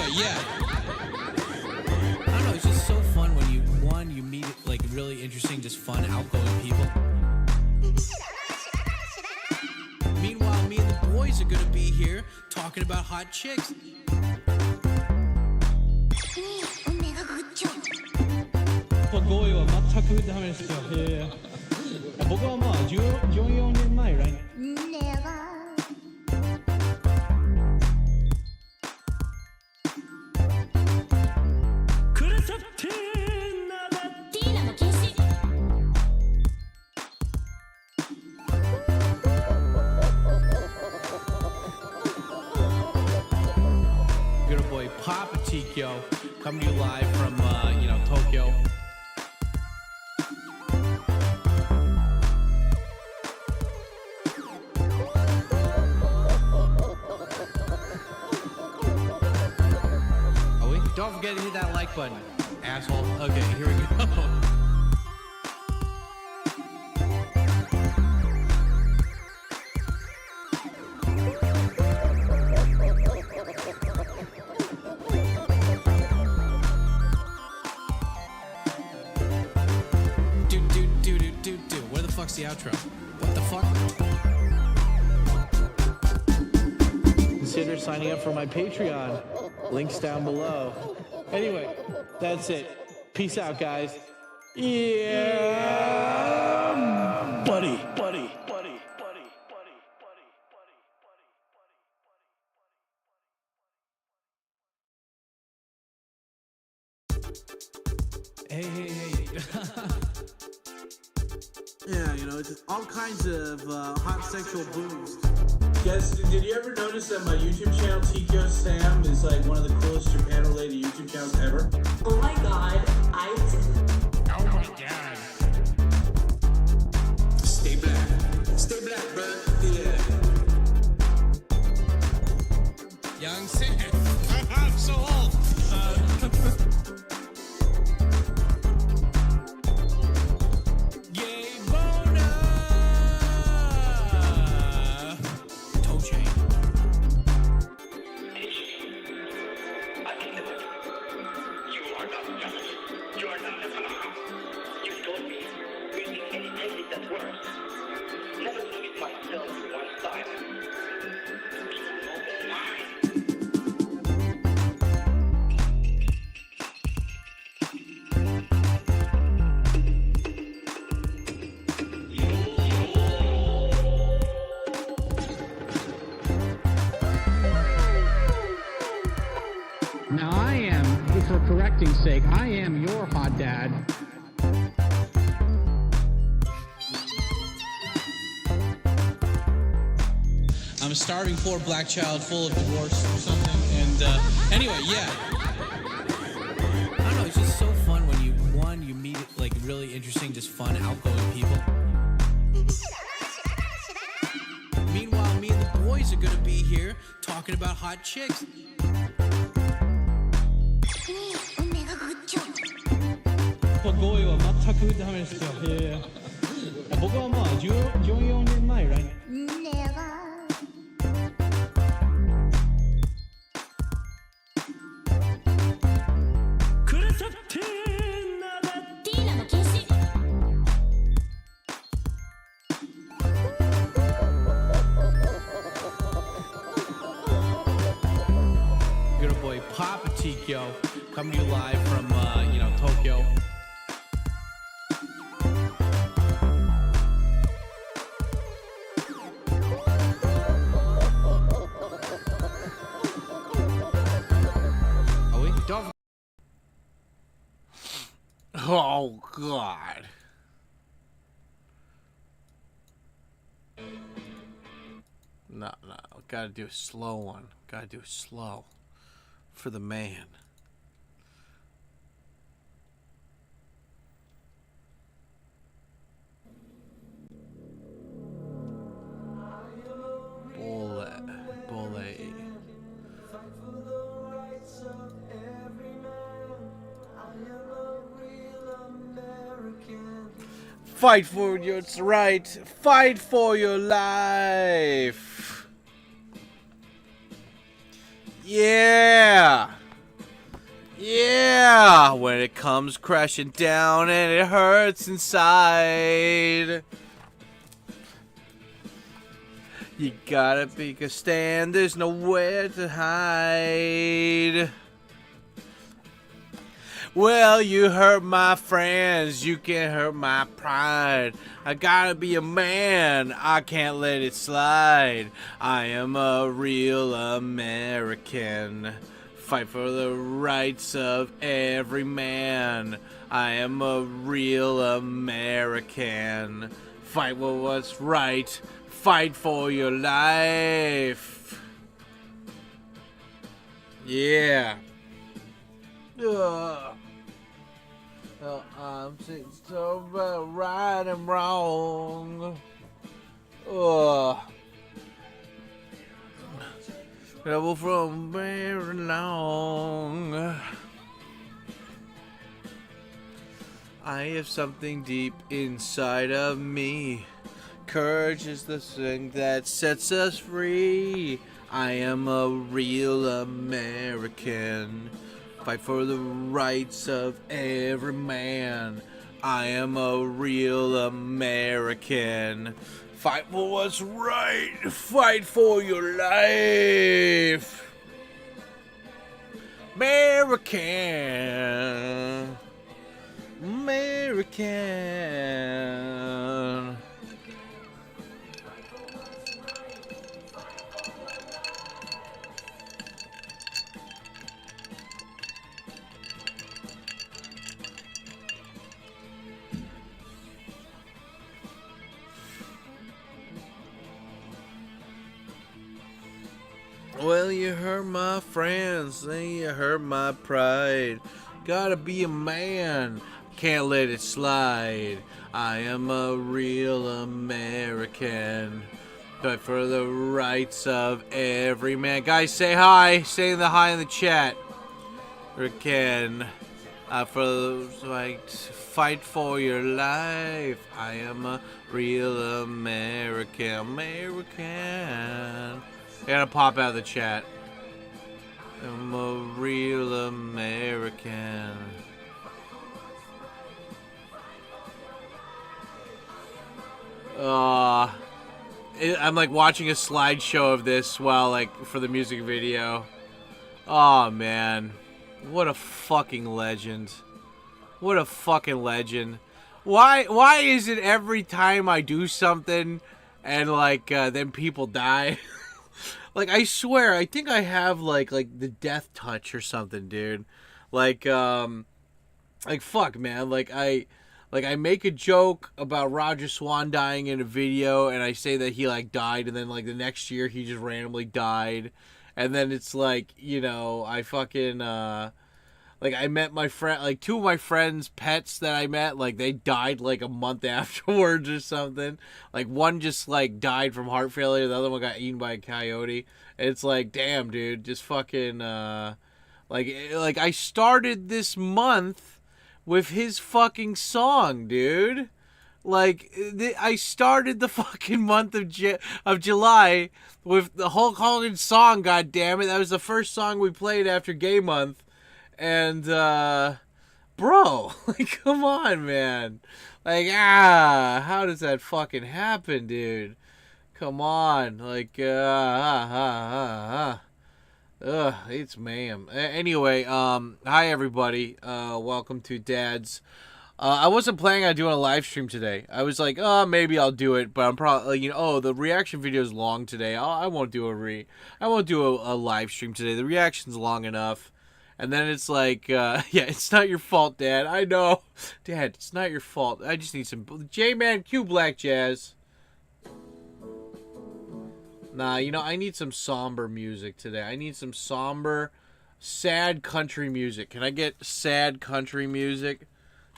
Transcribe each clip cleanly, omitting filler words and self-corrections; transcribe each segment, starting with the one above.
Anyway, yeah. I don't know, it's just so fun when you meet like really interesting, just fun, outgoing people. Meanwhile, me and the boys are gonna be here talking about hot chicks. 合意は全くダメですよ。僕はまあ14年前来年。Good boy, Papa Tikyo, coming to you live from Tokyo. Don't forget to hit that like button, asshole. Okay, here we go. Do. Where the fuck's the outro? What the fuck? Consider signing up for my Patreon. Links down below. Anyway, that's it. Peace out, guys. Yeah, buddy. Hey. Yeah, just all kinds of hot sexual boobs. Guys, did you ever notice that my YouTube channel, TkyoSam, is like one of the coolest Japan-related YouTube channels ever? Oh my god, I did. Oh my god. Stay black, bro. Yeah. Young Sam. I'm so old. Gay boner. Toe chain. You are not just. You are not the phenomenon. You told me making any technique that works. Never limit myself to one style. Now I am, for correcting sake, I am your hot dad. I'm a starving poor black child full of divorce or something. And anyway, yeah. I don't know, it's just so fun when you meet like really interesting, just fun, outgoing people. Meanwhile, me and the boys are gonna be here talking about hot chicks. 合意は全くダメですよ。僕はまあ14年前来年。Good boy, Papa Tikyo, coming to you live from Tokyo. Don't. Oh God. No, gotta do a slow one. Gotta do slow for the man. Bully. Fight for your right. Fight for your life. Yeah. when it comes crashing down and it hurts inside. You gotta pick a stand, there's nowhere to hide. Well, you hurt my friends, you can hurt my pride. I gotta be a man, I can't let it slide. I am a real American. Fight for the rights of every man. I am a real American. Fight for what's right. Fight for your life. Yeah. Well, I'm so about right and wrong. Travel from very long. I have something deep inside of me. Courage is the thing that sets us free. I am a real American. Fight for the rights of every man. I am a real American. Fight for what's right. Fight for your life. American. American. Well, you hurt my friends, then you hurt my pride. Gotta be a man, can't let it slide. I am a real American. Fight for the rights of every man. Guys, say hi. Say the hi in the chat. American. For the right, fight for your life. I am a real American. American. I gotta pop out of the chat. I'm a real American. I'm like watching a slideshow of this while like for the music video. Oh man, what a fucking legend! What a fucking legend! Why is it every time I do something and like then people die? Like, I swear, I think I have, like the death touch or something, dude. Like, fuck, man. Like, I make a joke about Roger Swan dying in a video, and I say that he, like, died, and then, like, the next year he just randomly died. And then it's, like, you know, I fucking, like, I met my friend, like, two of my friends' pets that I met, like, they died, like, a month afterwards or something. Like, one just, like, died from heart failure. The other one got eaten by a coyote. And it's like, damn, dude, just fucking, like, I started this month with his fucking song, dude. Like, I started the fucking month of July with the Hulk Hogan song, goddammit. That was the first song we played after Gay Month. And, bro, like, come on, man. Like, how does that fucking happen, dude? Come on. Like, it's ma'am. Anyway, hi, everybody. Welcome to Dad's. I wasn't planning on doing a live stream today. I was like, maybe I'll do it, but I'm probably, you know, the reaction video is long today. I won't do a live stream today. The reaction's long enough. And then it's like, yeah, it's not your fault, Dad. I know. Dad, it's not your fault. I just need some... J-Man, cue Black Jazz. Nah, you know, I need some somber music today. I need some somber, sad country music. Can I get sad country music?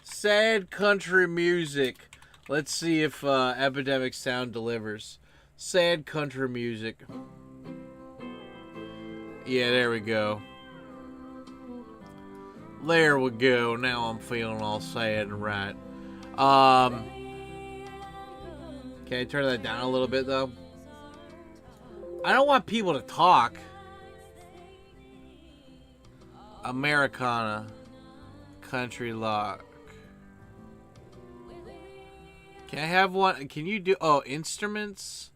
Sad country music. Let's see if Epidemic Sound delivers. Sad country music. Yeah, there we go. There we go. Now I'm feeling all sad and right. Can I turn that down a little bit, though? I don't want people to talk. Americana. country lock. Can I have one? Can you do... Oh, instruments?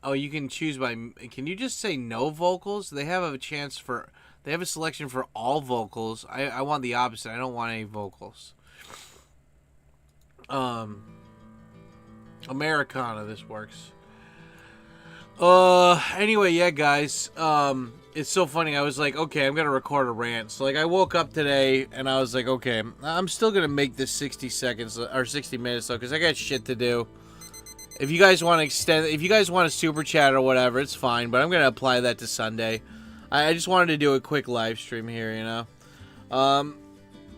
Oh, you can choose by... Can you just say no vocals? They have a chance for... They have a selection for all vocals. I want the opposite. I don't want any vocals. Americana, this works. Anyway, yeah, guys. It's so funny. I was like, okay, I'm gonna record a rant. So, like, I woke up today and I was like, okay, I'm still gonna make this 60 seconds or 60 minutes though, because I got shit to do. If you guys want to extend, if you guys want a super chat or whatever, it's fine. But I'm gonna apply that to Sunday. I just wanted to do a quick live stream here, you know.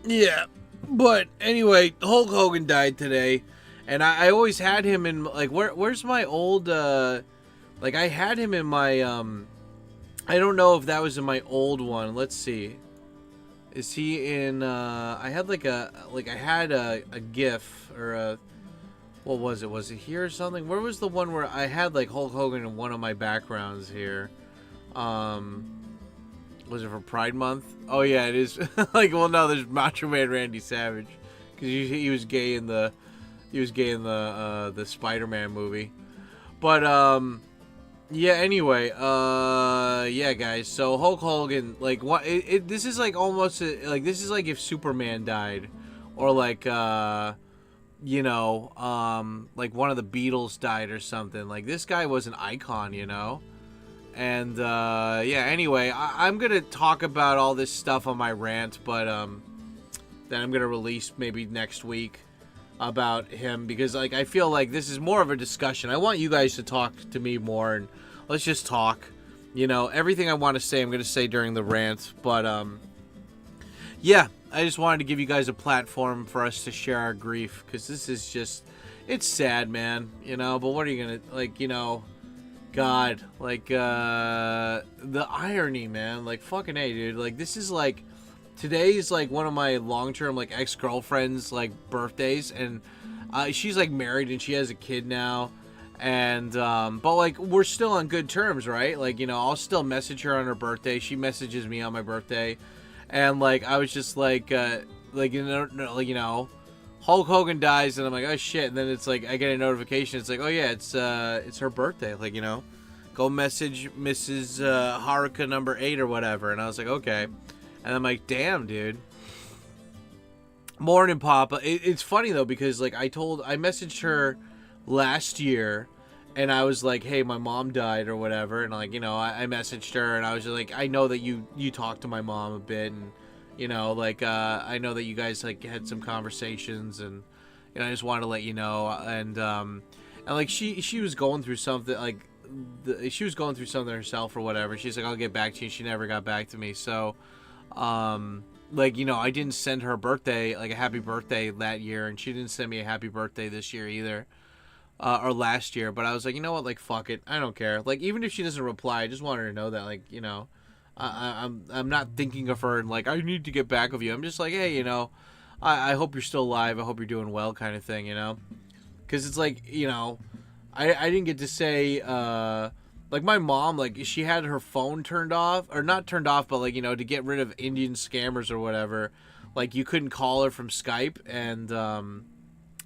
Yeah. But anyway, Hulk Hogan died today, and I always had him in, like, where's my old like, I had him in my I don't know if that was in my old one. Let's see. Is he in I had I had a GIF or a, what was it? Was it here or something? Where was the one where I had like Hulk Hogan in one of my backgrounds here? Was it for Pride Month? Oh yeah, it is. Like, well, no, there's Macho Man Randy Savage, because he was gay in the the Spider-Man movie. But yeah. Anyway, yeah, guys. So Hulk Hogan, like, what? This is like almost like, this is like if Superman died, or like you know, like one of the Beatles died or something. Like, this guy was an icon, you know. And yeah, anyway, I'm gonna talk about all this stuff on my rant, but then I'm gonna release maybe next week about him, because like I feel like this is more of a discussion. I want you guys to talk to me more, and let's just talk. You know, everything I want to say, I'm gonna say during the rant. But yeah, I just wanted to give you guys a platform for us to share our grief, because this is just, it's sad, man. You know, but what are you gonna, like, you know. God, like, the irony, man, like, fucking A, dude, like, this is, like, today's, like, one of my long-term, like, ex-girlfriend's, like, birthdays, and, she's, like, married, and she has a kid now, and, but, like, we're still on good terms, right, like, you know, I'll still message her on her birthday, she messages me on my birthday, and, like, I was just, like, you know, Hulk Hogan dies, and I'm like, oh shit, and then it's like, I get a notification, it's like, oh yeah, it's her birthday, like, you know, go message Mrs. Haruka number 8 or whatever, and I was like, okay, and I'm like, damn, dude. Morning, Papa. It's funny, though, because, like, I messaged her last year, and I was like, hey, my mom died, or whatever, and, like, you know, I messaged her, and I was just like, I know that you talked to my mom a bit, and, you know, like, I know that you guys, like, had some conversations, and, you know, I just wanted to let you know, and like, she was going through something, like, she was going through something herself or whatever. She's like, I'll get back to you. She never got back to me, so, like, you know, I didn't send her birthday, like, a happy birthday that year, and she didn't send me a happy birthday this year either, or last year, but I was like, you know what, like, fuck it, I don't care, like, even if she doesn't reply, I just want her to know that, like, you know, I'm not thinking of her and like, I need to get back with you. I'm just like, hey, you know, I hope you're still alive. I hope you're doing well, kind of thing, you know? Because it's like, you know, I didn't get to say, like, my mom, like, she had her phone turned off, or not turned off, but, like, you know, to get rid of Indian scammers or whatever, like, you couldn't call her from Skype, and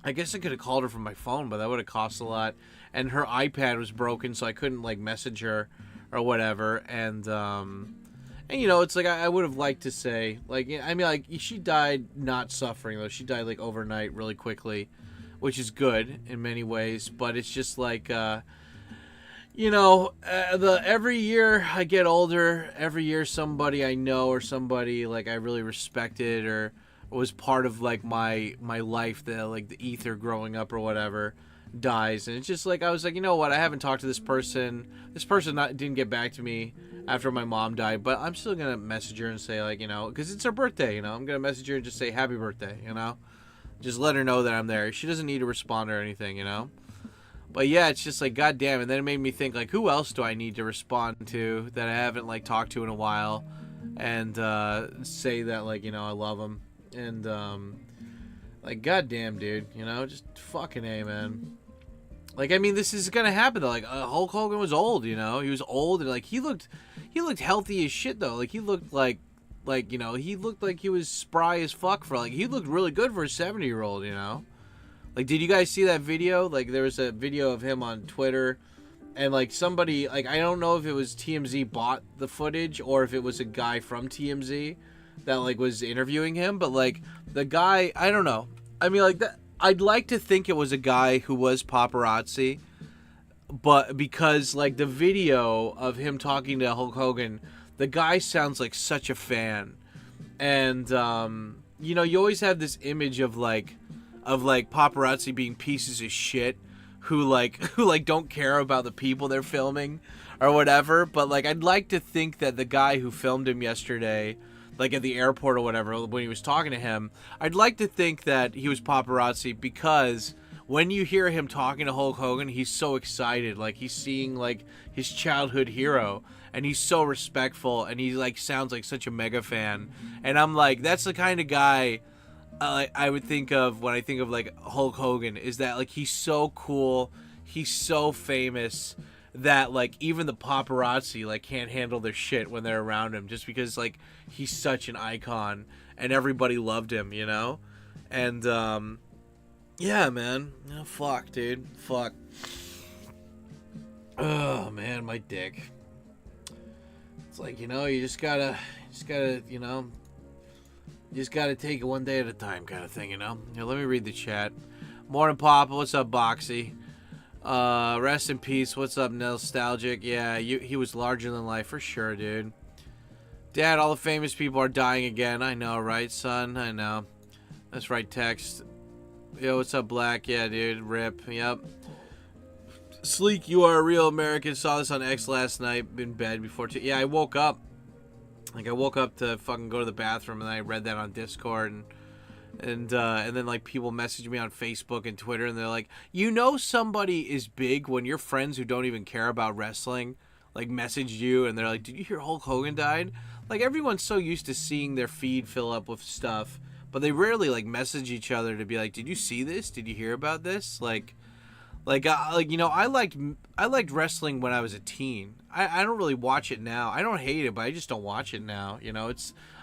I guess I could have called her from my phone, but that would have cost a lot, and her iPad was broken, so I couldn't, like, message her or whatever, and you know, it's like, I would have liked to say, like, I mean, like, she died not suffering, though. She died, like, overnight really quickly, which is good in many ways, but it's just like, you know, every year I get older, every year somebody I know or somebody, like, I really respected or was part of, like, my life, like, the ether growing up or whatever, dies, and it's just like, I was like, you know what, I haven't talked to this person didn't get back to me after my mom died, but I'm still gonna message her and say, like, you know, because it's her birthday, you know, I'm gonna message her and just say happy birthday, you know, just let her know that I'm there. She doesn't need to respond or anything, you know. But yeah, it's just like, goddamn. And then it made me think, like, who else do I need to respond to that I haven't, like, talked to in a while, and say that, like, you know, I love them, and like, goddamn, dude, you know, just fucking A, man. Like, I mean, this is gonna happen though. Like, Hulk Hogan was old, you know. He was old, and like, he looked healthy as shit though. Like, he looked like like, you know, he looked like he was spry as fuck for, like, he looked really good for a 70-year-old, you know? Like, did you guys see that video? Like, there was a video of him on Twitter, and, like, somebody, like, I don't know if it was TMZ bought the footage or if it was a guy from TMZ that, like, was interviewing him, but, like, the guy, I don't know. I mean, like, that, I'd like to think it was a guy who was paparazzi, but because, like, the video of him talking to Hulk Hogan, the guy sounds like such a fan. And, you know, you always have this image of, like, paparazzi being pieces of shit who don't care about the people they're filming or whatever. But, like, I'd like to think that the guy who filmed him yesterday, like, at the airport or whatever, when he was talking to him, I'd like to think that he was paparazzi, because when you hear him talking to Hulk Hogan, he's so excited. Like, he's seeing, like, his childhood hero, and he's so respectful, and he, like, sounds like such a mega fan. And I'm like, that's the kind of guy I would think of when I think of, like, Hulk Hogan, is that, like, he's so cool, he's so famous, that, like, even the paparazzi, like, can't handle their shit when they're around him, just because, like, he's such an icon, and everybody loved him, you know? And, yeah, man. Oh, fuck, dude. Fuck. Oh, man, my dick. It's like, you know, you just gotta, you know, you just gotta take it one day at a time, kind of thing, you know? Here, let me read the chat. Morning, Papa. What's up, Boxy? Rest in peace. What's up, Nostalgic? Yeah, he was larger than life for sure, dude. Dad, all the famous people are dying again. I know, right, son? I know. That's right, text. Yo, what's up, Black? Yeah, dude. Rip. Yep. Sleek, you are a real American. Saw this on X last night. In bed before yeah, I woke up. Like, I woke up to fucking go to the bathroom, and I read that on Discord, and then, like, people message me on Facebook and Twitter, and they're like, you know, somebody is big when your friends who don't even care about wrestling, like, messaged you, and they're like, did you hear Hulk Hogan died? Like, everyone's so used to seeing their feed fill up with stuff, but they rarely, like, message each other to be like, did you see this? Did you hear about this? Like, you know, I liked wrestling when I was a teen. I don't really watch it now. I don't hate it, but I just don't watch it now. You know,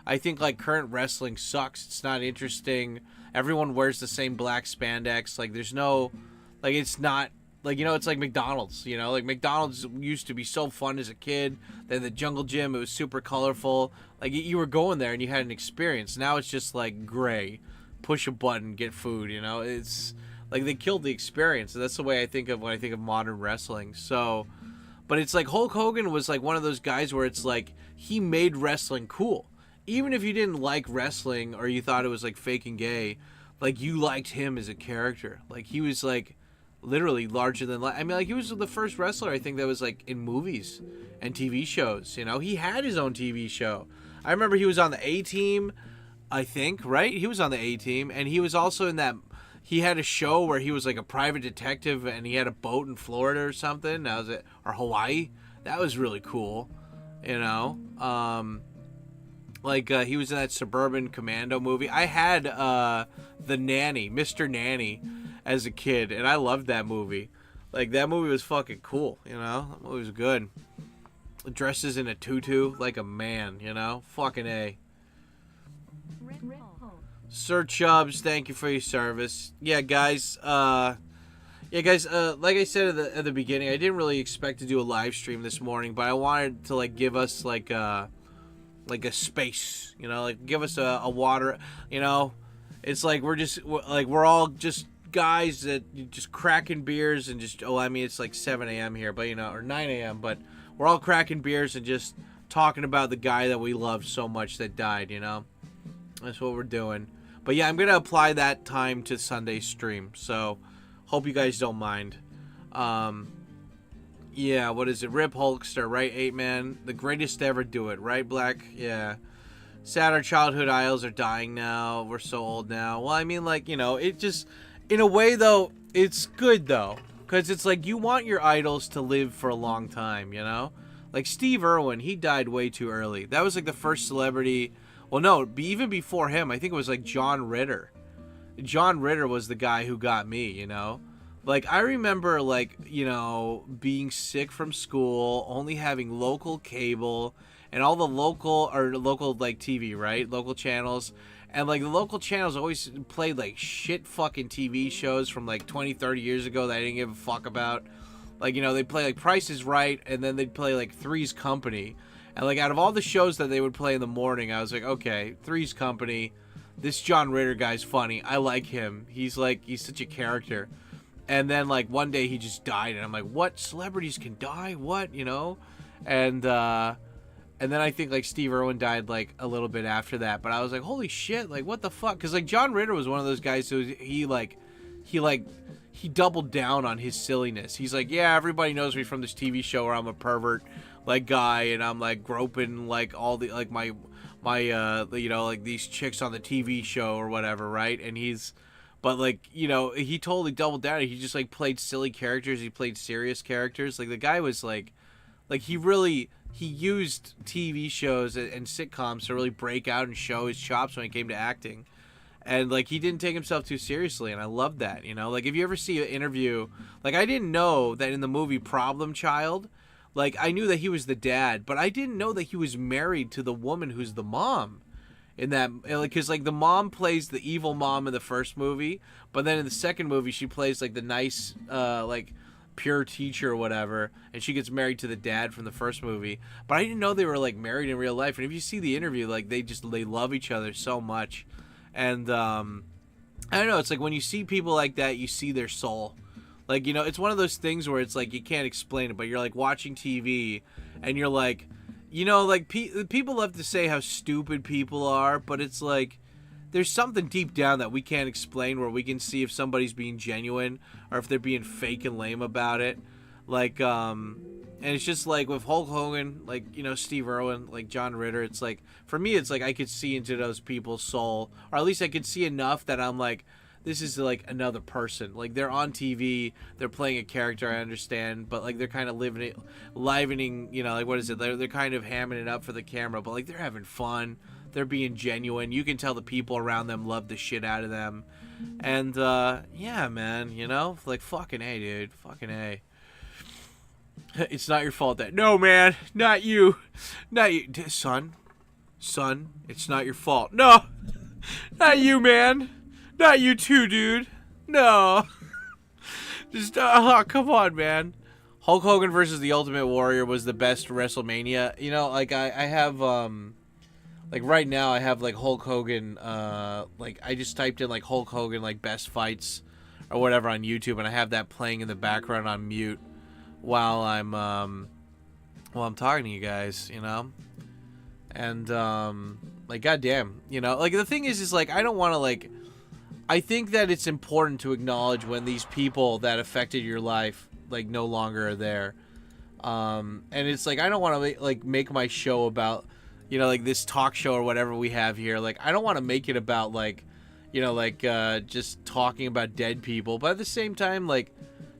I think, like, current wrestling sucks. It's not interesting. Everyone wears the same black spandex. Like, there's no, like, it's not, like, you know, it's like McDonald's, you know? Like, McDonald's used to be so fun as a kid. Then the Jungle Gym, it was super colorful. Like, you were going there and you had an experience. Now it's just, like, gray. Push a button, get food, you know? It's, like, they killed the experience. That's the way I think of when I think of modern wrestling. So, but it's like Hulk Hogan was, like, one of those guys where it's like, he made wrestling cool. Even if you didn't like wrestling or you thought it was, like, fake and gay, like, you liked him as a character. Like, he was, like, literally larger than life. I mean, like, he was the first wrestler, I think, that was, like, in movies and TV shows, you know? He had his own TV show. I remember he was on the A-Team, I think, right? He was on the A-Team, and he was also in that, he had a show where he was, like, a private detective, and he had a boat in Florida or something. That was it. Or Hawaii. That was really cool, you know? He was in that Suburban Commando movie. I had The Nanny, Mr. Nanny, as a kid, and I loved that movie. Like, that movie was fucking cool, you know? That movie was good. Dresses in a tutu like a man, you know? Fucking A. Sir Chubbs, thank you for your service. Yeah, guys, like I said at the beginning, I didn't really expect to do a live stream this morning, but I wanted to, like, give us, like a space, you know, like, give us a water, you know. It's like we're all just guys that just cracking beers and just, I mean, it's like 7 a.m. here, but, you know, or 9 a.m., but we're all cracking beers and just talking about the guy that we loved so much that died, you know. That's what we're doing. But yeah, I'm going to apply that time to Sunday's stream, so hope you guys don't mind. Yeah, what is it? Rip Hulkster, right, 8-man? The greatest to ever do it, right, Black? Yeah. Sad our childhood idols are dying now. We're so old now. Well, I mean, like, you know, it just, in a way, though, it's good, though. Because it's like, you want your idols to live for a long time, you know? Like, Steve Irwin, he died way too early. That was, like, the first celebrity. Well, no, even before him, I think it was, like, John Ritter. John Ritter was the guy who got me, you know? Like, I remember, like, you know, being sick from school, only having local cable, and all the local like TV, right? Local channels. And like the local channels always played like shit fucking TV shows from like 20, 30 years ago that I didn't give a fuck about. Like, you know, they'd play like Price is Right, and then they'd play like Three's Company. And like out of all the shows that they would play in the morning, I was like, okay, Three's Company. This John Ritter guy's funny. I like him. He's such a character. And then like one day he just died, and I'm like, what? Celebrities can die? What? You know? And then I think like Steve Irwin died like a little bit after that. But I was like, holy shit, like what the fuck? Because like John Ritter was one of those guys who he doubled down on his silliness. He's like, yeah, everybody knows me from this TV show where I'm a pervert like guy, and I'm like groping like all the like my you know, like these chicks on the TV show or whatever, right? And but like, you know, he totally doubled down. He just like played silly characters. He played serious characters. Like the guy was like he used TV shows and sitcoms to really break out and show his chops when it came to acting. And like he didn't take himself too seriously, and I love that, you know? Like if you ever see an interview, like I didn't know that in the movie Problem Child, like I knew that he was the dad, but I didn't know that he was married to the woman who's the mom in that, because like the mom plays the evil mom in the first movie, but then in the second movie she plays like the nice like pure teacher or whatever, and she gets married to the dad from the first movie. But I didn't know they were like married in real life. And if you see the interview, like they love each other so much. And I don't know, it's like when you see people like that, you see their soul. Like, you know, it's one of those things where it's like you can't explain it, but you're like watching TV and you're like, you know, like people love to say how stupid people are, but it's like there's something deep down that we can't explain, where we can see if somebody's being genuine or if they're being fake and lame about it. Like, and it's just like with Hulk Hogan, like, you know, Steve Irwin, like John Ritter, it's like, for me, it's like I could see into those people's soul, or at least I could see enough that I'm like, this is like another person. Like they're on TV, they're playing a character, I understand, but like they're kind of livening, you know, like what is it? They're kind of hamming it up for the camera, but like they're having fun. They're being genuine. You can tell the people around them love the shit out of them. And, yeah, man, you know? Like, fucking A, dude. Fucking A. It's not your fault that... No, man. Not you. Not you. Son, it's not your fault. No. Not you, man. Not you too, dude. No. Just, come on, man. Hulk Hogan versus The Ultimate Warrior was the best WrestleMania. You know, like, I have, like right now I have like Hulk Hogan, like I just typed in like Hulk Hogan like best fights or whatever on YouTube, and I have that playing in the background on mute while I'm talking to you guys, you know? And like goddamn, you know, like the thing is like I don't want to like, I think that it's important to acknowledge when these people that affected your life like no longer are there. And it's like I don't want to like make my show about, you know, like this talk show or whatever we have here. Like, I don't want to make it about, like, you know, like, just talking about dead people. But at the same time, like,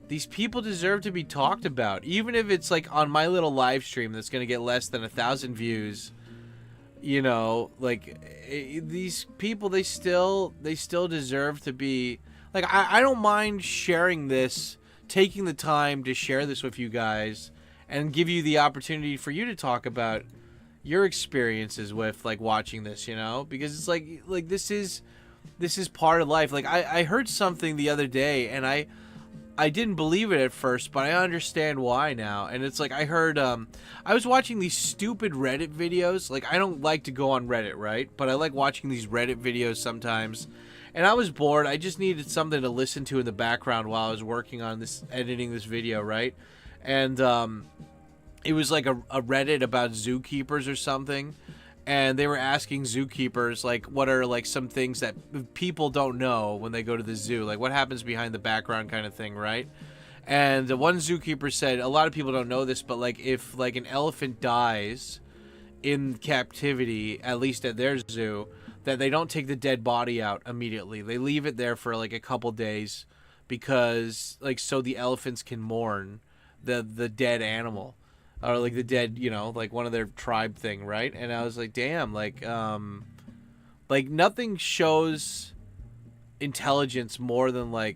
these people deserve to be talked about. Even if it's, like, on my little live stream that's going to get less than 1,000 views. You know, like, these people, they still deserve to be... Like, I don't mind sharing this, taking the time to share this with you guys, and give you the opportunity for you to talk about your experiences with like watching this, you know, because it's like this is part of life. Like I heard something the other day, and I didn't believe it at first, but I understand why now. And it's like I heard I was watching these stupid Reddit videos. Like I don't like to go on Reddit, right? But I like watching these Reddit videos sometimes. And I was bored. I just needed something to listen to in the background while I was working on this, editing this video, right? And it was like a Reddit about zookeepers or something, and they were asking zookeepers like what are like some things that people don't know when they go to the zoo, like what happens behind the background kind of thing, right? And one zookeeper said a lot of people don't know this, but like if like an elephant dies in captivity, at least at their zoo, that they don't take the dead body out immediately. They leave it there for like a couple days because like so the elephants can mourn the dead animal. Or like the dead, you know, like one of their tribe thing, right? And I was like, damn, like nothing shows intelligence more than like,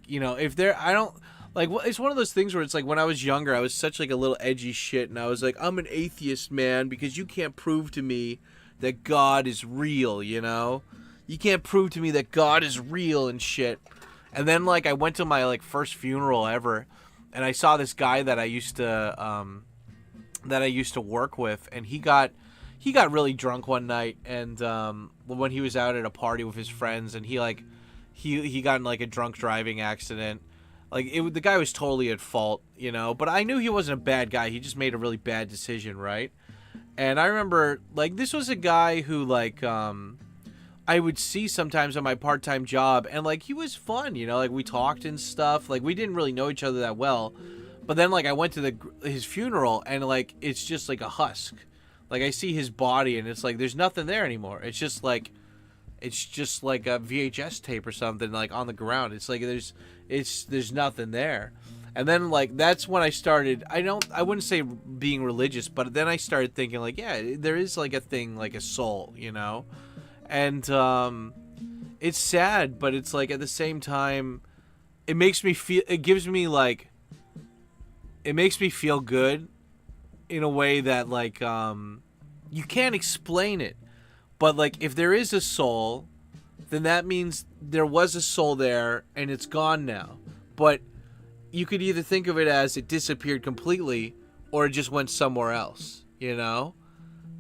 you know, if they're, I don't, Like, it's one of those things where it's like when I was younger, I was such like a little edgy shit, and I was like, I'm an atheist, man, because you can't prove to me that God is real, you know? You can't prove to me that God is real and shit. And then, like, I went to my, like, first funeral ever, and I saw this guy that I used to work with, and he got really drunk one night, and when he was out at a party with his friends, and he got in, like, a drunk driving accident. Like, the guy was totally at fault, you know? But I knew he wasn't a bad guy. He just made a really bad decision, right? And I remember, like, this was a guy who, like, I would see sometimes on my part-time job, and, like, he was fun, you know? Like, we talked and stuff. Like, we didn't really know each other that well. But then, like, I went to his funeral, and, like, it's just, like, a husk. Like, I see his body, and it's, like, there's nothing there anymore. It's just, like a VHS tape or something, like, on the ground. It's, like, there's nothing there. And then, like, that's when I started, I wouldn't say being religious, but then I started thinking, like, yeah, there is, like, a thing, like a soul, you know? And, it's sad, but it's, like, at the same time, it makes me feel good in a way that, like, you can't explain it. But, like, if there is a soul, then that means there was a soul there, and it's gone now. But you could either think of it as it disappeared completely, or it just went somewhere else, you know?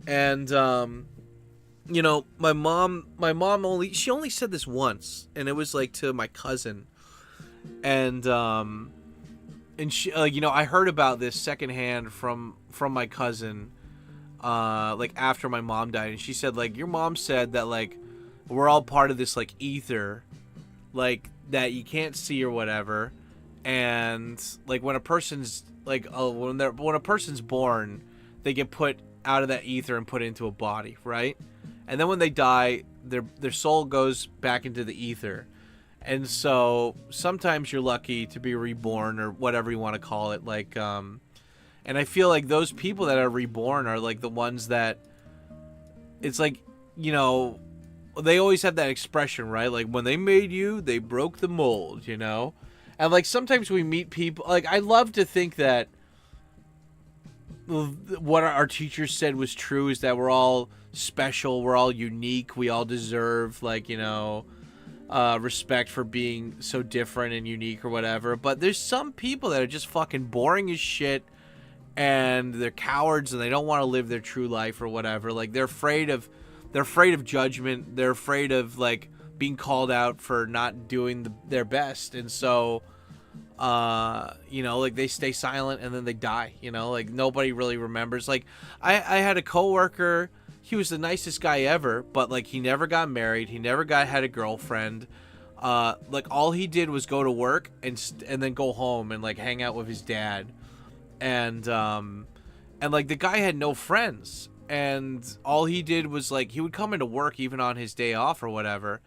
And, you know, my mom only said this once, and it was, like, to my cousin. And she, you know, I heard about this secondhand from my cousin, like, after my mom died, and she said, like, your mom said that, like, we're all part of this, like, ether, like, that you can't see or whatever, and, like, when a person's, like, when a person's born, they get put out of that ether and put into a body, right? And then when they die, their soul goes back into the ether. And so sometimes you're lucky to be reborn, or whatever you want to call it, like, and I feel like those people that are reborn are, like, the ones that, it's like, you know, they always have that expression, right? Like, when they made you, they broke the mold, you know? And, like, sometimes we meet people, like, I love to think that what our teachers said was true, is that we're all special, we're all unique, we all deserve, like, you know, respect for being so different and unique or whatever. But there's some people that are just fucking boring as shit, and they're cowards, and they don't want to live their true life or whatever. Like, they're afraid of judgment. They're afraid of, like, being called out for not doing their best. And so, you know, like, they stay silent, and then they die, you know, like, nobody really remembers. Like, I had a coworker, he was the nicest guy ever, but, like, he never got married. He never had a girlfriend. Like, all he did was go to work and then go home and, like, hang out with his dad. And like, the guy had no friends, and all he did was, like, he would come into work even on his day off or whatever.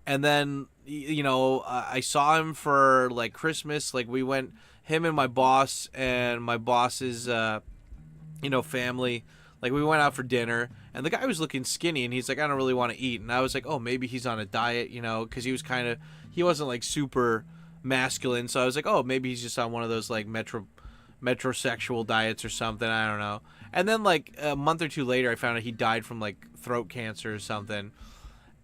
And then, you know, I saw him for, like, Christmas. Like, we went, him and my boss and my boss's, you know, family, like, we went out for dinner, and the guy was looking skinny, and he's like, I don't really want to eat. And I was like, oh, maybe he's on a diet, you know, because he wasn't, like, super masculine. So I was like, oh, maybe he's just on one of those, like, metrosexual diets or something. I don't know. And then, like, a month or two later, I found out he died from, like, throat cancer or something.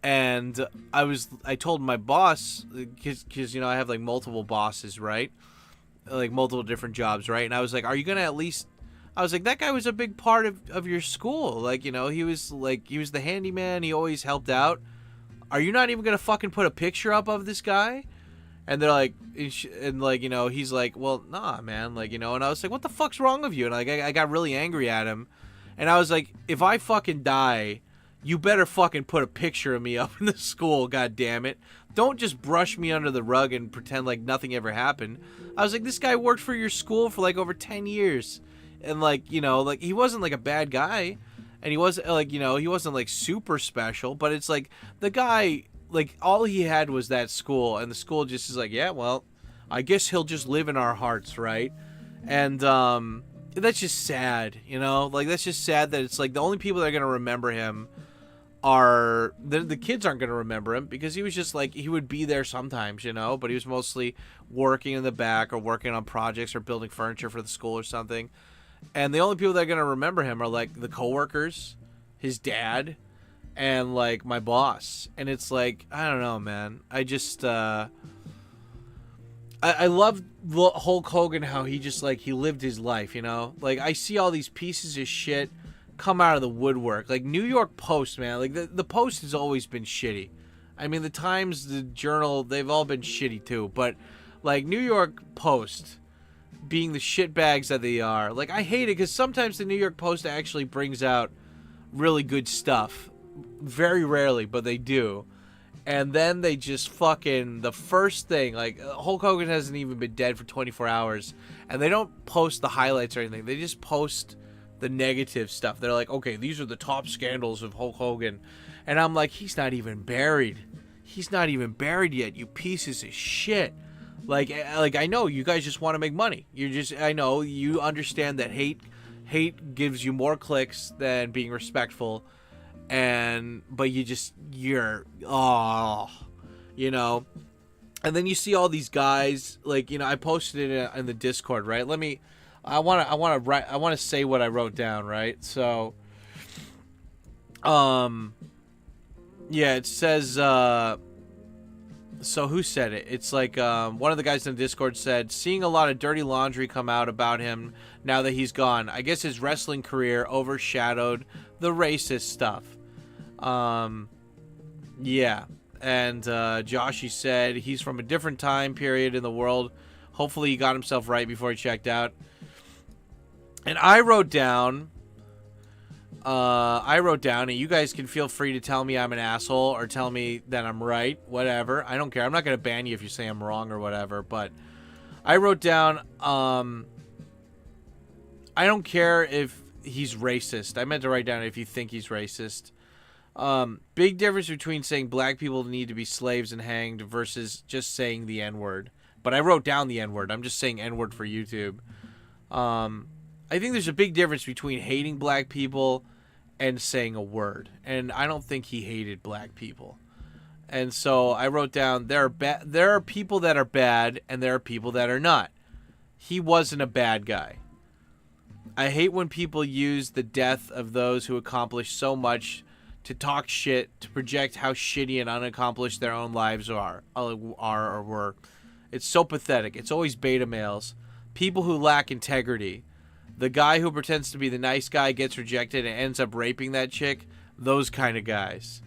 And I told my boss, because, you know, I have, like, multiple bosses, right? Like, multiple different jobs, right? And I was like, are you going to at least, I was like, that guy was a big part of your school. Like, you know, he was the handyman. He always helped out. Are you not even going to fucking put a picture up of this guy? And they're like, and, like, you know, he's like, well, nah, man, like, you know. And I was like, what the fuck's wrong with you? And, like, I got really angry at him. And I was like, if I fucking die, you better fucking put a picture of me up in the school, god damn it. Don't just brush me under the rug and pretend like nothing ever happened. I was like, this guy worked for your school for, like, over 10 years. And, like, you know, like, he wasn't, like, a bad guy. And he wasn't, like, you know, he wasn't, like, super special. But it's like, the guy, like, all he had was that school, and the school just is like, yeah, well, I guess he'll just live in our hearts, right? And that's just sad, you know? Like, that's just sad that it's like the only people that are going to remember him are the kids aren't going to remember him because he was just like, he would be there sometimes, you know, but he was mostly working in the back or working on projects or building furniture for the school or something. And the only people that are going to remember him are like the coworkers, his dad, and like my boss. And it's like, I don't know, man. I just I love Hulk Hogan, how he just like, he lived his life, you know? Like, I see all these pieces of shit come out of the woodwork. Like New York Post, man. Like the Post has always been shitty. I mean, the Times, the Journal, they've all been shitty too. But like New York Post being the shitbags that they are, like, I hate it because sometimes the New York Post actually brings out really good stuff. Very rarely, but they do. And then they just fucking, the first thing, like, Hulk Hogan hasn't even been dead for 24 hours, and they don't post the highlights or anything. They just post the negative stuff. They're like, okay, these are the top scandals of Hulk Hogan. And I'm like, he's not even buried. He's not even buried yet, you pieces of shit. Like I know you guys just want to make money. I know you understand that hate gives you more clicks than being respectful. But you're, you know. And then you see all these guys, like, you know, I posted it in the Discord, right? I want to say what I wrote down, right? So, yeah, it says, so who said it? It's like, one of the guys in the Discord said, seeing a lot of dirty laundry come out about him now that he's gone. I guess his wrestling career overshadowed the racist stuff. Yeah. And, Joshy said he's from a different time period in the world. Hopefully he got himself right before he checked out. And I wrote down, and you guys can feel free to tell me I'm an asshole or tell me that I'm right, whatever. I don't care. I'm not going to ban you if you say I'm wrong or whatever, but I wrote down, I don't care if he's racist. I meant to write down if you think he's racist. Big difference between saying black people need to be slaves and hanged versus just saying the N-word. But I wrote down the N-word. I'm just saying N-word for YouTube. I think there's a big difference between hating black people and saying a word. And I don't think he hated black people. And so I wrote down, there are people that are bad and there are people that are not. He wasn't a bad guy. I hate when people use the death of those who accomplished so much to talk shit, to project how shitty and unaccomplished their own lives are or were. It's so pathetic. It's always beta males. People who lack integrity. The guy who pretends to be the nice guy gets rejected and ends up raping that chick. Those kind of guys.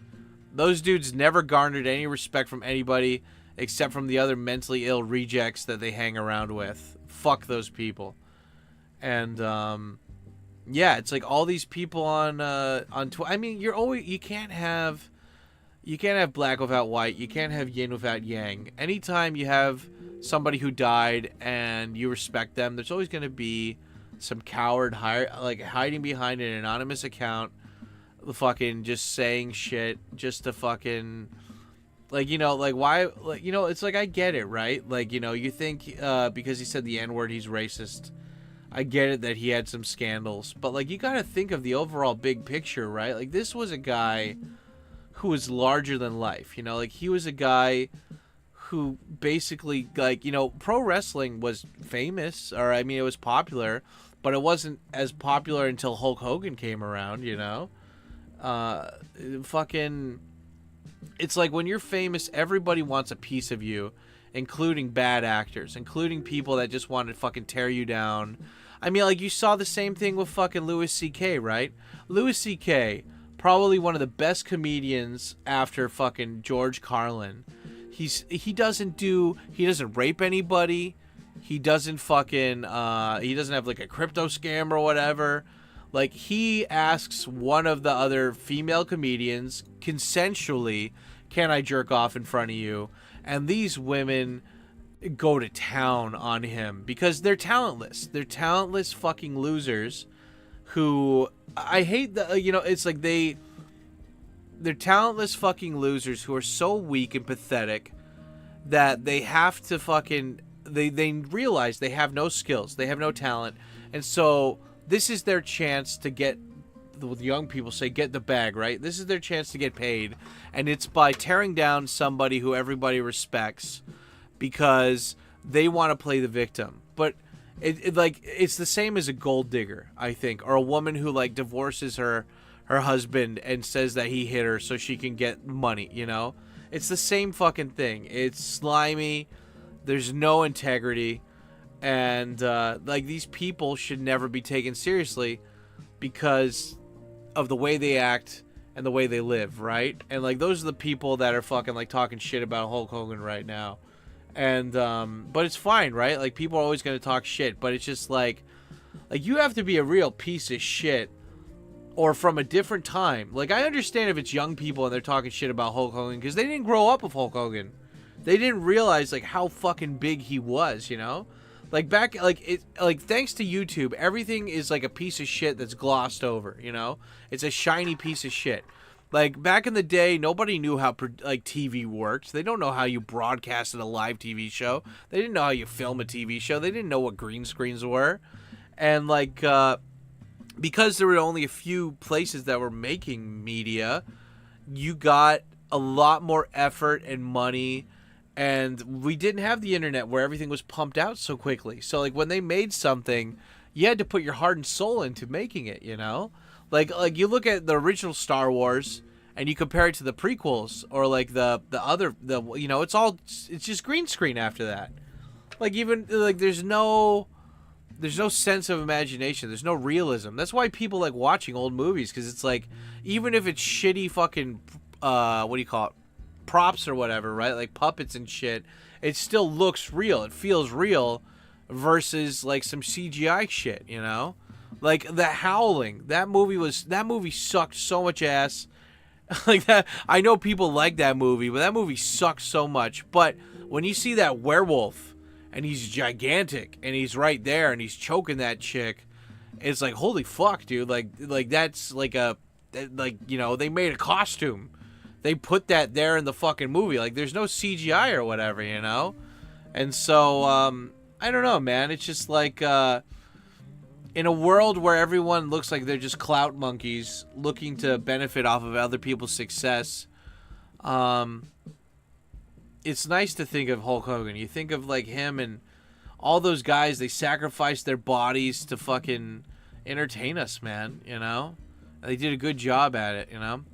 Those dudes never garnered any respect from anybody except from the other mentally ill rejects that they hang around with. Fuck those people. And, yeah, it's like all these people on Twitter. I mean, you can't have black without white. You can't have yin without yang. Anytime you have somebody who died and you respect them, there's always going to be some coward hiding behind an anonymous account, fucking just saying shit just to fucking, like, you know, like, why, like, you know, it's like, I get it, right? Like, you know, you think because he said the N-word he's racist. I get it that he had some scandals, but like, you gotta think of the overall big picture, right? Like, this was a guy who was larger than life, you know, like, he was a guy who basically, like, you know, pro wrestling was famous, or I mean, it was popular, but it wasn't as popular until Hulk Hogan came around, you know? Fucking, it's like when you're famous, everybody wants a piece of you, including bad actors, including people that just want to fucking tear you down. I mean, like, you saw the same thing with fucking Louis C.K., right? Louis C.K., probably one of the best comedians after fucking George Carlin. He doesn't rape anybody. He doesn't fucking, he doesn't have like a crypto scam or whatever. Like, he asks one of the other female comedians consensually, can I jerk off in front of you? And these women go to town on him because they're talentless. They're talentless fucking losers who, I hate the, you know, it's like they're talentless fucking losers who are so weak and pathetic that they have to fucking, they realize they have no skills, they have no talent, and so this is their chance to get the young people say, get the bag, right? This is their chance to get paid, and it's by tearing down somebody who everybody respects because they want to play the victim. But it's the same as a gold digger, I think, or a woman who like divorces her husband and says that he hit her so she can get money, you know? It's the same fucking thing. It's slimy. There's no integrity. And, like, these people should never be taken seriously because of the way they act and the way they live, right? And, like, those are the people that are fucking, like, talking shit about Hulk Hogan right now. And, but it's fine, right? Like, people are always going to talk shit, but it's just, like, you have to be a real piece of shit or from a different time. Like, I understand if it's young people and they're talking shit about Hulk Hogan because they didn't grow up with Hulk Hogan. They didn't realize, like, how fucking big he was, you know? Like, back, like, thanks to YouTube, everything is, like, a piece of shit that's glossed over, you know? It's a shiny piece of shit. Like, back in the day, nobody knew how, like, TV worked. They don't know how you broadcasted a live TV show. They didn't know how you film a TV show. They didn't know what green screens were. And, like, because there were only a few places that were making media, you got a lot more effort and money. And we didn't have the internet where everything was pumped out so quickly. So, like, when they made something, you had to put your heart and soul into making it, you know? Like you look at the original Star Wars and you compare it to the prequels or, like, the other, you know, it's just green screen after that. Like, even, like, there's no sense of imagination. There's no realism. That's why people like watching old movies, because it's like, even if it's shitty fucking, what do you call it? Props or whatever, right? Like puppets and shit, it still looks real. It feels real versus like some CGI shit, you know? Like The Howling, that movie sucked so much ass. Like that, I know people like that movie, but that movie sucked so much. But when you see that werewolf and he's gigantic and he's right there and he's choking that chick, it's like, holy fuck, dude. Like that's like you know, they made a costume. They put that there in the fucking movie. Like, there's no CGI or whatever, you know? And so, I don't know, man. It's just like, in a world where everyone looks like they're just clout monkeys looking to benefit off of other people's success, it's nice to think of Hulk Hogan. You think of, like, him and all those guys, they sacrificed their bodies to fucking entertain us, man, you know? They did a good job at it, you know?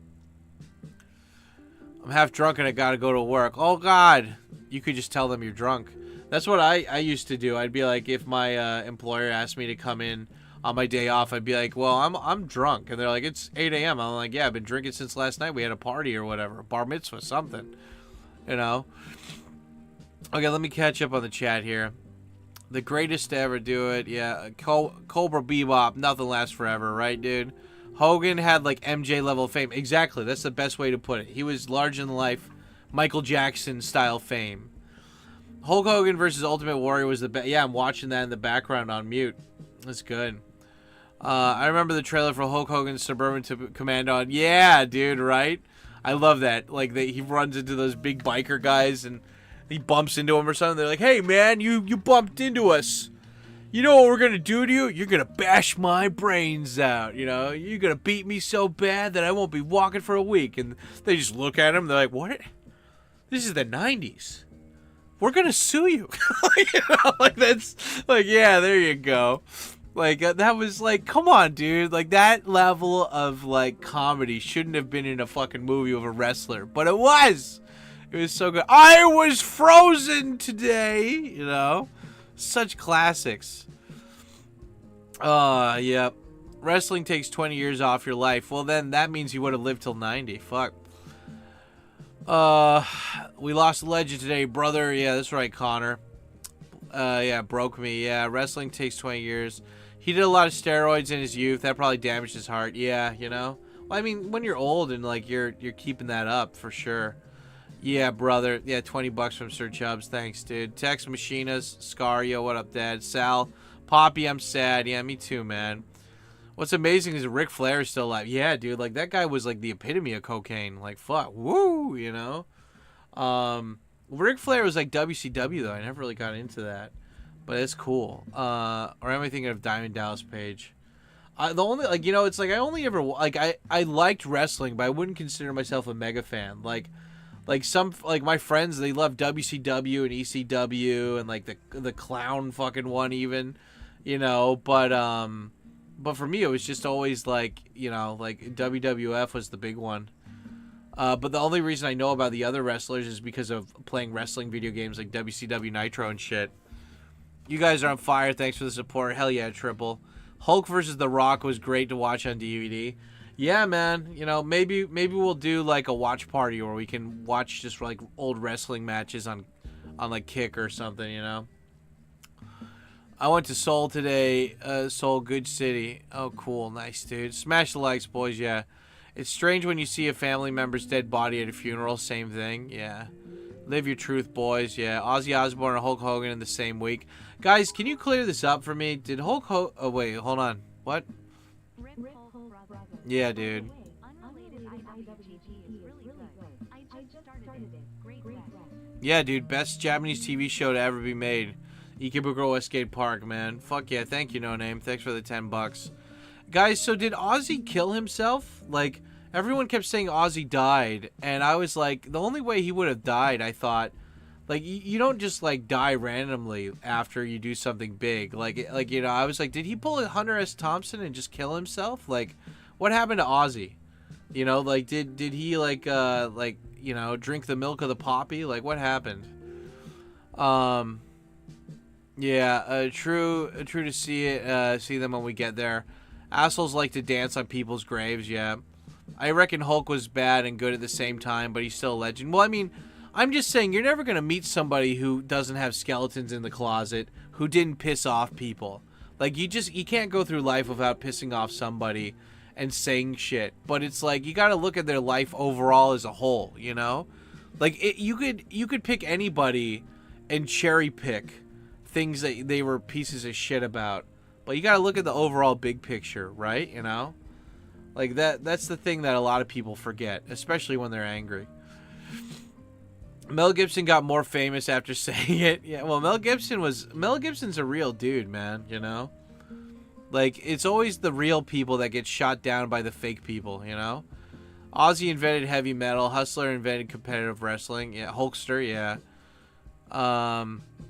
I'm half drunk and I gotta go to work. Oh, God. You could just tell them you're drunk. That's what I used to do. I'd be like, if my employer asked me to come in on my day off, I'd be like, well, I'm drunk. And they're like, it's 8 a.m. I'm like, yeah, I've been drinking since last night. We had a party or whatever. A bar mitzvah, something. You know? Okay, let me catch up on the chat here. The greatest to ever do it. Yeah, Cobra Bebop. Nothing lasts forever, right, dude? Hogan had, like, MJ level fame. Exactly. That's the best way to put it. He was larger than life, Michael Jackson style fame. Hulk Hogan versus Ultimate Warrior was the best. Yeah, I'm watching that in the background on mute. That's good. I remember the trailer for Hulk Hogan's Suburban Commando. Yeah, dude, right? I love that. Like, he runs into those big biker guys and he bumps into him or something. They're like, hey, man, you bumped into us. You know what we're going to do to you? You're going to bash my brains out, you know? You're going to beat me so bad that I won't be walking for a week. And they just look at him. They're like, what? This is the 90s. We're going to sue you. You know, like, that's, like, yeah, there you go. Like, that was, like, come on, dude. Like, that level of, like, comedy shouldn't have been in a fucking movie of a wrestler. But it was. It was so good. I was frozen today, you know? Such classics. Yep. Wrestling takes 20 years off your life. Well, then that means you would have lived till 90. Fuck. We lost a legend today, brother. Yeah, that's right, Connor. Yeah, broke me. Yeah, wrestling takes 20 years. He did a lot of steroids in his youth. That probably damaged his heart. Yeah, you know? Well, I mean, when you're old and, like, you're keeping that up, for sure. Yeah, brother. Yeah, 20 bucks from Sir Chubbs. Thanks, dude. Tex Machinas, Scario, what up, Dad? Sal, Poppy, I'm sad. Yeah, me too, man. What's amazing is Ric Flair is still alive. Yeah, dude, like, that guy was, like, the epitome of cocaine. Like, fuck, woo, you know? Ric Flair was, like, WCW, though. I never really got into that. But it's cool. Or am I thinking of Diamond Dallas Page? The only, like, you know, it's like I only ever, like, I liked wrestling, but I wouldn't consider myself a mega fan. Like some, like my friends, they love WCW and ECW and like the clown fucking one even, you know, but for me it was just always like, you know, like WWF was the big one. But the only reason I know about the other wrestlers is because of playing wrestling video games like WCW Nitro and shit. You guys are on fire. Thanks for the support. Hell yeah, Triple. Hulk versus The Rock was great to watch on DVD. Yeah, man. You know, maybe we'll do like a watch party where we can watch just like old wrestling matches on like Kick or something, you know. I went to Seoul today. Seoul, good city. Oh, cool. Nice, dude. Smash the likes, boys. Yeah. It's strange when you see a family member's dead body at a funeral. Same thing. Yeah. Live your truth, boys. Yeah. Ozzy Osbourne and Hulk Hogan in the same week. Guys, can you clear this up for me? Did Hulk Hogan... Oh, wait. Hold on. What? Yeah, dude. Yeah, dude. Best Japanese TV show to ever be made. Ikebukuro Westgate Park, man. Fuck yeah. Thank you, No Name. Thanks for the $10. Guys, so did Ozzy kill himself? Like, everyone kept saying Ozzy died, and I was like, the only way he would have died, I thought, like, you don't just, like, die randomly after you do something big. Like, you know, I was like, did he pull a Hunter S. Thompson and just kill himself? Like, what happened to Ozzy? You know, like, did he, like, you know, drink the milk of the poppy? Like, what happened? Yeah, true to see it, see them when we get there. Assholes like to dance on people's graves, yeah. I reckon Hulk was bad and good at the same time, but he's still a legend. Well, I mean, I'm just saying, you're never going to meet somebody who doesn't have skeletons in the closet, who didn't piss off people. Like, you can't go through life without pissing off somebody and saying shit. But it's like, you got to look at their life overall as a whole, you know? Like, you could pick anybody and cherry pick things that they were pieces of shit about. But you gotta look at the overall big picture, right? You know? Like, that's the thing that a lot of people forget, especially when they're angry. Mel Gibson got more famous after saying it. Yeah, well, Mel Gibson's a real dude, man, you know? Like, it's always the real people that get shot down by the fake people, you know? Ozzy invented heavy metal. Hustler invented competitive wrestling. Yeah, Hulkster, yeah.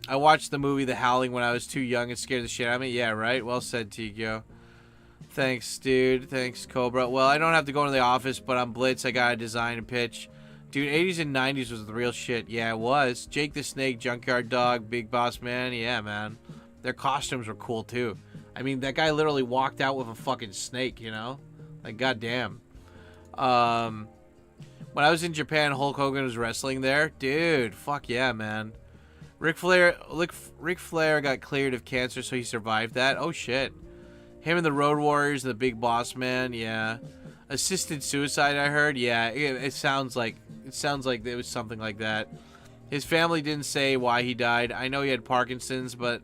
I watched the movie The Howling when I was too young and scared the shit out of me. Yeah, right? Well said, Tikyo. Thanks, dude. Thanks, Cobra. Well, I don't have to go into the office, but I'm Blitz. I got a design and pitch. Dude, 80s and 90s was the real shit. Yeah, it was. Jake the Snake, Junkyard Dog, Big Boss Man. Yeah, man. Their costumes were cool, too. I mean, that guy literally walked out with a fucking snake, you know? Like, goddamn. When I was in Japan, Hulk Hogan was wrestling there. Dude, fuck yeah, man. Ric Flair got cleared of cancer, so he survived that. Oh shit. Him and the Road Warriors, the Big Boss Man, yeah. Assisted suicide, I heard. Yeah, it sounds like it was something like that. His family didn't say why he died. I know he had Parkinson's, but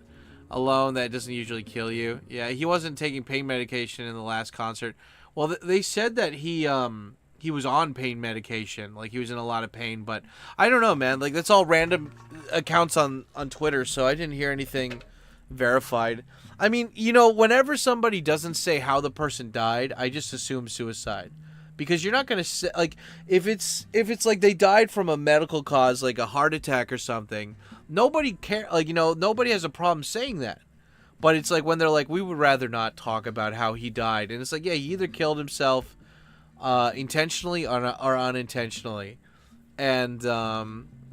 alone that doesn't usually kill you. Yeah, he wasn't taking pain medication in the last concert. Well, they said that he was on pain medication, like he was in a lot of pain, but I don't know, man. Like, that's all random accounts on Twitter, so I didn't hear anything verified. I mean, you know, whenever somebody doesn't say how the person died, I just assume suicide, because you're not gonna say, like, if it's like they died from a medical cause, like a heart attack or something, nobody like, you know, nobody has a problem saying that. But it's like when they're like, we would rather not talk about how he died, and it's like, yeah, he either killed himself intentionally or unintentionally. And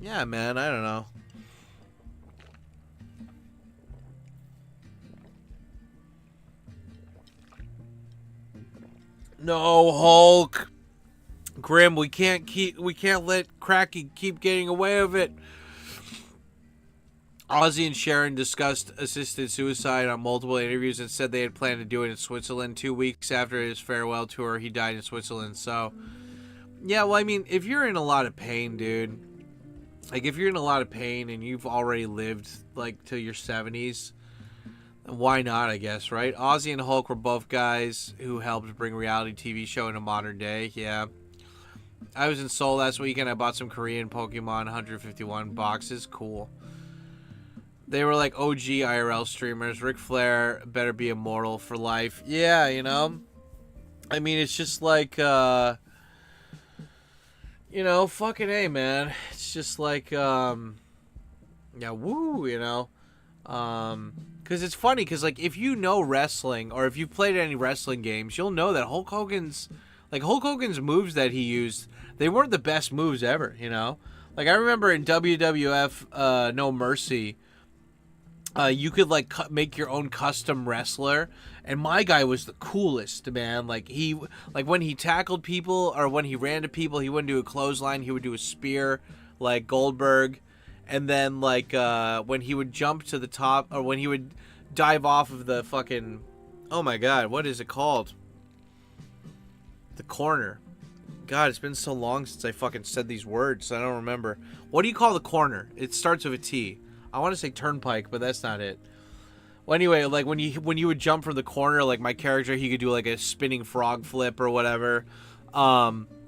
yeah, man, I don't know. No, Hulk. Grim, we can't let Cracky keep getting away with it. Ozzy and Sharon discussed assisted suicide on multiple interviews and said they had planned to do it in Switzerland. 2 weeks after his farewell tour, he died in Switzerland. So, yeah, well, I mean, if you're in a lot of pain, dude, like, if you're in a lot of pain and you've already lived, like, till your 70s, why not, I guess, right? Ozzy and Hulk were both guys who helped bring reality TV show into modern day, yeah. I was in Seoul last weekend. I bought some Korean Pokemon 151 boxes. Cool. They were like OG IRL streamers. Ric Flair better be immortal for life. Yeah, you know? I mean, it's just like, you know, fucking A, man. It's just like, yeah, woo, you know? Because it's funny, because, like, if you know wrestling, or if you've played any wrestling games, you'll know that Hulk Hogan's moves that he used, they weren't the best moves ever, you know? Like, I remember in WWF No Mercy, you could, like, make your own custom wrestler, and my guy was the coolest, man. Like, when he tackled people, or when he ran to people, he wouldn't do a clothesline, he would do a spear, like Goldberg, and then, like, when he would jump to the top, or when he would dive off of the fucking, oh my god, what is it called? The corner. God, it's been so long since I fucking said these words, I don't remember. What do you call the corner? It starts with a T. I want to say turnpike, but that's not it. Well, anyway, like when you would jump from the corner, like my character, he could do like a spinning frog flip or whatever.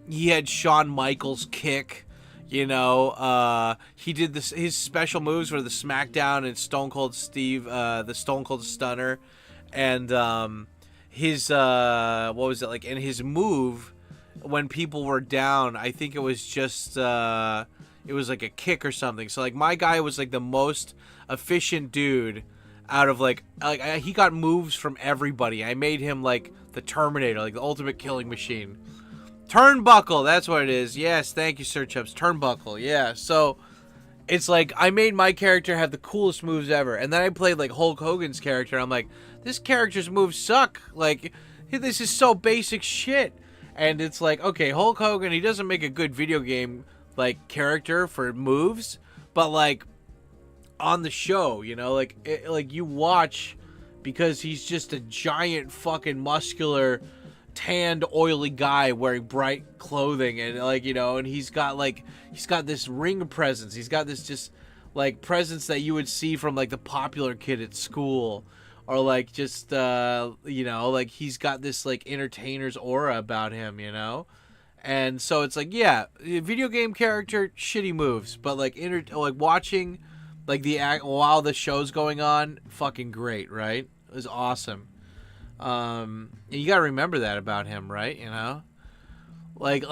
He had Shawn Michaels kick, you know. He did this. His special moves were the Smackdown and Stone Cold Steve, the Stone Cold Stunner, and his what was it like? And his move when people were down, I think it was just it was like a kick or something. So like my guy was like the most efficient dude out of like he got moves from everybody. I made him like the Terminator, like the ultimate killing machine. Turnbuckle, that's what it is. Yes, thank you, Sir Chubbs. Turnbuckle, yeah. So it's like I made my character have the coolest moves ever, and then I played like Hulk Hogan's character. I'm like, this character's moves suck. Like, this is so basic shit. And it's like, okay, Hulk Hogan, he doesn't make a good video game like character for moves, but like on the show, you know, like like you watch because he's just a giant fucking muscular tanned oily guy wearing bright clothing, and like, you know, and he's got this ring presence. He's got this just like presence that you would see from like the popular kid at school, or like just you know, like he's got this like entertainer's aura about him, you know. And so it's like, yeah, video game character, shitty moves, but like like watching like the act while the show's going on, fucking great, right? It was awesome. And you gotta remember that about him, right? You know, like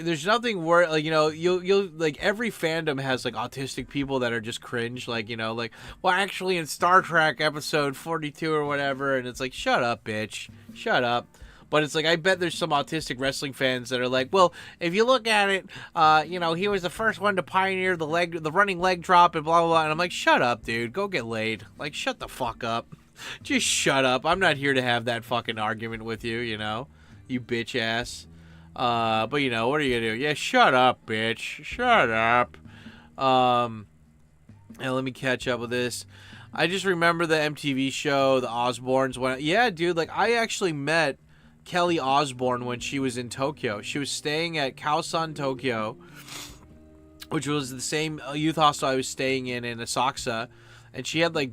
there's nothing worse. Like, you know, you'll like every fandom has like autistic people that are just cringe. Like, you know, like, well, actually in Star Trek episode 42 or whatever, and it's like, shut up, bitch, shut up. But it's like, I bet there's some autistic wrestling fans that are like, well, if you look at it, you know, he was the first one to pioneer the running leg drop and blah, blah, blah. And I'm like, shut up, dude. Go get laid. Like, shut the fuck up. Just shut up. I'm not here to have that fucking argument with you, you know, you bitch ass. But, you know, what are you going to do? Yeah, shut up, bitch. Shut up. And let me catch up with this. I just remember the MTV show, the Osbournes. Yeah, dude, like, I actually met Kelly Osbourne when she was in Tokyo. She was staying at TkyoSam Tokyo, which was the same youth hostel I was staying in Asakusa, and she had like,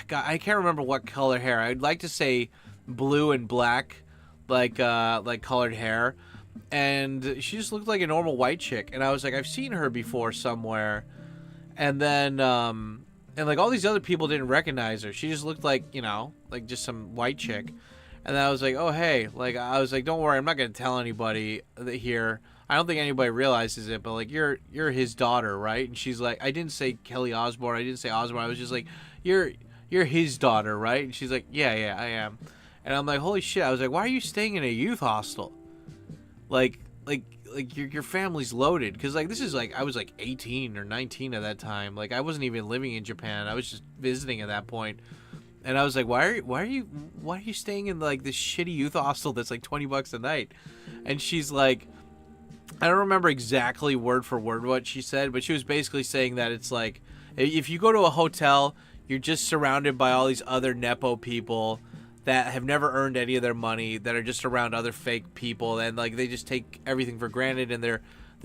God, I can't remember what color hair. I'd like to say blue and black, like colored hair, and she just looked like a normal white chick. And I was like, I've seen her before somewhere, and then and like all these other people didn't recognize her. She just looked like, you know, like just some white chick. And then I was like, oh, hey, like, I was like, don't worry, I'm not going to tell anybody here. I don't think anybody realizes it, but, like, you're his daughter, right? And she's like, I didn't say Kelly Osbourne. I didn't say Osbourne. I was just like, you're his daughter, right? And she's like, yeah, I am. And I'm like, holy shit. I was like, why are you staying in a youth hostel? Like your family's loaded. Because, like, this is, like, I was, like, 18 or 19 at that time. Like, I wasn't even living in Japan. I was just visiting at that point. And I was like, why are you staying in like this shitty youth hostel that's like $20 a night? And she's like, I don't remember exactly word for word what she said, but she was basically saying that it's like, if you go to a hotel, you're just surrounded by all these other Nepo people that have never earned any of their money, that are just around other fake people, and like they just take everything for granted, and they're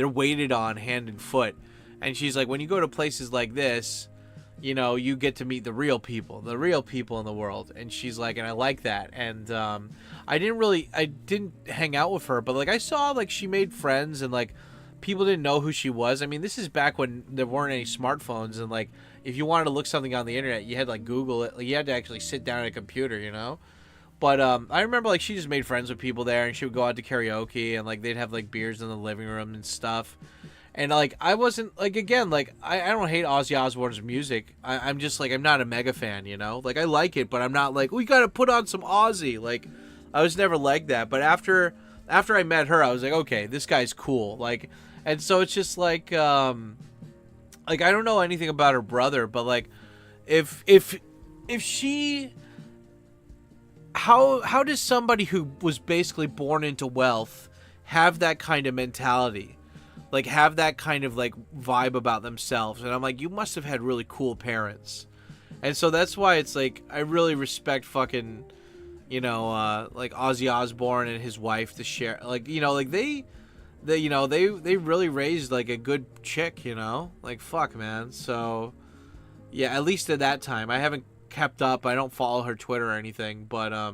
weighted on hand and foot. And she's like, when you go to places like this, you know, you get to meet the real people in the world. And she's like, and I like that. And I didn't hang out with her, but like I saw like she made friends, and like people didn't know who she was. I mean, this is back when there weren't any smartphones, and like if you wanted to look something on the internet, you had to like Google it. Like, you had to actually sit down at a computer, you know. But I remember like she just made friends with people there, and she would go out to karaoke, and like they'd have like beers in the living room and stuff. And like I wasn't like, again, like I don't hate Ozzy Osbourne's music. I'm just like, I'm not a mega fan, you know. Like I like it, but I'm not like, we gotta put on some Ozzy. Like I was never like that. But after I met her, I was like, okay, this guy's cool. Like, and so it's just like I don't know anything about her brother, but like if she, how does somebody who was basically born into wealth have that kind of mentality? Like, have that kind of, like, vibe about themselves. And I'm like, you must have had really cool parents. And so that's why it's like, I really respect fucking, you know, like Ozzy Osbourne and his wife, to share, like, you know, like they really raised like a good chick, you know, like, fuck, man. So yeah, at least at that time. I haven't kept up. I don't follow her Twitter or anything, but I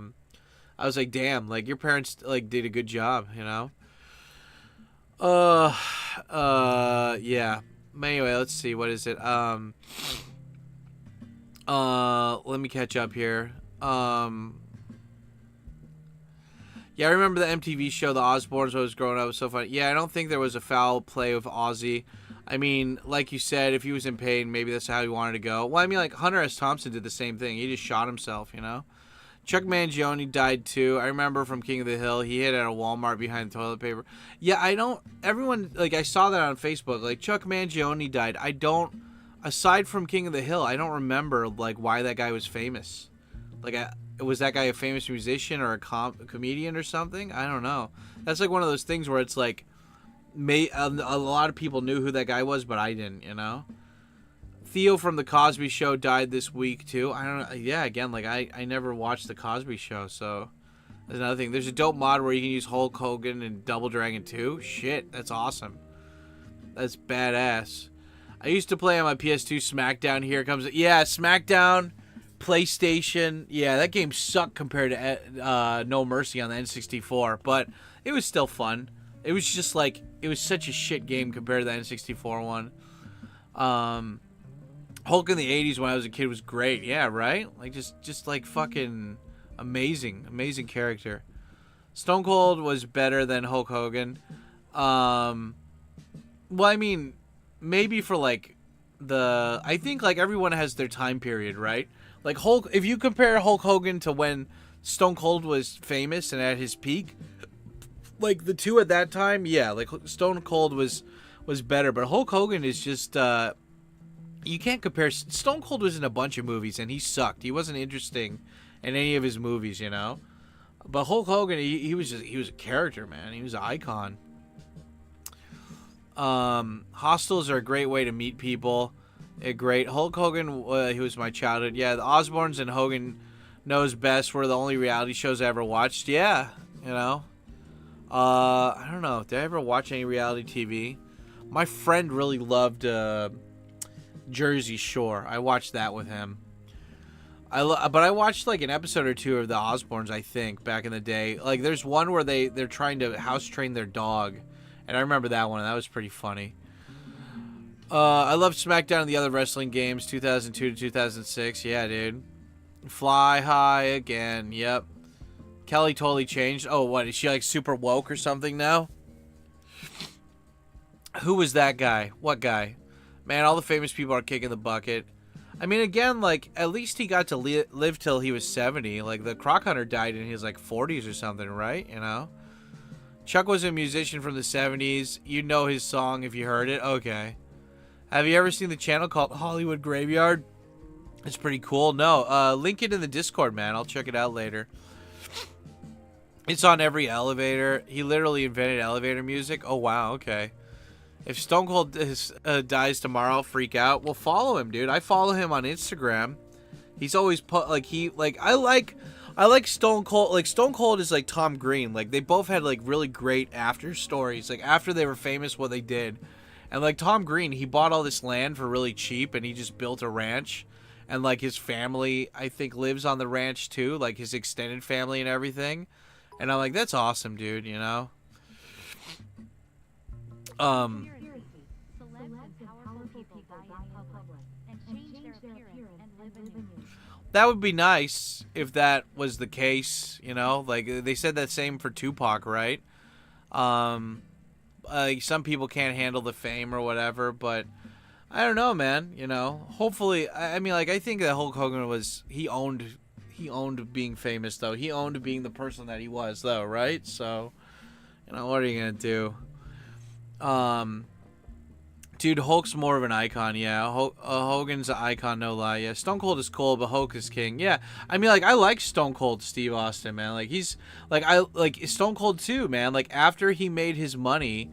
was like, damn, like your parents like did a good job, you know. Yeah. Anyway, let's see. What is it? Let me catch up here. Yeah, I remember the MTV show, The Osbournes, when I was growing up. It was so funny. Yeah, I don't think there was a foul play with Ozzy. I mean, like you said, if he was in pain, maybe that's how he wanted to go. Well, I mean, like, Hunter S. Thompson did the same thing. He just shot himself, you know? Chuck Mangione died, too. I remember from King of the Hill, he hid at a Walmart behind toilet paper. Yeah, everyone, like, I saw that on Facebook. Like, Chuck Mangione died. Aside from King of the Hill, I don't remember, like, why that guy was famous. Like, was that guy a famous musician or a comedian or something? I don't know. That's like one of those things where it's like, a lot of people knew who that guy was, but I didn't, you know? Theo from The Cosby Show died this week, too. I don't know. Yeah, again, like, I never watched The Cosby Show, so there's another thing. There's a dope mod where you can use Hulk Hogan and Double Dragon 2. Shit, that's awesome. That's badass. I used to play on my PS2 SmackDown. Here comes it. Yeah, SmackDown, PlayStation. Yeah, that game sucked compared to No Mercy on the N64, but it was still fun. It was just like, it was such a shit game compared to the N64 one. Hulk in the 80s when I was a kid was great. Yeah, right? Like, just like fucking amazing character. Stone Cold was better than Hulk Hogan. Well, I mean, maybe for like I think like everyone has their time period, right? Like if you compare Hulk Hogan to when Stone Cold was famous and at his peak, like the two at that time, yeah, like Stone Cold was better, but Hulk Hogan is just you can't compare. Stone Cold was in a bunch of movies and he sucked. He wasn't interesting in any of his movies, you know. But Hulk Hogan, he was a character, man. He was an icon. Hostels are a great way to meet people. Great. Hulk Hogan, he was my childhood. Yeah, the Osbournes and Hogan Knows Best were the only reality shows I ever watched. Yeah, you know. I don't know. Did I ever watch any reality TV? My friend really loved Jersey Shore. I watched that with him. But I watched like an episode or two of the Osbournes, I think, back in the day. Like, there's one where they're trying to house train their dog, and I remember that one. That was pretty funny. I love SmackDown and the other wrestling games, 2002 to 2006. Yeah, dude. Fly High again. Yep. Kelly totally changed. Oh, what? Is she like super woke or something now? Who was that guy? What guy? Man, all the famous people are kicking the bucket. I mean, again, like, at least he got to live till he was 70. Like, the Croc Hunter died in his, like, 40s or something, right? You know? Chuck was a musician from the 70s. You'd know his song if you heard it. Okay. Have you ever seen the channel called Hollywood Graveyard? It's pretty cool. No. Link it in the Discord, man. I'll check it out later. It's on every elevator. He literally invented elevator music. Oh, wow. Okay. If Stone Cold dies tomorrow, I'll freak out. Well, follow him, dude. I follow him on Instagram. He's always put I like Stone Cold. Like, Stone Cold is like Tom Green. Like, they both had like really great after stories. Like, after they were famous, what they did. And like Tom Green, he bought all this land for really cheap, and he just built a ranch. And like his family, I think, lives on the ranch too. Like his extended family and everything. And I'm like, that's awesome, dude. You know. Um, that would be nice if that was the case, you know? Like, they said that same for Tupac, right? Like, some people can't handle the fame or whatever, but I don't know, man, you know? Hopefully, I mean, like, I think that Hulk Hogan he owned being famous, though. He owned being the person that he was, though, right? So, you know, what are you gonna do? Dude, Hulk's more of an icon, yeah. Hogan's an icon, no lie, yeah. Stone Cold is cool, but Hulk is king, yeah. I mean, like, I like Stone Cold Steve Austin, man. Like, he's, like, I like Stone Cold too, man. Like, after he made his money,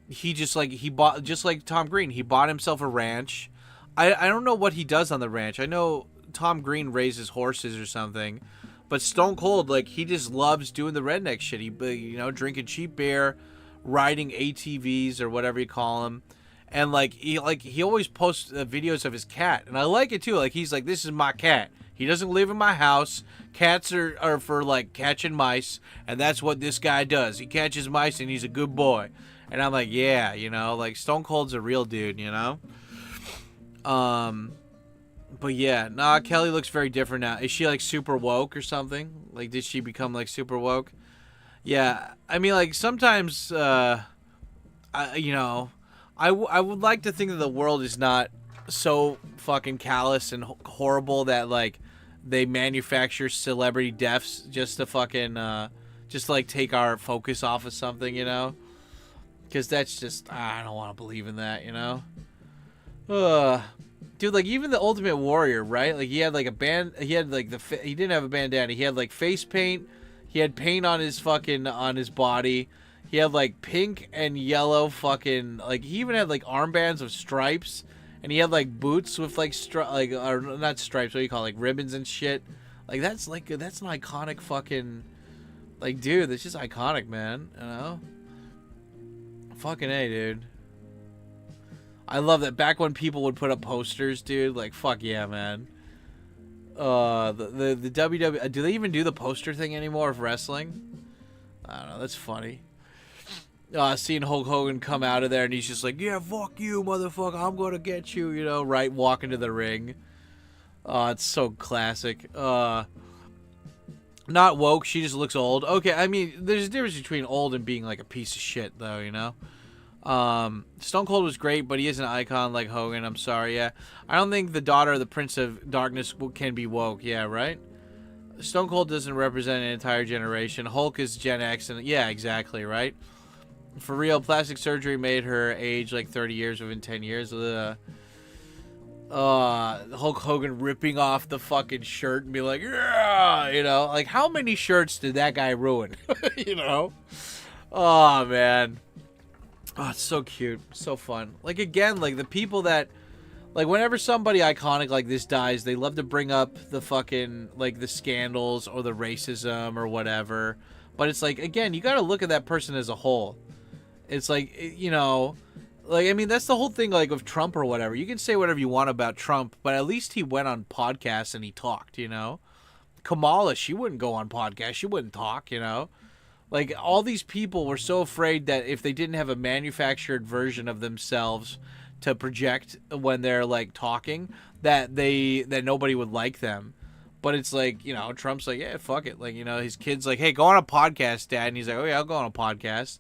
he just, like, he bought, just like Tom Green, he bought himself a ranch. I don't know what he does on the ranch. I know Tom Green raises horses or something, but Stone Cold, like, he just loves doing the redneck shit. He, you know, drinking cheap beer, riding ATVs or whatever you call them, and he always posts videos of his cat, and I like it too. Like, he's like, this is my cat. He doesn't live in my house. Cats are for, like, catching mice, and that's what this guy does. He catches mice, and he's a good boy. And I'm like, yeah, you know, like, Stone Cold's a real dude, you know. But yeah, nah, Kelly looks very different now. Is she, like, super woke or something? Like, did she become, like, super woke? Yeah, I mean, like, sometimes, I would like to think that the world is not so fucking callous and horrible that, like, they manufacture celebrity deaths just to fucking, just, like, take our focus off of something, you know? Because that's just, I don't want to believe in that, you know? Dude, like, even the Ultimate Warrior, right? Like, he had, like, he didn't have a bandana. He had, like, face paint. He had paint on his body. He had, like, pink and yellow fucking, like, he even had, like, armbands of stripes. And he had, like, boots with, like, or not stripes, what do you call it, like, ribbons and shit. Like, that's an iconic fucking, like, dude, that's just iconic, man, you know? Fucking A, dude. I love that. Back when people would put up posters, dude, like, fuck yeah, man. The WWE, do they even do the poster thing anymore of wrestling? I don't know, that's funny. Seeing Hulk Hogan come out of there and he's just like, yeah, fuck you, motherfucker, I'm gonna get you, you know, right, walking to the ring. It's so classic. Not woke, she just looks old. Okay, I mean, there's a difference between old and being, like, a piece of shit, though, you know? Stone Cold was great, but he is an icon like Hogan. I'm sorry, yeah. I don't think the daughter of the Prince of Darkness can be woke, yeah, right? Stone Cold doesn't represent an entire generation. Hulk is Gen X, and yeah, exactly, right? For real, plastic surgery made her age like 30 years within 10 years. Hulk Hogan ripping off the fucking shirt and be like, yeah, you know? Like, how many shirts did that guy ruin? You know? Oh, man. Oh, it's so cute. So fun. Like, again, like, the people that, like, whenever somebody iconic like this dies, they love to bring up the fucking, like, the scandals or the racism or whatever. But it's like, again, you gotta look at that person as a whole. It's like, you know, like, I mean, that's the whole thing, like, with Trump or whatever. You can say whatever you want about Trump, but at least he went on podcasts and he talked, you know? Kamala, she wouldn't go on podcasts. She wouldn't talk, you know? Like, all these people were so afraid that if they didn't have a manufactured version of themselves to project when they're, like, talking, that nobody would like them. But it's like, you know, Trump's like, yeah, fuck it. Like, you know, his kid's like, hey, go on a podcast, Dad. And he's like, oh, yeah, I'll go on a podcast.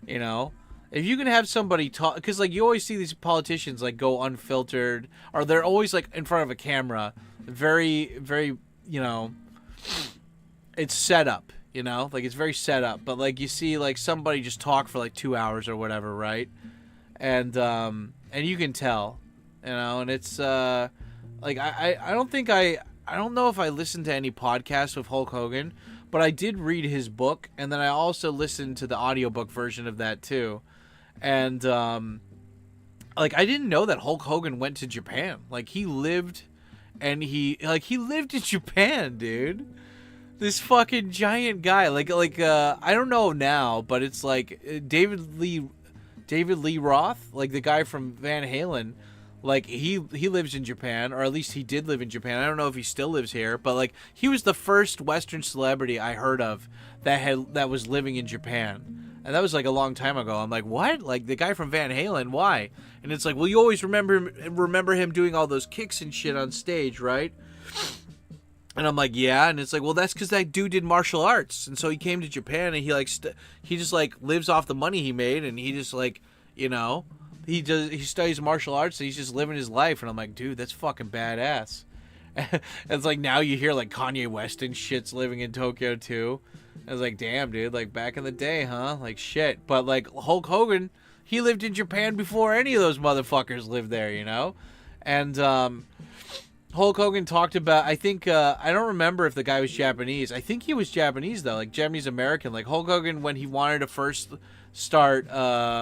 You know? If you can have somebody talk, because, like, you always see these politicians, like, go unfiltered, or they're always, like, in front of a camera. Very, very, you know, it's set up. You know, like, it's very set up, but, like, you see, like, somebody just talk for, like, 2 hours or whatever, right? And you can tell, you know, and it's, like, I don't know if I listened to any podcasts with Hulk Hogan, but I did read his book, and then I also listened to the audiobook version of that, too. And, like, I didn't know that Hulk Hogan went to Japan. Like, he lived in Japan, dude. This fucking giant guy, like I don't know now, but it's like David Lee Roth, like the guy from Van Halen, like he lives in Japan, or at least he did live in Japan. I don't know if he still lives here, but like he was the first Western celebrity I heard of that was living in Japan, And that was like a long time ago. I'm like, what? Like the guy from Van Halen? Why? And it's like, well, you always remember him doing all those kicks and shit on stage, right? And I'm like, yeah. And it's like, well, that's because that dude did martial arts, and so he came to Japan, and he like he just like lives off the money he made, and he just like, you know, he studies martial arts, and he's just living his life. And I'm like, dude, that's fucking badass. It's like now you hear like Kanye West and shit's living in Tokyo too. I was like, damn, dude, like back in the day, huh? Like shit. But like Hulk Hogan, he lived in Japan before any of those motherfuckers lived there, you know? And Hulk Hogan talked about, I think, I don't remember if the guy was Japanese. I think he was Japanese though, like Japanese American. Like Hulk Hogan, when he wanted to first start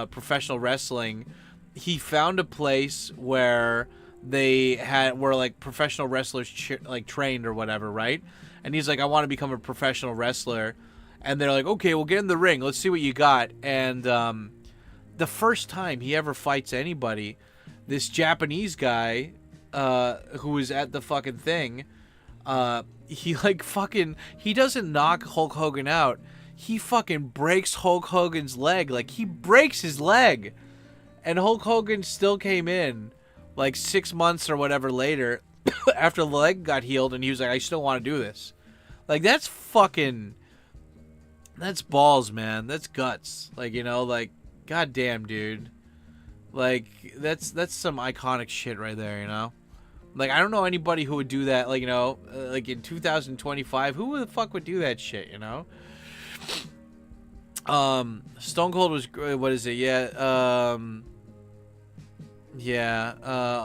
professional wrestling, he found a place where were like professional wrestlers like trained or whatever, right? And he's like, I want to become a professional wrestler. And they're like, okay, we'll get in the ring. Let's see what you got. And the first time he ever fights anybody, this Japanese guy who was at the fucking thing, he like fucking, he doesn't knock Hulk Hogan out. He fucking breaks Hulk Hogan's leg. Like, he breaks his leg. And Hulk Hogan still came in like 6 months or whatever later after the leg got healed, and he was like, I still want to do this. Like, that's fucking, that's balls, man. That's guts. Like, you know, like, goddamn, dude. Like, that's some iconic shit right there, you know? Like, I don't know anybody who would do that, like, you know, like in 2025, who the fuck would do that shit, you know? Stone Cold was, what is it? Yeah,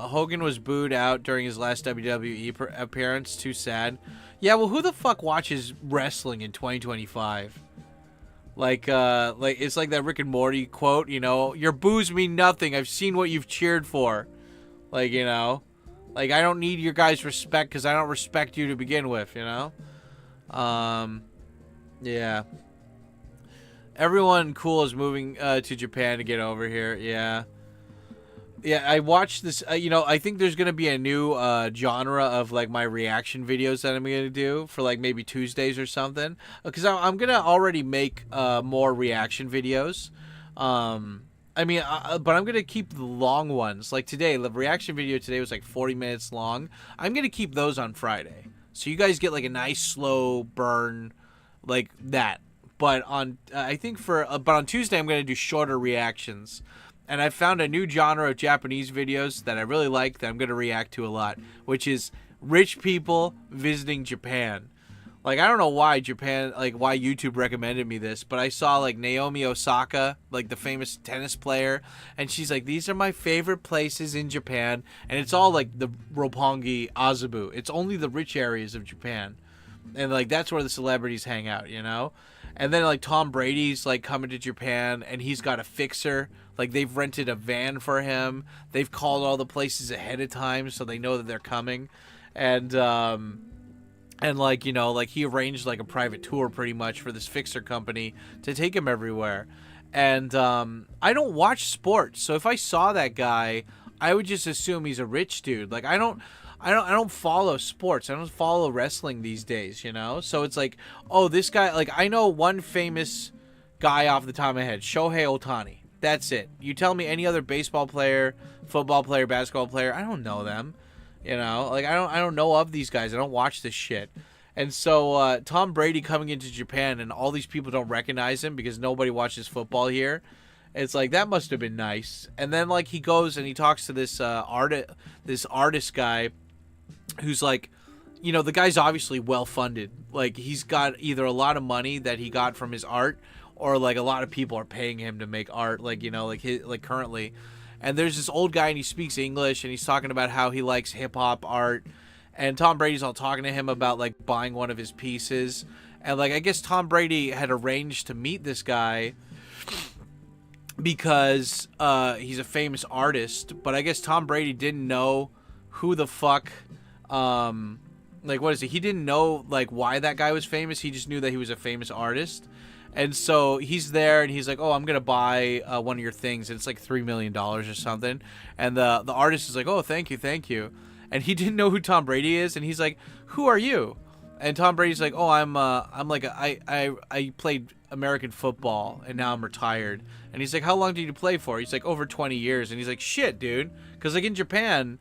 Hogan was booed out during his last WWE appearance. Too sad. Yeah, well, who the fuck watches wrestling in 2025? Like it's like that Rick and Morty quote, you know, your boos mean nothing. I've seen what you've cheered for. Like, you know, like, I don't need your guys' respect because I don't respect you to begin with, you know? Yeah. Everyone cool is moving to Japan to get over here. Yeah. Yeah, I watched this, you know, I think there's going to be a new genre of, like, my reaction videos that I'm going to do for, like, maybe Tuesdays or something. Because I'm going to already make more reaction videos. I mean, but I'm going to keep the long ones. Like today, the reaction video today was, like, 40 minutes long. I'm going to keep those on Friday. So you guys get, like, a nice, slow burn, like, that. But on, I think but on Tuesday, I'm going to do shorter reactions. And I found a new genre of Japanese videos that I really like that I'm going to react to a lot, which is rich people visiting Japan. Like, I don't know why why YouTube recommended me this, but I saw, like, Naomi Osaka, like, the famous tennis player, and she's like, these are my favorite places in Japan, and it's all, like, the Roppongi, Azabu. It's only the rich areas of Japan. And, like, that's where the celebrities hang out, you know? And then, like, Tom Brady's, like, coming to Japan, and he's got a fixer. Like, they've rented a van for him. They've called all the places ahead of time so they know that they're coming. And like, you know, like, he arranged, like, a private tour pretty much for this fixer company to take him everywhere. And I don't watch sports, so if I saw that guy, I would just assume he's a rich dude. Like, I don't follow sports. I don't follow wrestling these days, you know? So it's like, oh, this guy, like, I know one famous guy off the top of my head, Shohei Ohtani. That's it. You tell me any other baseball player, football player, basketball player, I don't know them. You know, like, I don't know of these guys. I don't watch this shit. And so Tom Brady coming into Japan and all these people don't recognize him because nobody watches football here. It's like, that must have been nice. And then, like, he goes and he talks to this artist guy who's like, you know, the guy's obviously well funded. Like, he's got either a lot of money that he got from his art, or, like, a lot of people are paying him to make art, like, you know, like currently. And there's this old guy, and he speaks English, and he's talking about how he likes hip-hop art. And Tom Brady's all talking to him about, like, buying one of his pieces. And, like, I guess Tom Brady had arranged to meet this guy because he's a famous artist. But I guess Tom Brady didn't know who the fuck, like, what is it? He didn't know, like, why that guy was famous. He just knew that he was a famous artist. And so he's there, and he's like, oh, I'm going to buy one of your things. And it's like $3 million or something. And the artist is like, oh, thank you. And he didn't know who Tom Brady is. And he's like, who are you? And Tom Brady's like, oh, I played American football and now I'm retired. And he's like, how long did you play for? He's like, over 20 years. And he's like, shit, dude. Because like in Japan,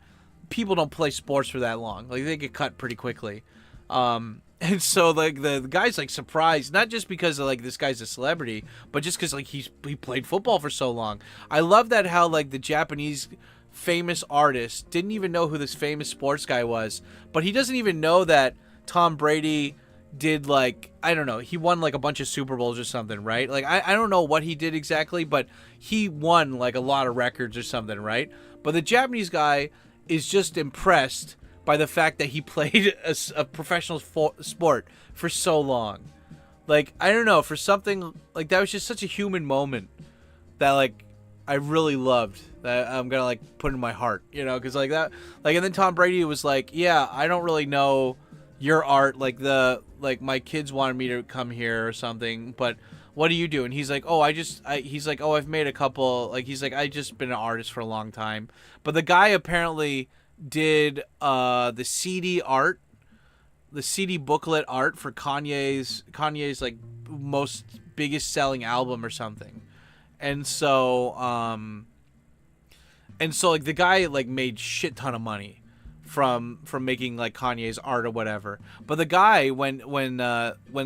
people don't play sports for that long. Like they get cut pretty quickly. And so like the guy's like surprised, not just because of, like this guy's a celebrity, but just because like he played football for so long. I love that how like the Japanese famous artist didn't even know who this famous sports guy was, but he doesn't even know that Tom Brady did like, I don't know, he won like a bunch of Super Bowls or something, right? Like I don't know what he did exactly, but he won like a lot of records or something, right? But the Japanese guy is just impressed by the fact that he played a professional sport for so long. Like, I don't know, for something like that was just such a human moment that like I really loved, that I'm gonna like put in my heart, you know, because like that, like, and then Tom Brady was like, yeah, I don't really know your art, like my kids wanted me to come here or something, but what do you do? And he's like, oh, he's like, oh, I've made a couple, like, he's like, I just been an artist for a long time. But the guy apparently did the CD booklet art for Kanye's like most biggest selling album or something. And so like the guy like made shit ton of money from making like Kanye's art or whatever. But the guy, when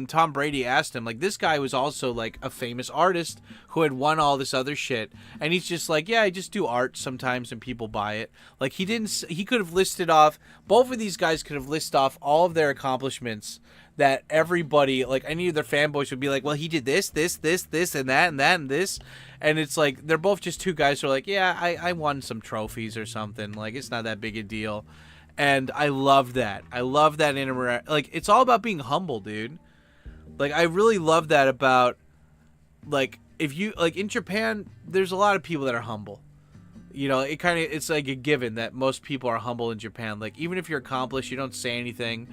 Tom Brady asked him, like, this guy was also like a famous artist who had won all this other shit, and he's just like, yeah, I just do art sometimes and people buy it. Like he could have listed off, both of these guys could have listed off all of their accomplishments that everybody, like any of their fanboys would be like, well, he did this, and that, and this. And it's like, they're both just two guys who are like, yeah, I won some trophies or something. Like, it's not that big a deal. And I love that. I love that like, it's all about being humble, dude. Like, I really love that about, like, if you, like, in Japan, there's a lot of people that are humble. You know, it's like a given that most people are humble in Japan. Like, even if you're accomplished, you don't say anything.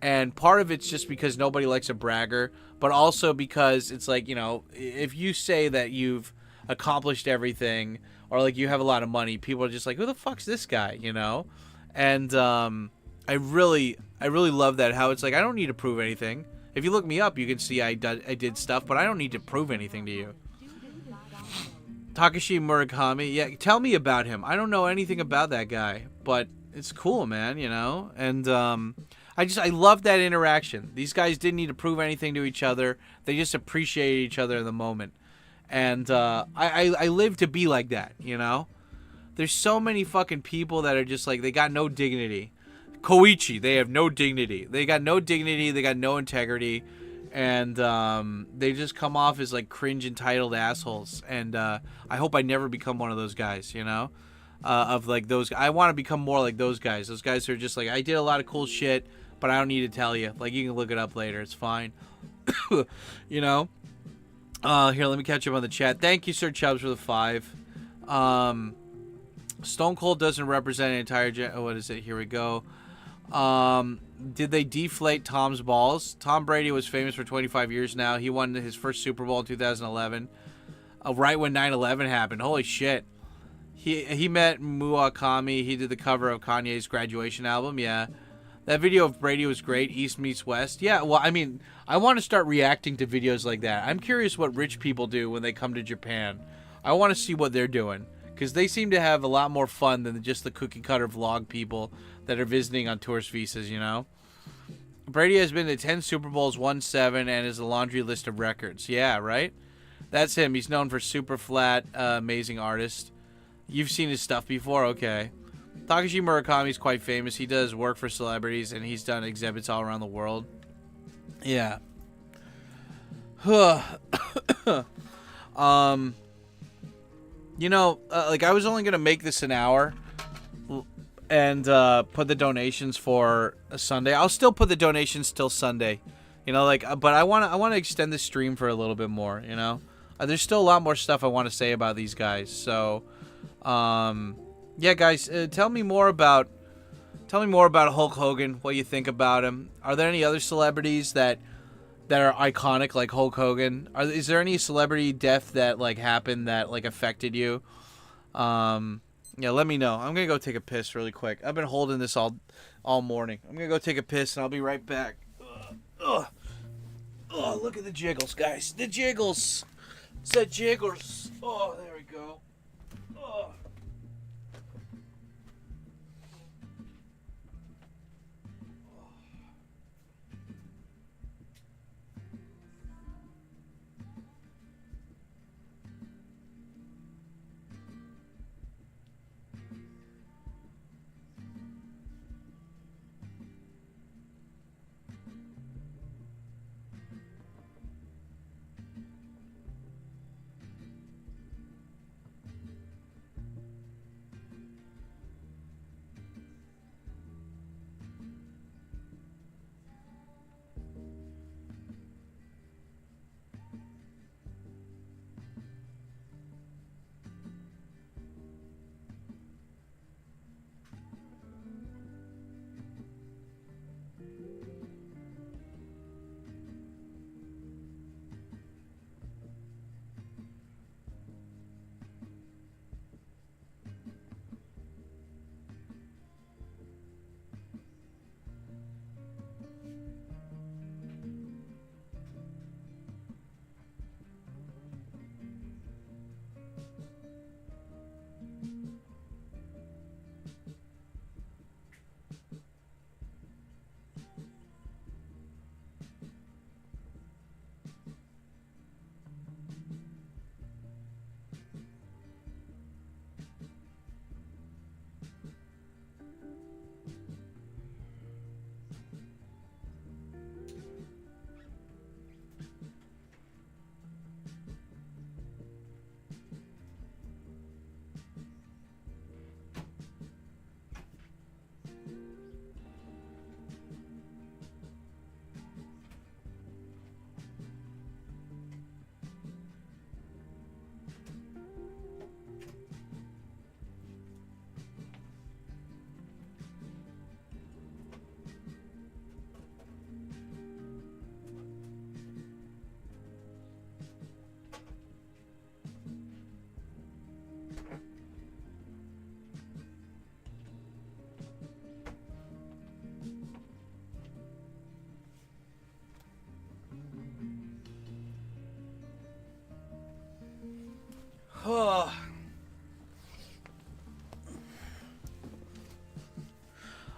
And part of it's just because nobody likes a bragger, but also because it's like, you know, if you say that you've accomplished everything or like you have a lot of money, people are just like, who the fuck's this guy, you know? And I really love that, how it's like, I don't need to prove anything. If you look me up, you can see I did stuff, but I don't need to prove anything to you. Takashi Murakami, yeah, tell me about him. I don't know anything about that guy, but it's cool, man, you know? And I love that interaction. These guys didn't need to prove anything to each other. They just appreciated each other in the moment. And I live to be like that, you know? There's so many fucking people that are just like, they got no dignity. Koichi, they have no dignity. They got no dignity. They got no integrity. And they just come off as like cringe entitled assholes. And I hope I never become one of those guys, you know? Of like those, I want to become more like those guys. Those guys who are just like, I did a lot of cool shit, but I don't need to tell you. Like, you can look it up later. It's fine. You know? Here, let me catch up on the chat. Thank you, Sir Chubbs, for the 5. Stone Cold doesn't represent an entire what is it? Here we go. Did they deflate Tom's balls? Tom Brady was famous for 25 years now. He won his first Super Bowl in 2011. Right when 9/11 happened. Holy shit. He met Murakami. He did the cover of Kanye's graduation album. Yeah. That video of Brady was great. East meets West. Yeah, well, I mean, I want to start reacting to videos like that. I'm curious what rich people do when they come to Japan. I want to see what they're doing, because they seem to have a lot more fun than just the cookie-cutter vlog people that are visiting on tourist visas, you know? Brady has been to 10 Super Bowls, won 7, and is a laundry list of records. Yeah, right? That's him. He's known for super flat, amazing artist. You've seen his stuff before? Okay. Takashi Murakami is quite famous. He does work for celebrities, and he's done exhibits all around the world. Yeah. You know, like, I was only going to make this an hour and put the donations for a Sunday. I'll still put the donations till Sunday. You know, like, but I want to extend the stream for a little bit more, you know? There's still a lot more stuff I want to say about these guys. So, yeah, guys, tell me more about Hulk Hogan, what you think about him. Are there any other celebrities that are iconic like Hulk Hogan? Is there any celebrity death that like happened that like affected you? Yeah, let me know. I'm gonna go take a piss really quick. I've been holding this all morning. I'm gonna go take a piss and I'll be right back. Ugh. Oh, look at the jiggles, guys. The jiggles. It's the jiggles. Oh, there we go. Oh.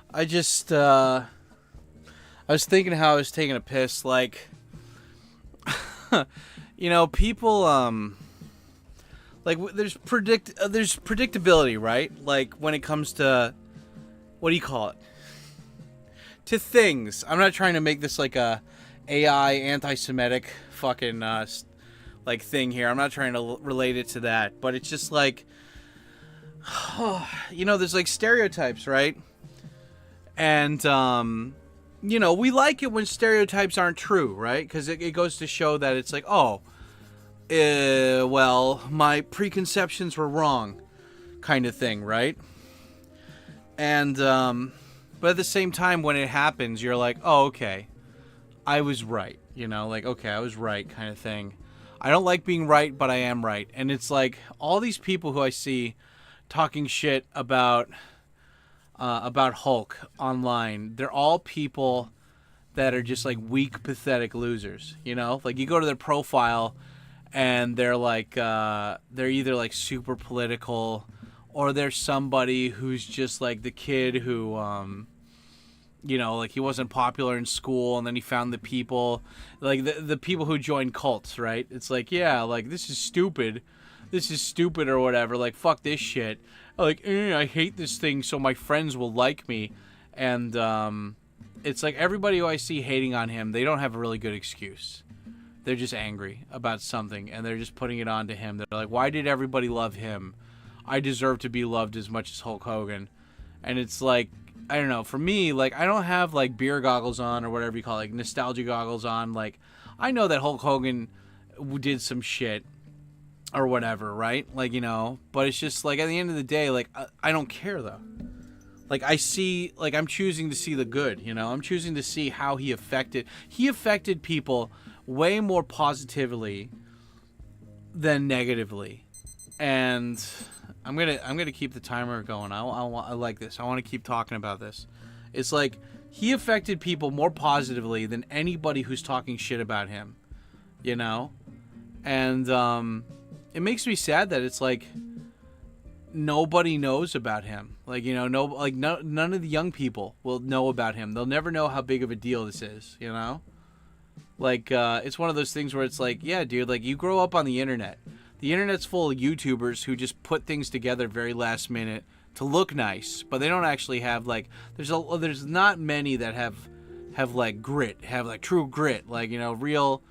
I was thinking how I was taking a piss, like, you know, people, like, there's predictability, right? Like, when it comes to, what do you call it? To things. I'm not trying to make this like a AI anti-Semitic fucking, like, thing here. I'm not trying to relate it to that, but it's just like, you know, there's like stereotypes, right? And, you know, we like it when stereotypes aren't true, right? Because it goes to show that it's like, oh, well, my preconceptions were wrong, kind of thing, right? And, but at the same time, when it happens, you're like, oh, okay, I was right, you know, like, okay, I was right, kind of thing. I don't like being right, but I am right. And it's like, all these people who I see talking shit about Hulk online, they're all people that are just like weak, pathetic losers, you know? Like, you go to their profile and they're like, they're either like super political, or they're somebody who's just like the kid who, you know, like, he wasn't popular in school and then he found the people, like the people who join cults, right? It's like, yeah, like, this is stupid or whatever, like, fuck this shit. Like, I hate this thing so my friends will like me. And it's like, everybody who I see hating on him, they don't have a really good excuse. They're just angry about something, and they're just putting it on to him. They're like, why did everybody love him? I deserve to be loved as much as Hulk Hogan. And it's like, I don't know, for me, like, I don't have like beer goggles on, or whatever you call it, like nostalgia goggles on. Like, I know that Hulk Hogan did some shit or whatever, right? Like, you know, but it's just like, at the end of the day, like, I don't care though. Like, I see, like, I'm choosing to see the good, you know? I'm choosing to see how he affected people way more positively than negatively. And I'm gonna keep the timer going. I like this. I want to keep talking about this. It's like, he affected people more positively than anybody who's talking shit about him, you know? And it makes me sad that it's like nobody knows about him. Like, you know, none of the young people will know about him. They'll never know how big of a deal this is, you know? Like, it's one of those things where it's like, yeah, dude, like, you grow up on the internet. The internet's full of YouTubers who just put things together very last minute to look nice, but they don't actually have, like, there's not many that have like grit, have like true grit, like, you know, real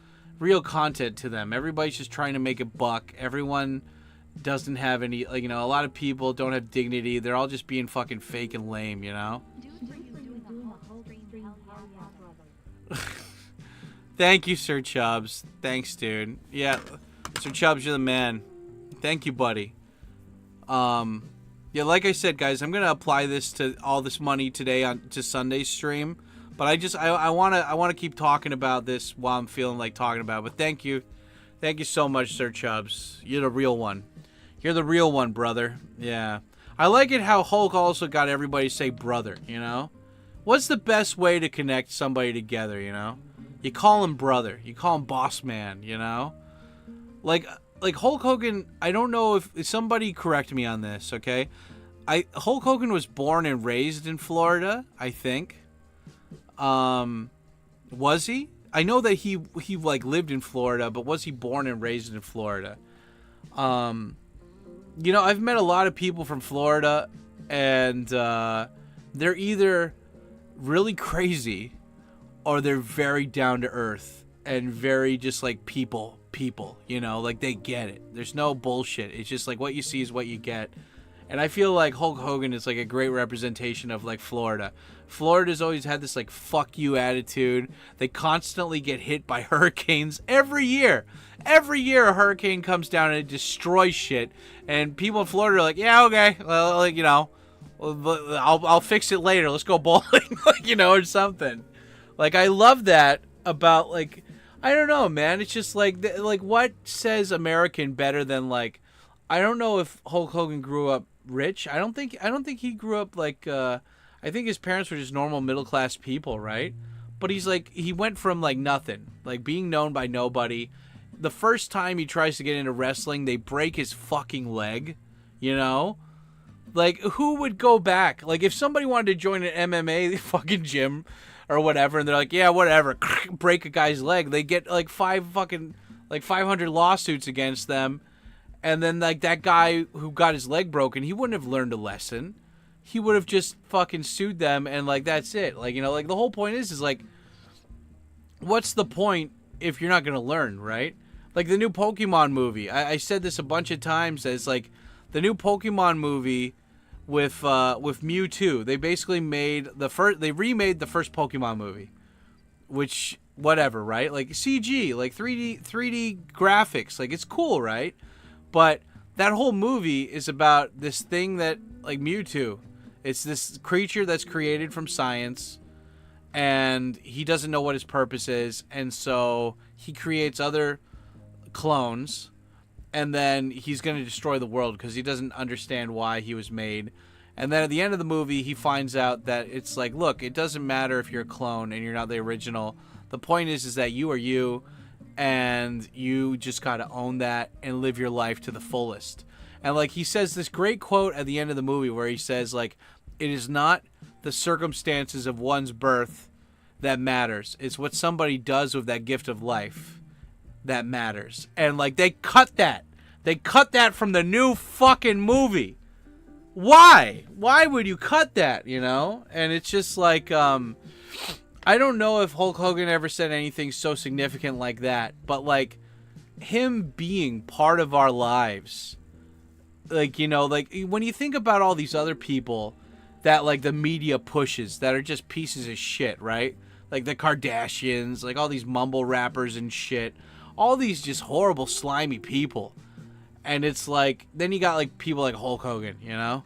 content to them. Everybody's just trying to make a buck. Everyone doesn't have any, like, you know, a lot of people don't have dignity. They're all just being fucking fake and lame, you know? Thank you, Sir Chubbs. Thanks, dude. Yeah, Sir Chubbs, you're the man. Thank you, buddy. Yeah, like I said, guys, I'm gonna apply this to all this money today to Sunday's stream. But I wanna keep talking about this while I'm feeling like talking about it. But thank you so much, Sir Chubbs. You're the real one. You're the real one, brother. Yeah, I like it how Hulk also got everybody to say brother. You know, what's the best way to connect somebody together? You know, you call him brother. You call him boss man. You know, like Hulk Hogan. I don't know if somebody correct me on this. Okay, Hulk Hogan was born and raised in Florida, I think. Was he? I know that he like lived in Florida, but was he born and raised in Florida? You know, I've met a lot of people from Florida, and they're either really crazy or they're very down to earth and very just like people, you know, like they get it. There's no bullshit. It's just like what you see is what you get. And I feel like Hulk Hogan is like a great representation of like Florida. Florida's always had this like fuck you attitude. They constantly get hit by hurricanes every year. Every year a hurricane comes down and it destroys shit. And people in Florida are like, yeah, okay, well, like, you know, I'll fix it later. Let's go bowling, like, you know, or something. Like, I love that about, like, I don't know, man. It's just like what says American better than, like, I don't know if Hulk Hogan grew up rich. I don't think he grew up like I think his parents were just normal middle class people, right? But he's like, he went from like nothing, like being known by nobody. The first time he tries to get into wrestling, they break his fucking leg, you know? Like, who would go back? Like, if somebody wanted to join an MMA fucking gym or whatever, and they're like, yeah, whatever, break a guy's leg, they get like 500 lawsuits against them. And then, like, that guy who got his leg broken, he wouldn't have learned a lesson. He would have just fucking sued them, and, like, that's it. Like, you know, like, the whole point is like, what's the point if you're not going to learn, right? Like, the new Pokemon movie. I said this a bunch of times, as, like, the new Pokemon movie with Mewtwo. They basically they remade the first Pokemon movie. Which, whatever, right? Like, CG, like, 3D graphics. Like, it's cool, right? But that whole movie is about this thing that, like Mewtwo, it's this creature that's created from science, and he doesn't know what his purpose is, and so he creates other clones, and then he's going to destroy the world because he doesn't understand why he was made. And then at the end of the movie, he finds out that it's like, look, it doesn't matter if you're a clone and you're not the original. The point is that you are you, and you just gotta own that and live your life to the fullest. And like, he says this great quote at the end of the movie where he says, like, it is not the circumstances of one's birth that matters. It's what somebody does with that gift of life that matters. And like, they cut that from the new fucking movie. Why would you cut that, you know? And it's just like, I don't know if Hulk Hogan ever said anything so significant like that, but like, him being part of our lives, like, you know, like, when you think about all these other people that like the media pushes that are just pieces of shit, right? Like the Kardashians, like all these mumble rappers and shit, all these just horrible, slimy people. And it's like, then you got like people like Hulk Hogan, you know?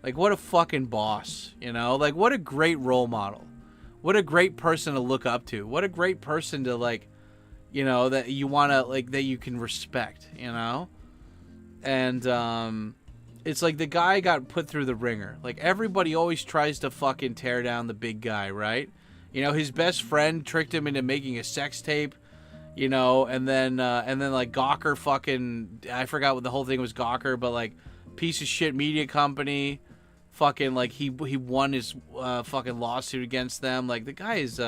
Like, what a fucking boss, you know? Like, what a great role model. What a great person to look up to. What a great person to, like, you know, that you want to, like, that you can respect, you know? And it's like the guy got put through the ringer. Like, everybody always tries to fucking tear down the big guy, right? You know, his best friend tricked him into making a sex tape, you know, and then like Gawker fucking, I forgot what the whole thing was, Gawker, but like piece of shit media company, fucking like he won his fucking lawsuit against them. Like, the guy is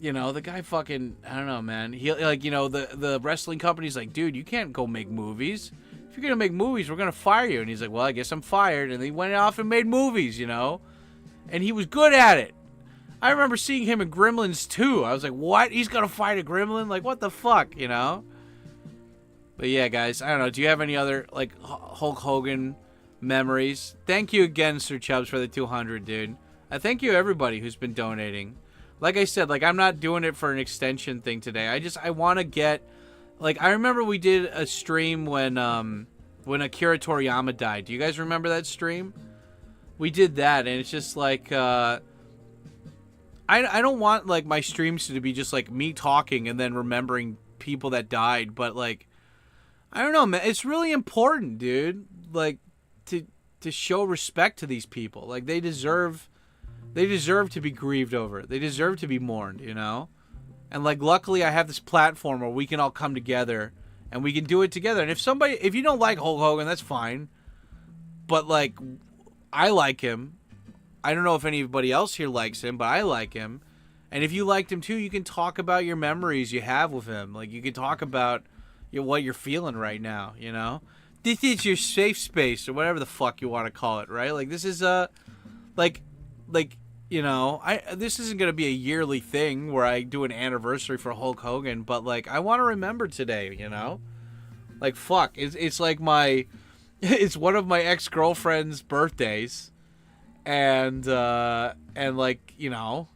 you know, the guy fucking, I don't know, man. He, like, you know, the wrestling company's like, dude, you can't go make movies. If you're gonna make movies, we're gonna fire you. And he's like, well, I guess I'm fired. And he went off and made movies, you know, and he was good at it. I remember seeing him in Gremlins 2. I was like, what? He's gonna fight a gremlin? Like, what the fuck, you know? But yeah, guys, I don't know. Do you have any other, like, Hulk Hogan memories? Thank you again, Sir Chubbs, for the 200, dude. I thank you, everybody who's been donating. Like I said, like, I'm not doing it for an extension thing today. I want to get, like, I remember we did a stream when Akira Toriyama died. Do you guys remember that stream? We did that, and it's just like, I don't want, like, my streams to be just, like, me talking and then remembering people that died, but, like, I don't know, man. It's really important, dude, like, to show respect to these people. Like, they deserve to be grieved over. They deserve to be mourned, you know? And, like, luckily I have this platform where we can all come together and we can do it together. And if you don't like Hulk Hogan, that's fine. But, like, I like him. I don't know if anybody else here likes him, but I like him. And if you liked him too, you can talk about your memories you have with him. Like, you can talk about what you're feeling right now, you know? This is your safe space, or whatever the fuck you want to call it, right? Like, this is like, you know, this isn't going to be a yearly thing where I do an anniversary for Hulk Hogan, but, like, I want to remember today, you know? Like, fuck, it's like it's one of my ex-girlfriend's birthdays. And like, you know,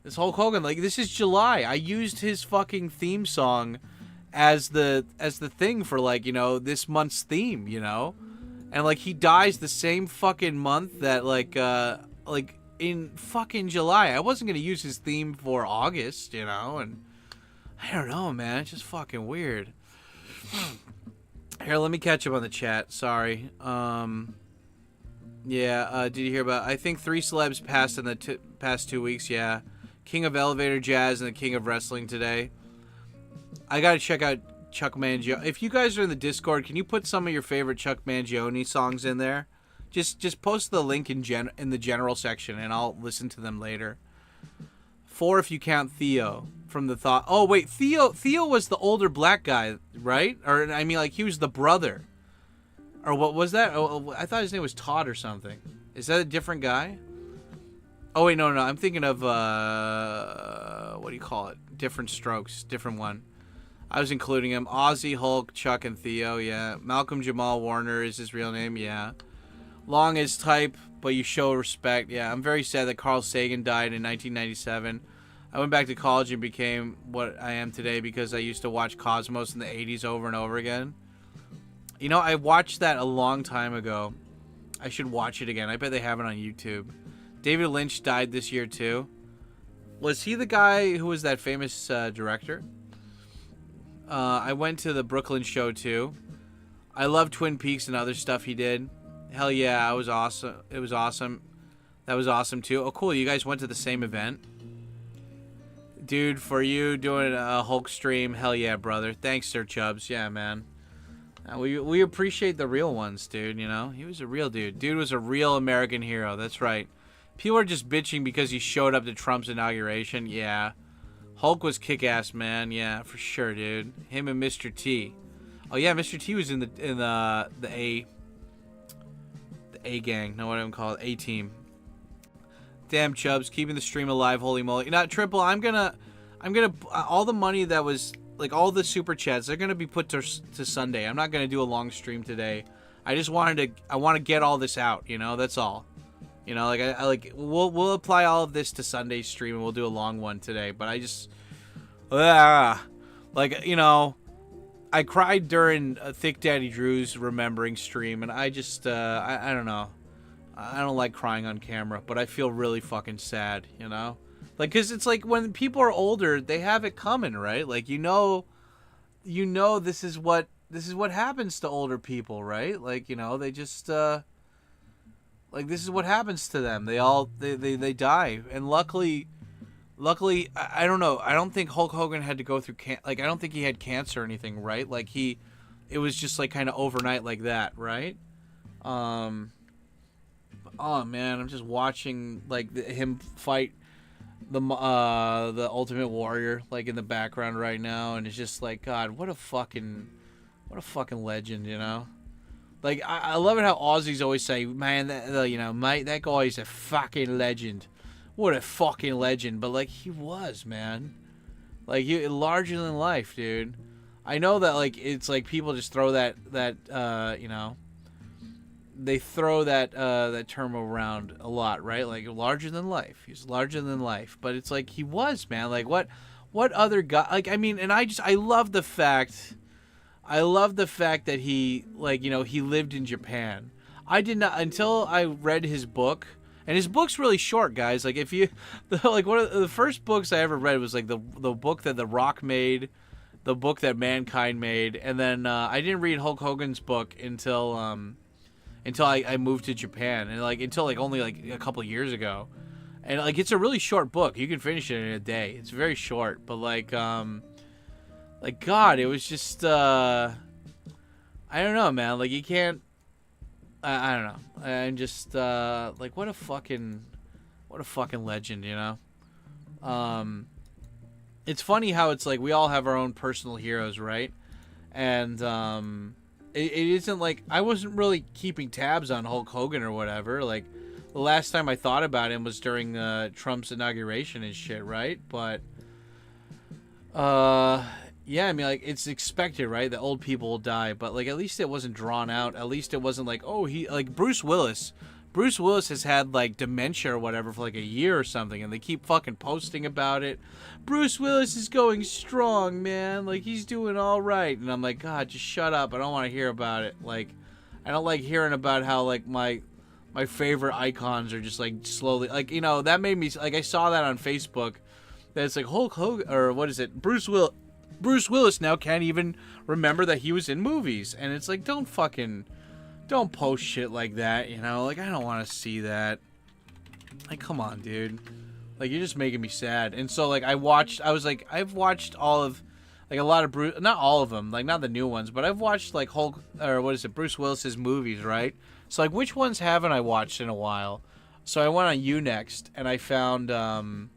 this Hulk Hogan, like, this is July. I used his fucking theme song as the thing for, like, you know, this month's theme, you know? And, like, he dies the same fucking month that, like in fucking July. I wasn't gonna use his theme for August, you know? And I don't know, man. It's just fucking weird. Here, let me catch up on the chat. Sorry. Yeah, did you hear about... I think 3 celebs passed in the past 2 weeks, yeah. King of Elevator Jazz and the King of Wrestling today. I gotta check out Chuck Mangione. If you guys are in the Discord, can you put some of your favorite Chuck Mangione songs in there? Just post the link in the general section, and I'll listen to them later. 4 if you count Theo from the Thought... Oh, wait, Theo was the older black guy, right? Or, I mean, like, he was the brother. Or what was that? Oh, I thought his name was Todd or something. Is that a different guy? Oh, wait, no. I'm thinking of, what do you call it? Different Strokes. Different one. I was including him. Ozzy, Hulk, Chuck, and Theo, yeah. Malcolm Jamal Warner is his real name, yeah. Long as type, but you show respect, yeah. I'm very sad that Carl Sagan died in 1997. I went back to college and became what I am today because I used to watch Cosmos in the 80s over and over again. You know, I watched that a long time ago. I should watch it again. I bet they have it on YouTube. David Lynch died this year, too. Was he the guy who was that famous director? I went to the Brooklyn show, too. I love Twin Peaks and other stuff he did. Hell yeah, it was awesome. It was awesome. That was awesome, too. Oh, cool. You guys went to the same event. Dude, for you doing a Hulk stream, hell yeah, brother. Thanks, Sir Chubbs. Yeah, man. We appreciate the real ones, dude, you know? He was a real dude. Dude was a real American hero. That's right. People are just bitching because he showed up to Trump's inauguration. Yeah. Hulk was kick-ass, man. Yeah, for sure, dude. Him and Mr. T. Oh, yeah, Mr. T was in the A gang. No, what I'm called. A team. Damn, Chubbs, keeping the stream alive. Holy moly. You know, Triple, I'm gonna all the money that was... Like, all the super chats, they're going to be put to Sunday. I'm not going to do a long stream today. I just want to get all this out, you know? That's all. You know, like, we'll apply all of this to Sunday's stream, and we'll do a long one today. But I just, like, you know, I cried during Thick Daddy Drew's Remembering stream, and I just, I don't know. I don't like crying on camera, but I feel really fucking sad, you know? Like, because it's like when people are older, they have it coming, right? Like, you know this is what this is what happens to older people, right? Like, you know, they just like, this is what happens to them. They die. And luckily I don't know. I don't think Hulk Hogan had to go through I don't think he had cancer or anything, right? Like, it was just like kind of overnight like that, right? Oh man, I'm just watching like him fight the Ultimate Warrior like in the background right now, and it's just like, God, what a fucking legend, you know? Like, I love it how Aussies always say, man, you know, mate, that guy is a fucking legend. What a fucking legend. But, like, he was, man. Like, larger than life, dude. I know that, like, it's like people just throw that you know, they throw that term around a lot, right? Like, larger than life. He's larger than life. But it's like, he was, man. Like, what other guy? Like, I mean, and I love the fact that he, like, you know, he lived in Japan. I did not, until I read his book, and his book's really short, guys. Like, if you, like, one of the first books I ever read was, like, the book that The Rock made, the book that Mankind made, and then I didn't read Hulk Hogan's book until I moved to Japan, and, like, until, like, only, like, a couple of years ago. And, like, it's a really short book. You can finish it in a day. It's very short, but, like, God, it was just, I don't know, man. Like, you can't, I don't know. And just, like, what a fucking legend, you know? It's funny how it's like we all have our own personal heroes, right? And, it isn't like, I wasn't really keeping tabs on Hulk Hogan or whatever. Like, the last time I thought about him was during, Trump's inauguration and shit, right? But, yeah, I mean, like, it's expected, right, that old people will die, but, like, at least it wasn't drawn out. At least it wasn't like, oh, like, Bruce Willis has had, like, dementia or whatever for, like, a year or something, and they keep fucking posting about it. Bruce Willis is going strong, man. Like, he's doing all right. And I'm like, God, just shut up. I don't want to hear about it. Like, I don't like hearing about how, like, my favorite icons are just, like, slowly, like, you know, that made me, like, I saw that on Facebook, that it's like Hulk Hogan, or what is it, Bruce Willis now can't even remember that he was in movies. And it's like, don't post shit like that, you know? Like, I don't want to see that. Like, come on, dude. Like, you're just making me sad. And so, like, I've watched all of, like, a lot of Bruce, not all of them, like, not the new ones, but I've watched, like, Bruce Willis's movies, right? So, like, which ones haven't I watched in a while? So I went on Unext, and I found, what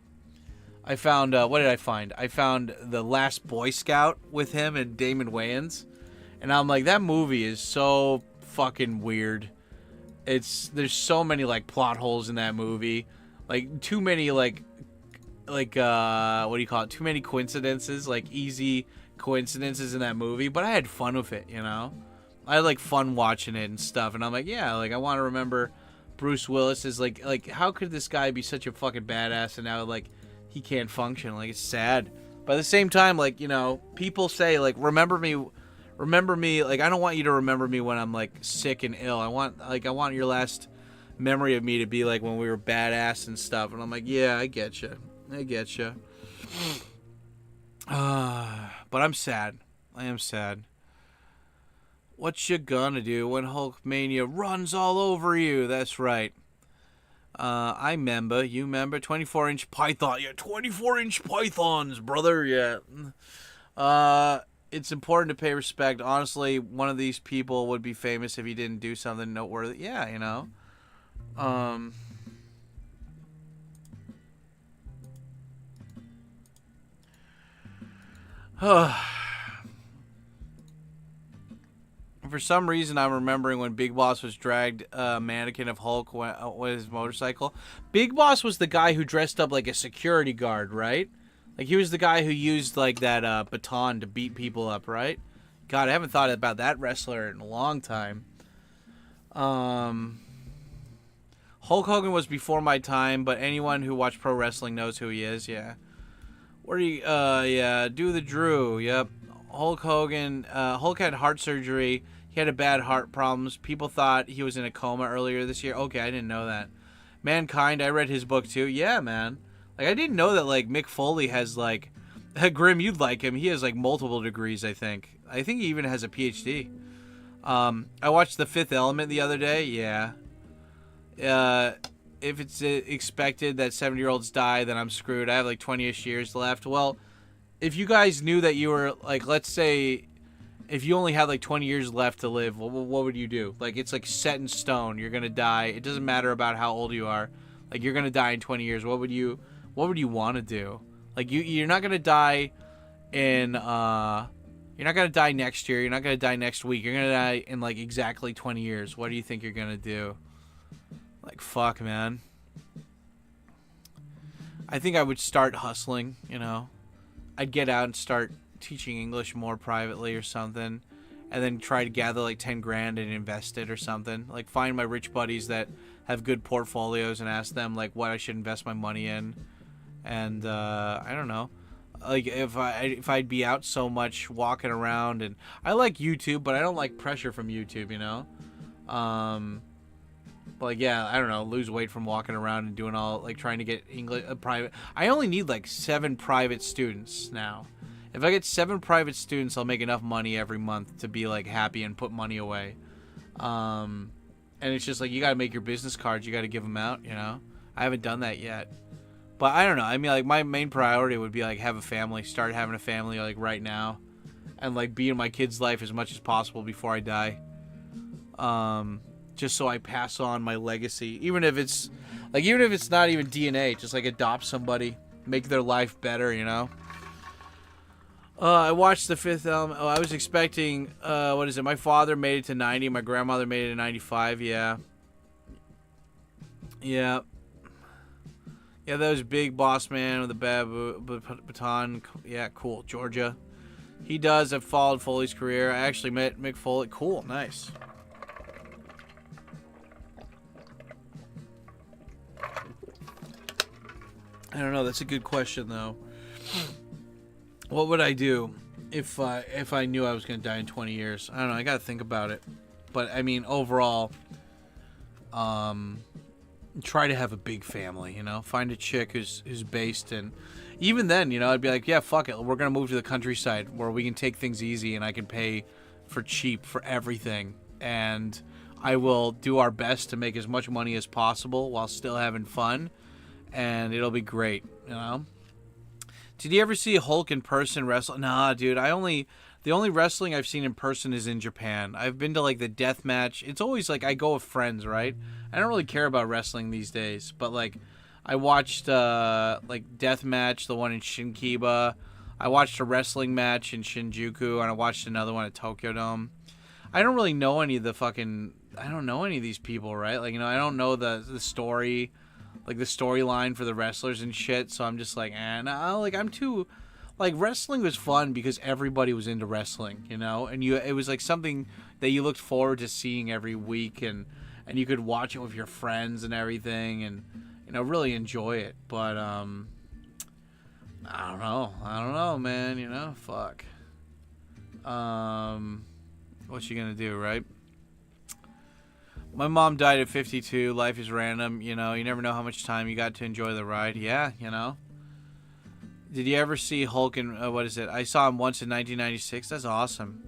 did I find? I found The Last Boy Scout with him and Damon Wayans. And I'm like, that movie is so fucking weird. There's so many, like, plot holes in that movie. Like, too many, like, what do you call it? Too many coincidences, like, easy coincidences in that movie. But I had fun with it, you know? I had, like, fun watching it and stuff. And I'm like, yeah, like, I want to remember Bruce Willis is, like, how could this guy be such a fucking badass and now, like, he can't function? Like, it's sad. But at the same time, like, you know, people say, like, remember me, like, I don't want you to remember me when I'm, like, sick and ill. I want your last memory of me to be, like, when we were badass and stuff. And I'm like, yeah, I get you. But I'm sad. I am sad. What you gonna do when Hulkmania runs all over you? That's right. I remember. You remember? 24-inch python. Yeah, 24-inch pythons, brother. Yeah. It's important to pay respect. Honestly, one of these people would be famous if he didn't do something noteworthy. Yeah, you know. For some reason, I'm remembering when Big Boss was dragged a mannequin of Hulk with his motorcycle. Big Boss was the guy who dressed up like a security guard, right? Like, he was the guy who used, like, that baton to beat people up, right? God, I haven't thought about that wrestler in a long time. Hulk Hogan was before my time, but anyone who watched pro wrestling knows who he is, yeah. Where do you, yeah, do the Drew, yep. Hulk Hogan, Hulk had heart surgery. He had a bad heart problems. People thought he was in a coma earlier this year. Okay, I didn't know that. Mankind, I read his book too. Yeah, man. Like, I didn't know that, like, Mick Foley has, like, Grim, you'd like him. He has like multiple degrees, I think. I think he even has a PhD. I watched The Fifth Element the other day. Yeah. If it's expected that 70-year-olds die, then I'm screwed. I have like 20-ish years left. Well, if you guys knew that you were like, let's say, if you only had like 20 years left to live, what would you do? Like, it's like set in stone. You're gonna die. It doesn't matter about how old you are. Like, you're gonna die in 20 years. What would you want to do? Like, you're not gonna die in you're not gonna die next year. You're not gonna die next week. You're gonna die in like exactly 20 years. What do you think you're gonna do? Like, fuck, man. I think I would start hustling, you know. I'd get out and start teaching English more privately or something, and then try to gather like 10 grand and invest it or something. Like, find my rich buddies that have good portfolios and ask them like what I should invest my money in. And I don't know, like if I'd be out so much walking around, and I like YouTube, but I don't like pressure from YouTube, you know. Like, yeah, I don't know, lose weight from walking around and doing all, like, trying to get English private. I only need like 7 private students now. If I get 7 private students, I'll make enough money every month to be like happy and put money away. And it's just like, you got to make your business cards, you got to give them out, you know. I haven't done that yet, but I don't know. I mean, like, my main priority would be like have a family, start having a family like right now, and like be in my kids' life as much as possible before I die. Just so I pass on my legacy, even if it's not even DNA, just like adopt somebody, make their life better, you know. I watched The Fifth Element. Oh, I was expecting, what is it? My father made it to 90. My grandmother made it to 95. Yeah. Yeah. Yeah, that was Big Boss Man with the baton. Yeah, cool. Georgia. He does. I've followed Foley's career. I actually met Mick Foley. Cool. Nice. I don't know. That's a good question, though. What would I do if I knew I was going to die in 20 years? I don't know. I got to think about it. But, I mean, overall, try to have a big family, you know? Find a chick who's based in... Even then, you know, I'd be like, yeah, fuck it. We're going to move to the countryside where we can take things easy and I can pay for cheap for everything. And I will do our best to make as much money as possible while still having fun. And it'll be great, you know? Did you ever see Hulk in person wrestle? Nah, dude. The only wrestling I've seen in person is in Japan. I've been to like the death match. It's always like I go with friends, right? I don't really care about wrestling these days, but like I watched like death match, the one in Shinkiba. I watched a wrestling match in Shinjuku, and I watched another one at Tokyo Dome. I don't really know any of I don't know any of these people, right? Like, you know, I don't know the story. Like the storyline for the wrestlers and shit, so I'm just like, no, like I'm too, like wrestling was fun because everybody was into wrestling, you know, and it was like something that you looked forward to seeing every week, and you could watch it with your friends and everything, and you know, really enjoy it. But I don't know, man, you know, fuck. What you gonna do, right? My mom died at 52. Life is random. You know, you never know how much time you got to enjoy the ride. Yeah, you know. Did you ever see Hulk in, what is it? I saw him once in 1996. That's awesome.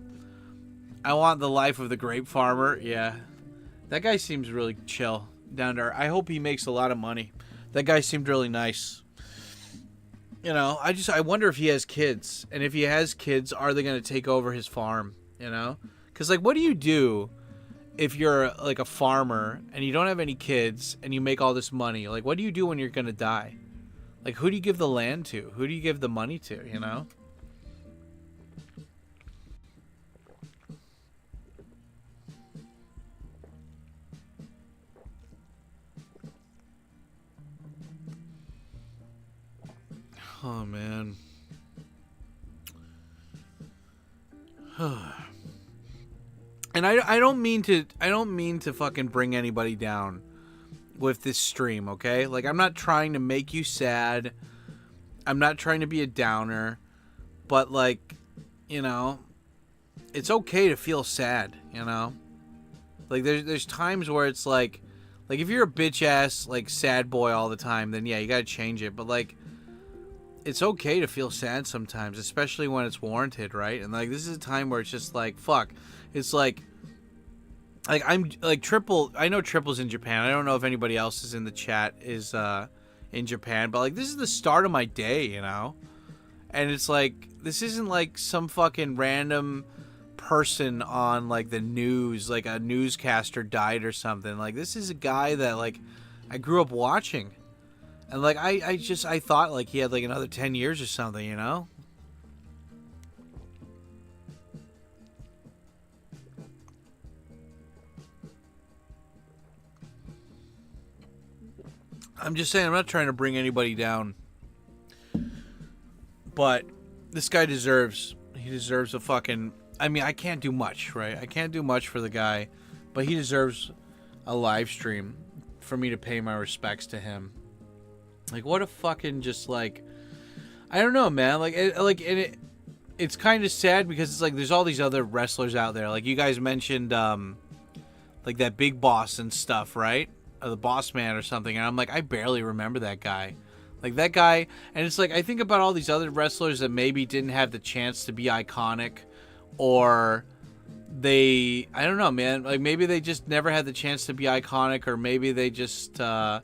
I want the life of the grape farmer. Yeah. That guy seems really chill down there. I hope he makes a lot of money. That guy seemed really nice. You know, I wonder if he has kids. And if he has kids, are they going to take over his farm? You know? Because, like, what do you do if you're like a farmer and you don't have any kids and you make all this money? Like, what do you do when you're gonna die? Like, who do you give the land to? Who do you give the money to, you know? Oh, man. And I don't mean to fucking bring anybody down with this stream, okay? Like, I'm not trying to make you sad. I'm not trying to be a downer. But, like, you know, it's okay to feel sad, you know? Like, there's times where it's like if you're a bitch ass, like, sad boy all the time, then yeah, you gotta change it. But, like, it's okay to feel sad sometimes, especially when it's warranted, right? And like this is a time where it's just like fuck. It's like I'm like Triple. I know Triple's in Japan. I don't know if anybody else is in the chat is in Japan, but like this is the start of my day, you know. And it's like this isn't like some fucking random person on like the news, like a newscaster died or something. Like this is a guy that like I grew up watching. And like I thought like he had like another 10 years or something, you know? I'm just saying, I'm not trying to bring anybody down. But this guy deserves a fucking, I mean, I can't do much, right? I can't do much for the guy, but he deserves a live stream for me to pay my respects to him. Like, what a fucking just, like, I don't know, man. Like, it's kind of sad because it's like there's all these other wrestlers out there. Like, you guys mentioned, like, that Big Boss and stuff, right? Or the Boss Man or something. And I'm like, I barely remember that guy. Like, that guy, and it's like, I think about all these other wrestlers that maybe didn't have the chance to be iconic, or I don't know, man. Like, maybe they just never had the chance to be iconic, or maybe they just didn't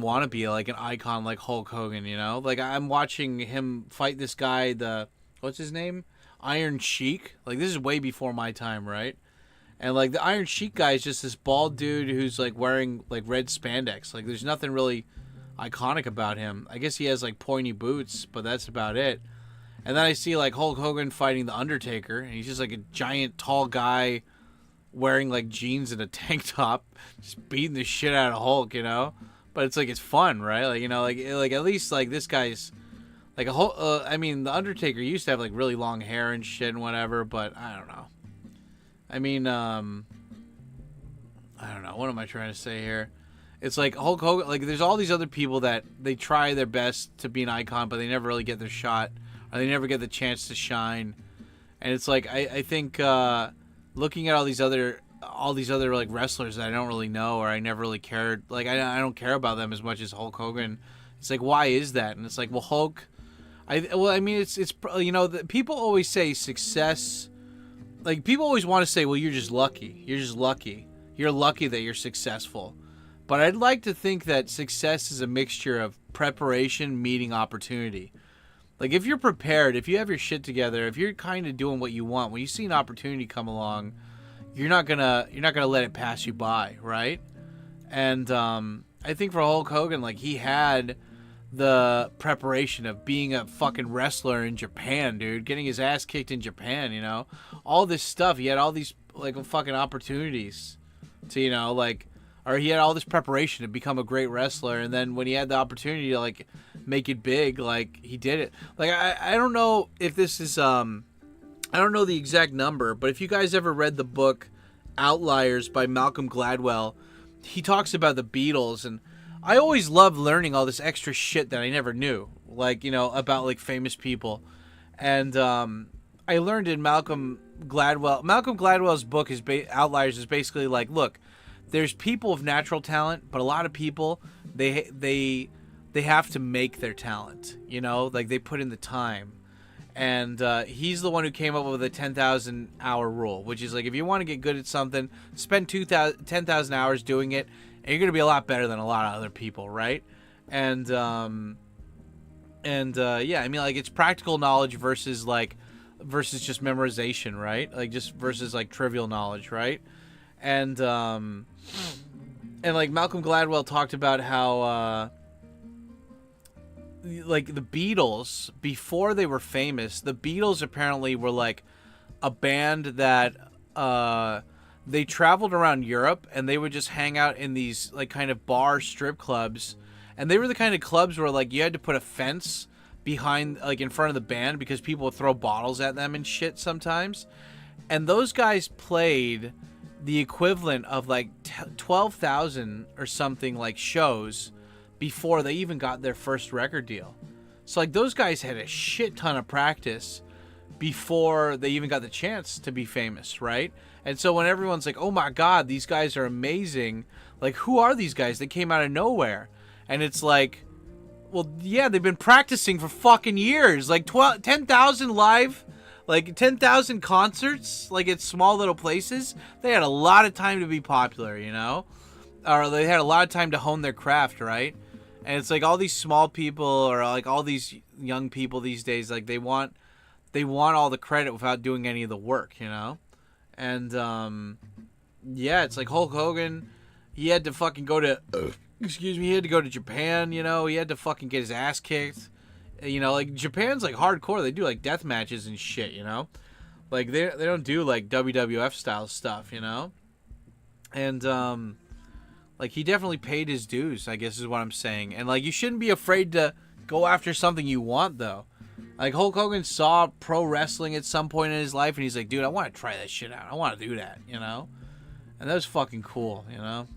want to be like an icon like Hulk Hogan, you know? Like, I'm watching him fight this guy, what's his name? Iron Sheik. Like, this is way before my time, right? And like the Iron Sheik guy is just this bald dude who's like wearing like red spandex. Like, there's nothing really iconic about him. I guess he has like pointy boots, but that's about it. And then I see like Hulk Hogan fighting the Undertaker, and he's just like a giant tall guy wearing like jeans and a tank top, just beating the shit out of Hulk, you know. But it's like, it's fun, right? Like, you know, like at least like this guy's like a whole. I mean, the Undertaker used to have like really long hair and shit and whatever, but I don't know. I mean, I don't know. What am I trying to say here? It's like Hulk Hogan, like there's all these other people that they try their best to be an icon, but they never really get their shot, or they never get the chance to shine. And it's like, I think looking at all these other like wrestlers that I don't really know, or I never really cared, like I don't care about them as much as Hulk Hogan. It's like, why is that? And it's like, well, Hulk, I mean, it's you know, people always say success, like people always want to say, well, you're just lucky. You're lucky that you're successful. But I'd like to think that success is a mixture of preparation meeting opportunity. Like, if you're prepared, if you have your shit together, if you're kind of doing what you want, when you see an opportunity come along, you're not gonna let it pass you by, right? And I think for Hulk Hogan, like, he had the preparation of being a fucking wrestler in Japan, dude, getting his ass kicked in Japan, you know, all this stuff. He had all these like fucking opportunities to, you know, like. Or he had all this preparation to become a great wrestler, and then when he had the opportunity to like make it big, like he did it. Like I don't know if this is I don't know the exact number, but if you guys ever read the book Outliers by Malcolm Gladwell, he talks about the Beatles, and I always loved learning all this extra shit that I never knew, like, you know, about like famous people. And I learned in Malcolm Gladwell's book is Outliers is basically like, look, there's people of natural talent, but a lot of people, they have to make their talent, you know, like they put in the time. And he's the one who came up with the 10,000 hour rule, which is like, if you want to get good at something, spend 10,000 hours doing it, and you're going to be a lot better than a lot of other people, right? And yeah, I mean, like, it's practical knowledge versus just memorization, right? Like, just versus like trivial knowledge, right? And like Malcolm Gladwell talked about how like the Beatles, before they were famous, the Beatles apparently were like a band that they traveled around Europe, and they would just hang out in these like kind of bar strip clubs, and they were the kind of clubs where like you had to put a fence behind, like in front of the band, because people would throw bottles at them and shit sometimes. And those guys played the equivalent of like 12,000 or something like shows before they even got their first record deal. So like those guys had a shit ton of practice before they even got the chance to be famous, right? And so when everyone's like, oh my god, these guys are amazing, like, who are these guys? They came out of nowhere. And it's like, Well, yeah, they've been practicing for fucking years. Like 10,000 live, like 10,000 concerts, like at small little places. They had a lot of time to be popular, you know? Or they had a lot of time to hone their craft, right? And it's like all these small people or like all these young people these days, like they want all the credit without doing any of the work, you know? And yeah, it's like Hulk Hogan, he had to fucking go to he had to go to Japan, you know? He had to fucking get his ass kicked. You know, like Japan's like hardcore. They do like death matches and shit, you know? Like they don't do like WWF style stuff, you know? And like he definitely paid his dues, I guess is what I'm saying. And like you shouldn't be afraid to go after something you want though. Like Hulk Hogan saw pro wrestling at some point in his life and he's like, dude, I want to try that shit out. I want to do that, you know? And that was fucking cool, you know?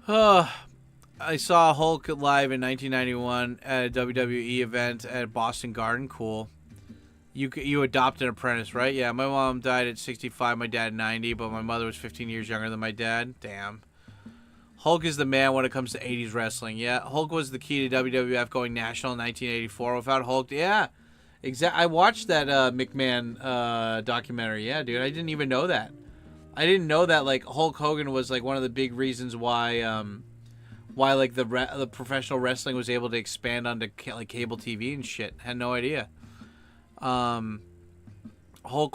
I saw Hulk live in 1991 at a WWE event at Boston Garden. Cool. You adopt an apprentice, right? Yeah, my mom died at 65, my dad 90, but my mother was 15 years younger than my dad. Damn. Hulk is the man when it comes to 80s wrestling. Yeah, Hulk was the key to WWF going national in 1984. Without Hulk, yeah. I watched that McMahon documentary. Yeah, dude, I didn't even know that. I didn't know that like Hulk Hogan was like one of the big reasons why like the professional wrestling was able to expand onto like cable TV and shit. Had no idea. Hulk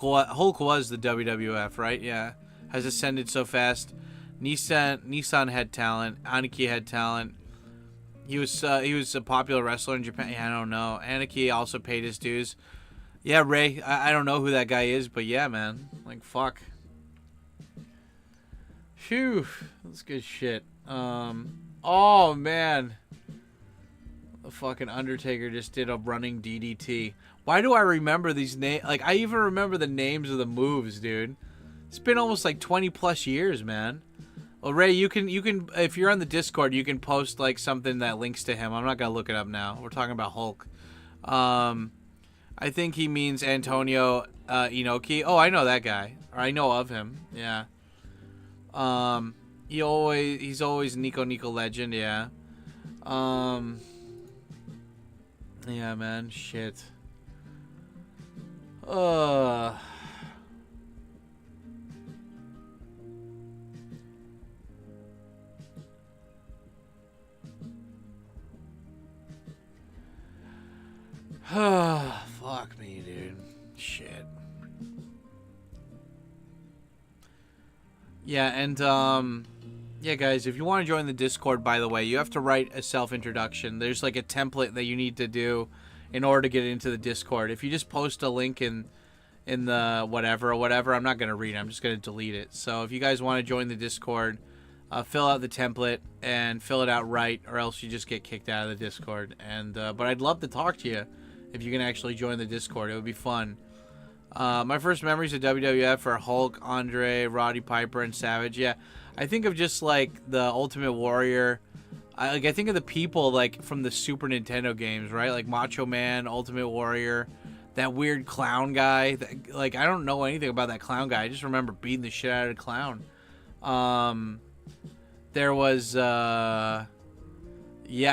was the WWF, right? Yeah, has ascended so fast. Nissan had talent. Aniki had talent. He was a popular wrestler in Japan. Yeah, I don't know. Aniki also paid his dues. Yeah, Ray. I don't know who that guy is, but yeah, man. Like fuck. Phew, that's good shit. Oh man, the fucking Undertaker just did a running DDT. Why do I remember these names? Like I even remember the names of the moves, dude. It's been almost like 20 plus years, man. Well, Ray, you can if you're on the Discord, you can post like something that links to him. I'm not gonna look it up now. We're talking about Hulk. I think he means Antonio Inoki. Oh, I know that guy. Or I know of him. Yeah. He's always Nico legend, yeah. Yeah, man, shit. Fuck me, dude. Shit. Yeah, and yeah, guys, if you want to join the Discord, by the way, you have to write a self-introduction. There's like a template that you need to do in order to get into the Discord. If you just post a link in the whatever, I'm not going to read it. I'm just going to delete it. So if you guys want to join the Discord, fill out the template and fill it out right, or else you just get kicked out of the Discord. And but I'd love to talk to you if you can actually join the Discord. It would be fun. My first memories of WWF are Hulk, Andre, Roddy Piper, and Savage. Yeah, I think of just like the Ultimate Warrior. I think of the people like from the Super Nintendo games, right? Like Macho Man, Ultimate Warrior, that weird clown guy. Like I don't know anything about that clown guy. I just remember beating the shit out of the clown. There was yeah,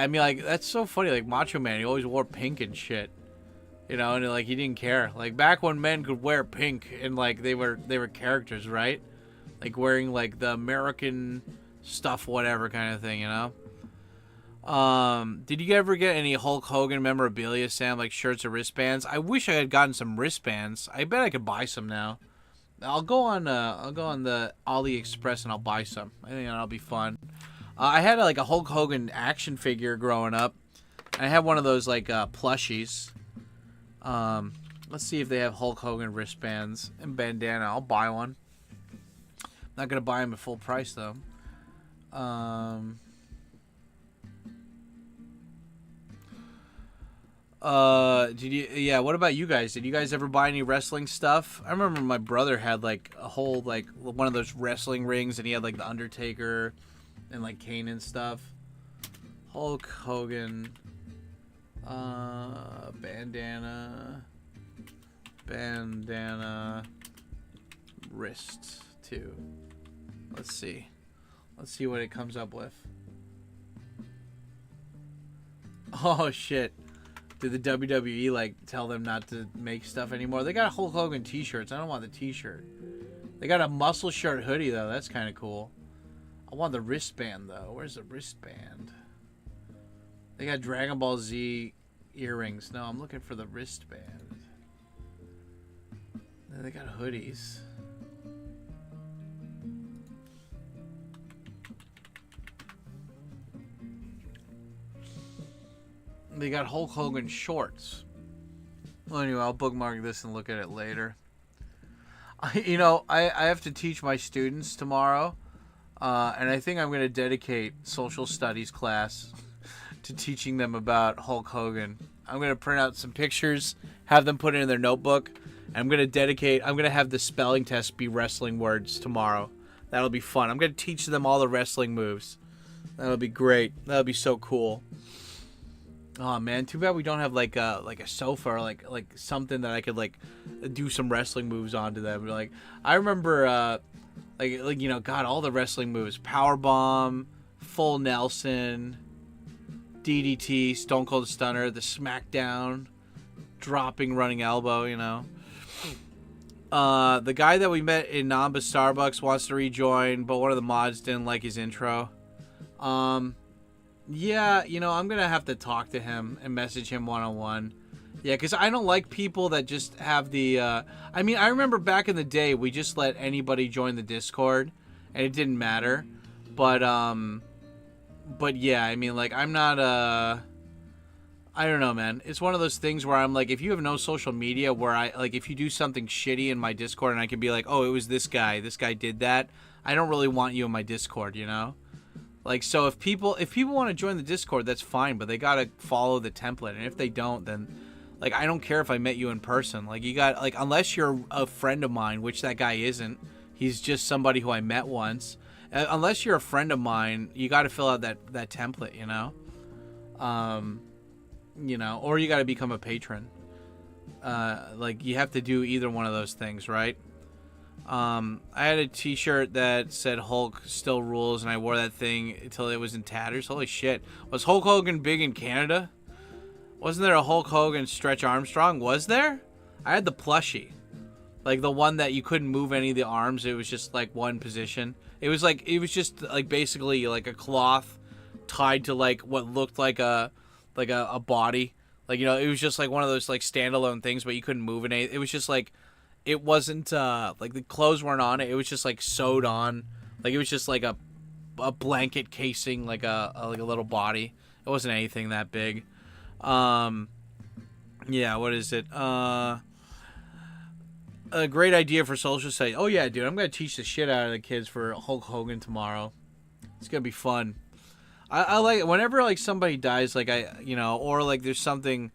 I mean like that's so funny. Like Macho Man, he always wore pink and shit. You know, and like he didn't care. Like back when men could wear pink and like they were characters, right? Like wearing like the American stuff, whatever kind of thing, you know. Did you ever get any Hulk Hogan memorabilia, Sam? Like shirts or wristbands? I wish I had gotten some wristbands. I bet I could buy some now. I'll go on the AliExpress and I'll buy some. I think that'll be fun. I had like a Hulk Hogan action figure growing up. I had one of those like plushies. Let's see if they have Hulk Hogan wristbands and bandana. I'll buy one. Not gonna buy them at full price though. Yeah, what about you guys? Did you guys ever buy any wrestling stuff? I remember my brother had like a whole like one of those wrestling rings and he had like the Undertaker and like Kane and stuff. Hulk Hogan bandana wrist too. Let's see what it comes up with. Oh shit. Did the WWE like tell them not to make stuff anymore? They got Hulk Hogan t-shirts. I don't want the t-shirt. They got a muscle shirt hoodie though. That's kind of cool. I want the wristband though. Where's the wristband? They got Dragon Ball Z earrings. No, I'm looking for the wristband. Then they got hoodies. They got Hulk Hogan shorts. Well, anyway, I'll bookmark this and look at it later. I have to teach my students tomorrow, and I think I'm going to dedicate social studies class to teaching them about Hulk Hogan. I'm going to print out some pictures, have them put it in their notebook, and I'm going to have the spelling test be wrestling words tomorrow. That'll be fun. I'm going to teach them all the wrestling moves. That'll be great. That'll be so cool. Oh man, too bad we don't have like a sofa or like something that I could like do some wrestling moves onto them. Like I remember God, all the wrestling moves: power bomb, full Nelson, DDT, Stone Cold Stunner, the Smackdown, dropping running elbow. The guy that we met in Namba Starbucks wants to rejoin, but one of the mods didn't like his intro. Yeah, I'm going to have to talk to him and message him one-on-one. Yeah, because I don't like people that just have the... I remember back in the day, we just let anybody join the Discord, and it didn't matter. But yeah, I'm not... I don't know, man. It's one of those things where I'm like, if you have no social media, where if you do something shitty in my Discord, and I can be like, oh, it was this guy did that, I don't really want you in my Discord, Like, so if people want to join the Discord, that's fine, but they gotta follow the template. And if they don't, then, like, I don't care if I met you in person. Like, you got, like, unless you're a friend of mine, which that guy isn't. He's just somebody who I met once. Unless you're a friend of mine, you gotta fill out that template, or you gotta become a patron. Like, you have to do either one of those things, right? I had a t-shirt that said Hulk still rules, and I wore that thing until it was in tatters. Holy shit. Was Hulk Hogan big in Canada? Wasn't there a Hulk Hogan Stretch Armstrong? Was there? I had the plushie. Like the one that you couldn't move any of the arms. It was just like one position. It was just like basically like a cloth tied to like what looked like a body. Like, it was just like one of those like standalone things, but you couldn't move it. It was just like, it wasn't, like, the clothes weren't on it. It was just, like, sewed on. Like, it was just, like, a blanket casing, like a little body. It wasn't anything that big. Yeah, what is it? A great idea for social site. Oh, yeah, dude, I'm going to teach the shit out of the kids for Hulk Hogan tomorrow. It's going to be fun. I like it. Whenever, like, somebody dies, like, or, like, there's something...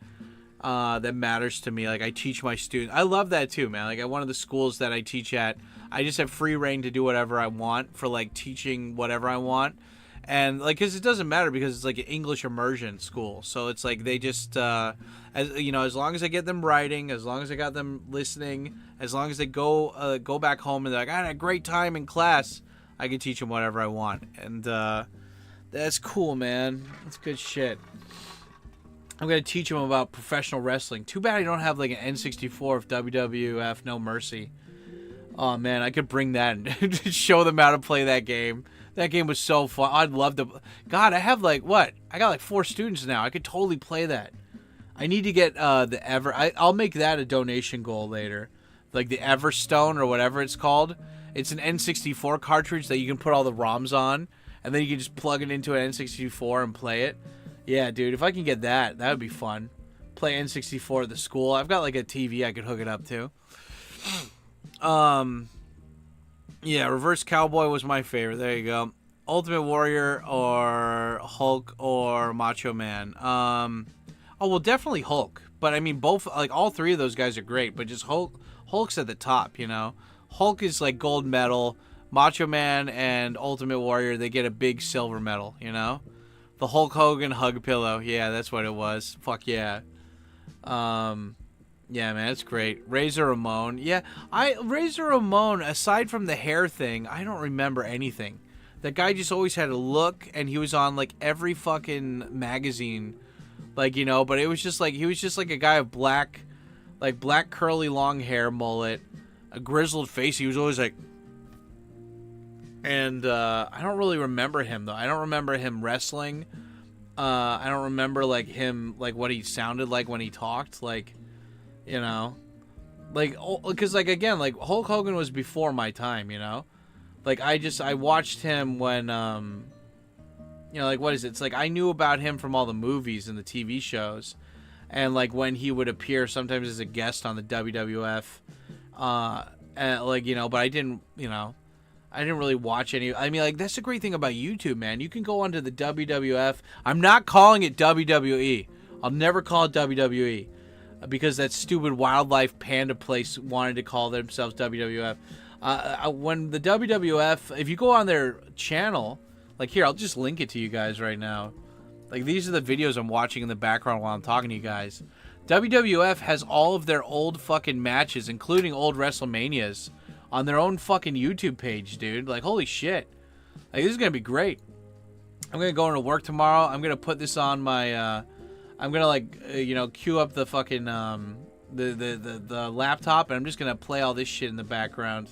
that matters to me. Like, I teach my students. I love that too, man. Like, at one of the schools that I teach at, I just have free reign to do whatever I want for, like, teaching whatever I want. And, like, because it doesn't matter because it's, like, an English immersion school. So it's, like, they just, as long as I get them writing, as long as I got them listening, as long as they go back home and they're like, I had a great time in class, I can teach them whatever I want. And, that's cool, man. That's good shit. I'm going to teach them about professional wrestling. Too bad I don't have, like, an N64 of WWF No Mercy. Oh, man, I could bring that and show them how to play that game. That game was so fun. I'd love to... God, I have, like, what? I got, like, 4 students now. I could totally play that. I need to get the I'll make that a donation goal later. Like, the Everstone or whatever it's called. It's an N64 cartridge that you can put all the ROMs on. And then you can just plug it into an N64 and play it. Yeah, dude, if I can get that would be fun. Play N64 at the school. I've got, like, a TV I could hook it up to. Yeah, Reverse Cowboy was my favorite. There you go. Ultimate Warrior or Hulk or Macho Man. Oh, well, definitely Hulk. But, I mean, both, like, all three of those guys are great. But just Hulk's at the top, Hulk is, like, gold medal. Macho Man and Ultimate Warrior, they get a big silver medal, The Hulk Hogan hug pillow. Yeah, that's what it was. Fuck yeah. Yeah, man, it's great. Razor Ramon. Yeah, Razor Ramon, aside from the hair thing, I don't remember anything. That guy just always had a look, and he was on, like, every fucking magazine like, you know, but it was just like, he was just like a guy of black curly long hair, mullet, a grizzled face. He was always like, and I don't really remember him though. I don't remember him wrestling. I don't remember like him, like what he sounded like when he talked, like, you know, like, because like, again, like Hulk Hogan was before my time, you know, like I watched him when, you know, like, what is it? It's like I knew about him from all the movies and the TV shows, and like when he would appear sometimes as a guest on the WWF, and, like, you know, but I didn't really watch any. I mean, like, that's the great thing about YouTube, man. You can go onto the WWF. I'm not calling it WWE. I'll never call it WWE because that stupid wildlife panda place wanted to call themselves WWF. When the WWF, if you go on their channel, like here, I'll just link it to you guys right now. Like, these are the videos I'm watching in the background while I'm talking to you guys. WWF has all of their old fucking matches, including old WrestleManias, on their own fucking YouTube page, dude. Like, holy shit. Like, this is gonna be great. I'm gonna go into work tomorrow. I'm gonna put this on my, I'm gonna, like, you know, queue up the fucking, the laptop, and I'm just gonna play all this shit in the background.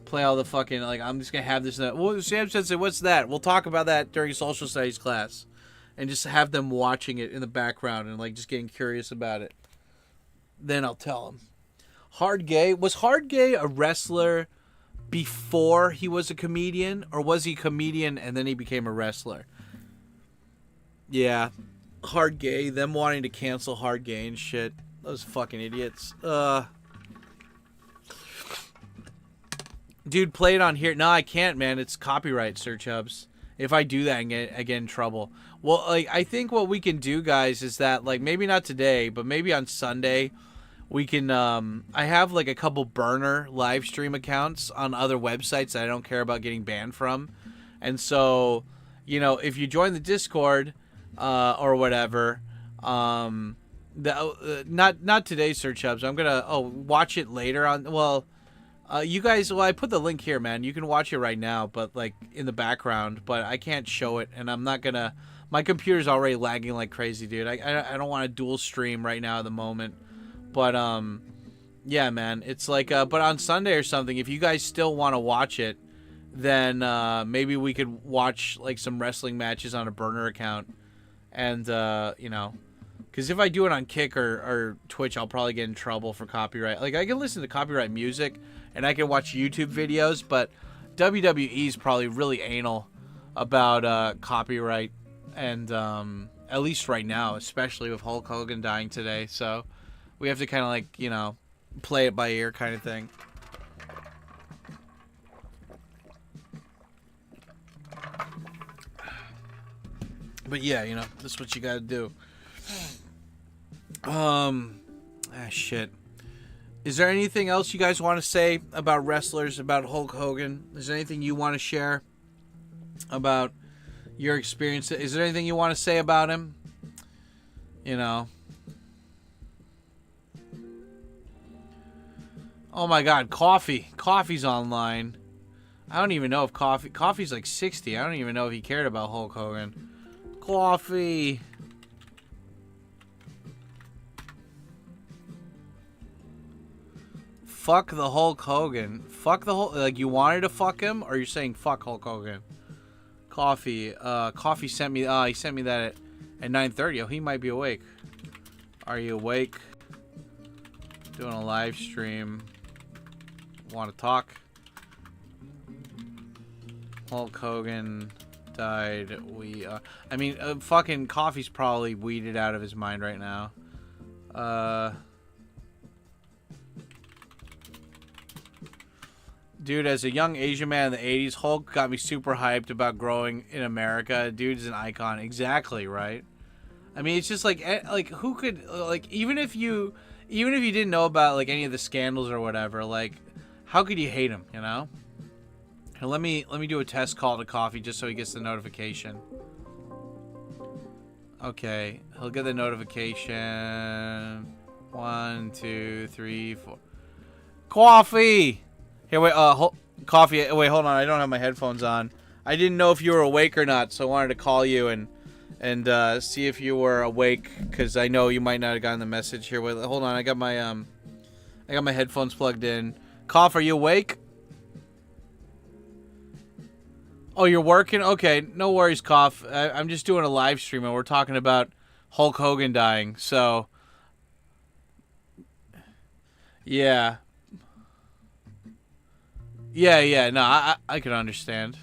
Play all the fucking, like, I'm just gonna have this, well, Sam said, what's that? We'll talk about that during social studies class. And just have them watching it in the background and, like, just getting curious about it. Then I'll tell them. Hard Gay. Was Hard Gay a wrestler before he was a comedian? Or was he a comedian and then he became a wrestler? Yeah. Hard Gay. Them wanting to cancel Hard Gay and shit. Those fucking idiots. Dude, play it on here. No, I can't, man. It's copyright, Search Hubs. If I do that, I get in trouble. Well, like, I think what we can do, guys, is that, like, maybe not today, but maybe on Sunday, we can, I have, like, a couple burner live stream accounts on other websites that I don't care about getting banned from. And so, you know, if you join the Discord, or whatever, not today, Search Hubs. I'm gonna, watch it later on, well, you guys, well, I put the link here, man. You can watch it right now, but, like, in the background, but I can't show it, and I'm not gonna, my computer's already lagging like crazy, dude. I don't want to dual stream right now at the moment, but, yeah, man, it's like, but on Sunday or something, if you guys still want to watch it, then, maybe we could watch, like, some wrestling matches on a burner account, and, you know, because if I do it on Kick or Twitch, I'll probably get in trouble for copyright. Like, I can listen to copyright music, and I can watch YouTube videos, but WWE's probably really anal about copyright, and at least right now, especially with Hulk Hogan dying today. So we have to kind of, like, you know, play it by ear kind of thing. But yeah, you know, that's what you gotta do. Shit. Is there anything else you guys want to say about wrestlers, about Hulk Hogan? Is there anything you want to share about your experience? Is there anything you want to say about him? You know. Oh my God, Coffee. Coffee's online. I don't even know if Coffee's like 60. I don't even know if he cared about Hulk Hogan. Coffee. Fuck the Hulk Hogan. Fuck the Hulk. Like, you wanted to fuck him, or you're saying fuck Hulk Hogan? Coffee. Coffee sent me. He sent me that at 9:30. Oh, he might be awake. Are you awake? Doing a live stream. Want to talk? Hulk Hogan died. I mean, fucking Coffee's probably weeded out of his mind right now. Dude, as a young Asian man in the 80s, Hulk got me super hyped about growing in America. Dude's an icon. Exactly, right? I mean, it's just like who could, like, even if you didn't know about, like, any of the scandals or whatever, like, how could you hate him, you know? Here, let me do a test call to Coffee just so he gets the notification. Okay, he'll get the notification. 1, 2, 3, 4. Coffee! Here, wait, Coffee, wait, hold on, I don't have my headphones on. I didn't know if you were awake or not, so I wanted to call you and and see if you were awake, because I know you might not have gotten the message here. Wait, hold on, I got my headphones plugged in. Cough, are you awake? Oh, you're working? Okay, no worries, Cough. I'm just doing a live stream, and we're talking about Hulk Hogan dying, so... Yeah. Yeah, no, I can understand.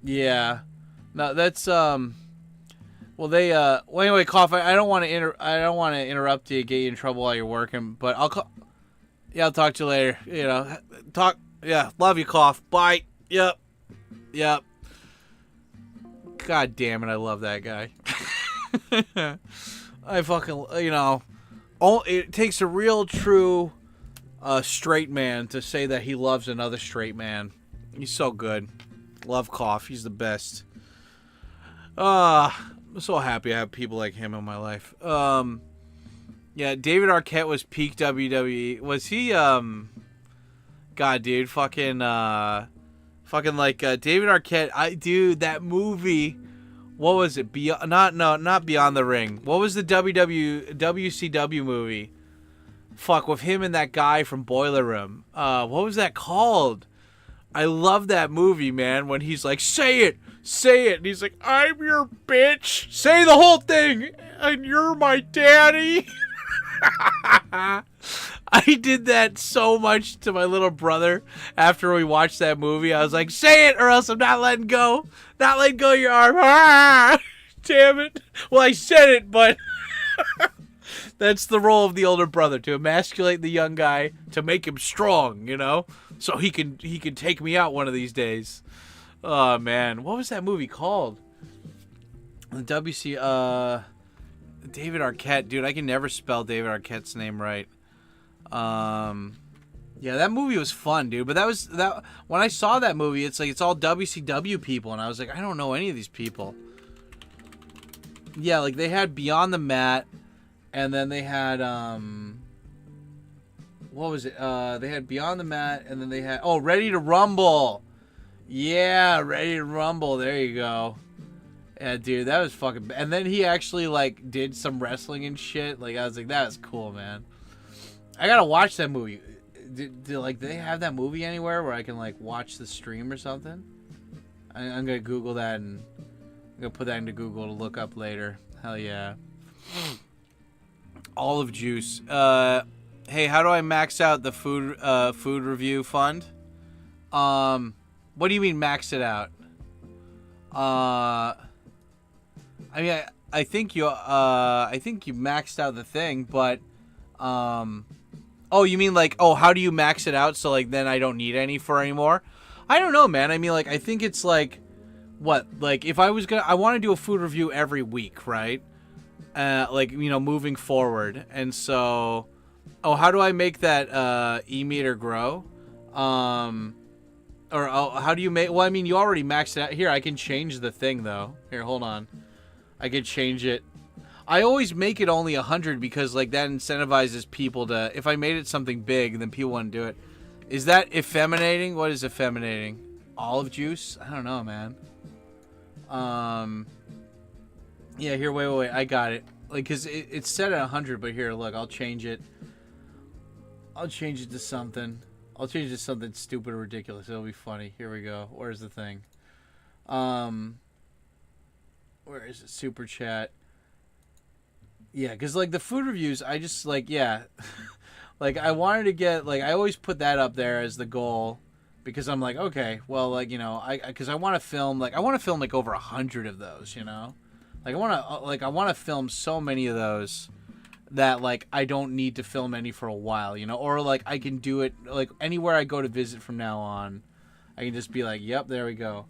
Yeah. No, that's, well, they, well, anyway, Cough, I don't want to interrupt you, get you in trouble while you're working, but I'll call... Yeah, I'll talk to you later. You know, yeah, love you, Cough. Bye. Yep. God damn it, I love that guy. I fucking, you know, it takes a real, true, straight man to say that he loves another straight man. He's so good. Love Cough. He's the best. I'm so happy I have people like him in my life. Yeah, David Arquette was peak WWE. Was he, God, dude, fucking like, David Arquette, dude, that movie, what was it, not Beyond the Ring, what was the WCW movie, fuck, with him and that guy from Boiler Room, what was that called? I love that movie, man, when he's like, say it, and he's like, I'm your bitch, say the whole thing, and you're my daddy. I did that so much to my little brother after we watched that movie. I was like, say it or else I'm not letting go. Not letting go of your arm. Ah, damn it. Well, I said it, but that's the role of the older brother, to emasculate the young guy, to make him strong, you know, so he can take me out one of these days. Oh, man. What was that movie called? The David Arquette, dude, I can never spell David Arquette's name right. Yeah, that movie was fun, dude. But when I saw that movie, it's like it's all WCW people, and I was like, I don't know any of these people. Yeah, like they had Beyond the Mat, and then they had what was it? They had Beyond the Mat, and then they had Ready to Rumble. Yeah, Ready to Rumble. There you go. Yeah, dude, that was fucking... And then he actually, like, did some wrestling and shit. Like, I was like, that was cool, man. I gotta watch that movie. Do they have that movie anywhere where I can, like, watch the stream or something? I'm gonna Google that, and I'm gonna put that into Google to look up later. Hell yeah. Olive juice. Hey, how do I max out the food review fund? What do you mean max it out? I mean, I think you maxed out the thing, but, oh, you mean like, how do you max it out so like then I don't need any for anymore? I don't know, man. I mean, like, I think it's like, what, like if I want to do a food review every week, right? Like, you know, moving forward, and so, how do I make that e-meter grow? Or how do you make? Well, I mean, you already maxed it out. Here, I can change the thing though. Here, hold on. I could change it. I always make it only 100 because like that incentivizes people to. If I made it something big, then people want to do it. Is that effeminating? What is effeminating? Olive juice? I don't know, man. Yeah. Here, wait. I got it. Like, cause it's set at 100, but here, look, I'll change it. I'll change it to something. I'll change it to something stupid or ridiculous. It'll be funny. Here we go. Where's the thing? Where is it? Super chat. Yeah, because, like, the food reviews, I just, like, yeah. Like, I wanted to get, like, I always put that up there as the goal. Because I'm like, okay, well, like, you know, because I want to film, like, over 100 of those, you know? Like, I want to film so many of those that, like, I don't need to film any for a while, you know? Or, like, I can do it, like, anywhere I go to visit from now on, I can just be like, yep, there we go.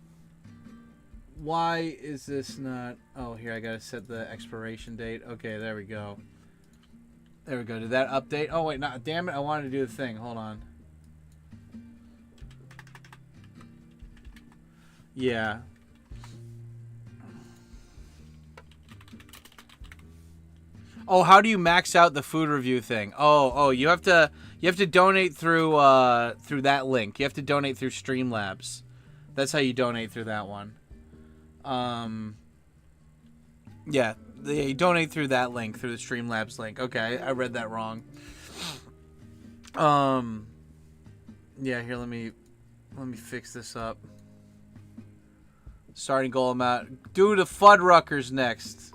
Why is this not... Oh, here, I gotta set the expiration date. Okay, there we go. There we go. Did that update? Oh, wait, no, damn it, I wanted to do the thing. Hold on. Yeah. Oh, how do you max out the food review thing? Oh, you have to donate through that link. You have to donate through Streamlabs. That's how you donate through that one. Yeah, you donate through that link, through the Streamlabs link. Okay, I read that wrong. Yeah, here, let me fix this up. Starting goal amount. Do the Fuddruckers next.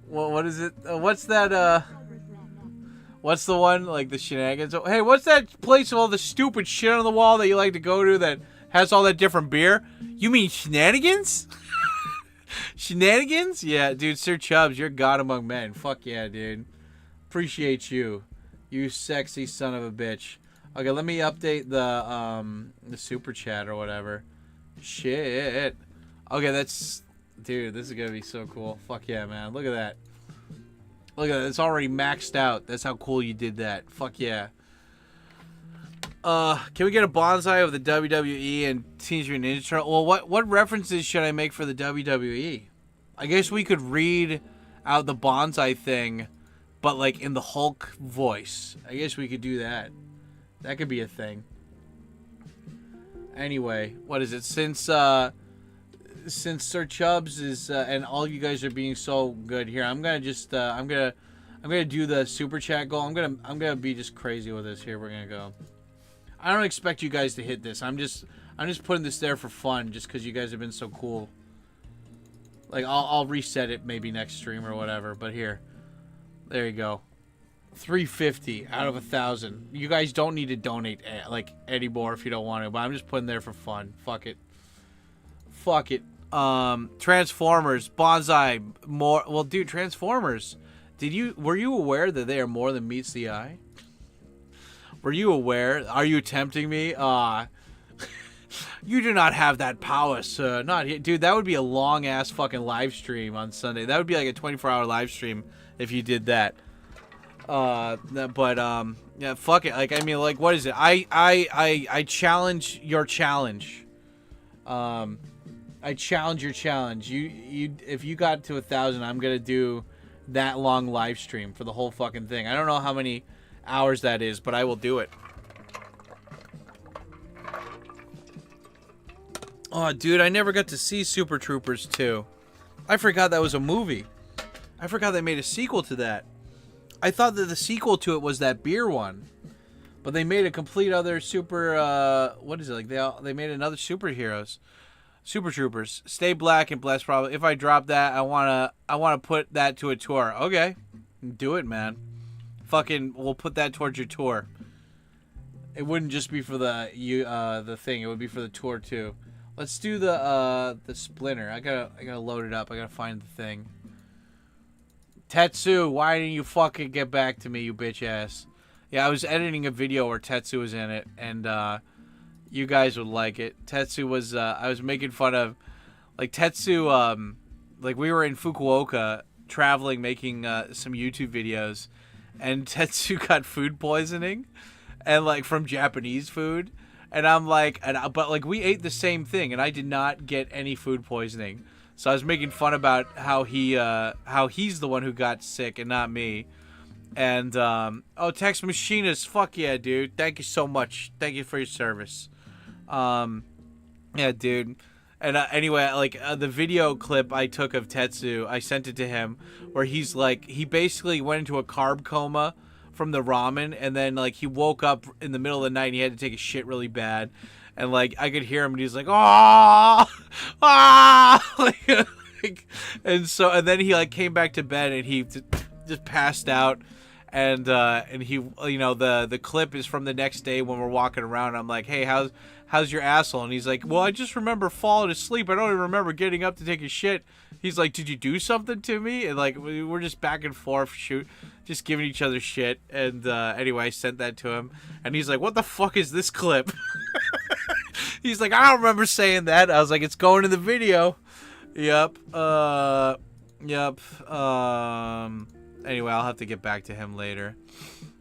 What is it? What's that, what's the one, like, the shenanigans? Hey, what's that place with all the stupid shit on the wall that you like to go to that has all that different beer? You mean shenanigans? Shenanigans? Yeah, dude, Sir Chubbs, you're God among men. Fuck yeah, dude. Appreciate you. You sexy son of a bitch. Okay, let me update the super chat or whatever. Shit. Okay, that's... Dude, this is gonna be so cool. Fuck yeah, man. Look at that. Look at that. It's already maxed out. That's how cool you did that. Fuck yeah. Can we get a bonsai of the WWE and Teenage Mutant Ninja Turtles? Well, what references should I make for the WWE? I guess we could read out the bonsai thing, but like in the Hulk voice. I guess we could do that. That could be a thing. Anyway, what is it? Since Sir Chubbs is and all you guys are being so good here, I'm gonna just I'm gonna do the super chat goal. I'm gonna be just crazy with this here. We're gonna go. I don't expect you guys to hit this. I'm just putting this there for fun, just because you guys have been so cool. Like I'll reset it maybe next stream or whatever. But here, there you go. 350 out of 1,000. You guys don't need to donate like anymore if you don't want to. But I'm just putting there for fun. Fuck it. Fuck it. Transformers, bonsai, more. Well, dude, Transformers. Were you aware that they are more than meets the eye? Were you aware? Are you tempting me? You do not have that power, sir. Not here. Dude, that would be a long ass fucking live stream on Sunday. That would be like a 24-hour live stream if you did that. Yeah, fuck it. Like, I mean, like, what is it? I challenge your challenge. I challenge your challenge. If you got to 1,000, I'm gonna do that long live stream for the whole fucking thing. I don't know how many hours that is, but I will do it. Oh, dude, I never got to see Super Troopers 2. I forgot that was a movie. I forgot they made a sequel to that. I thought that the sequel to it was that beer one, but they made a complete other super. What is it like? They made another superheroes. Super Troopers. Stay black and blessed. Probably. If I drop that, I wanna put that to a tour. Okay, do it, man. Fucking, we'll put that towards your tour. It wouldn't just be for the thing. It would be for the tour too. Let's do the Splinter. I gotta load it up. I gotta find the thing. Tetsu, why didn't you fucking get back to me, you bitch ass? Yeah, I was editing a video where Tetsu was in it, and you guys would like it. Tetsu was, I was making fun of, like, Tetsu, like, we were in Fukuoka, traveling, making some YouTube videos, and Tetsu got food poisoning, and, like, from Japanese food, and I'm like, but, like, we ate the same thing, and I did not get any food poisoning. So I was making fun about how he's the one who got sick and not me. And, oh, Text Machinist, fuck yeah, dude. Thank you so much. Thank you for your service. Yeah, dude. And anyway, like, the video clip I took of Tetsu, I sent it to him, where he's like, he basically went into a carb coma from the ramen, and then, like, he woke up in the middle of the night and he had to take a shit really bad. And, like, I could hear him, and he's like, "Ah, ah!" like, and then he, like, came back to bed, and he just passed out. And he, you know, the clip is from the next day when we're walking around. I'm like, "Hey, how's your asshole?" And he's like, "Well, I just remember falling asleep. I don't even remember getting up to take a shit." He's like, "Did you do something to me?" And, like, we're just back and forth, just giving each other shit. And anyway, I sent that to him, and he's like, "What the fuck is this clip?" He's like, "I don't remember saying that." I was like, "It's going in the video." Yep. Yep. Anyway, I'll have to get back to him later.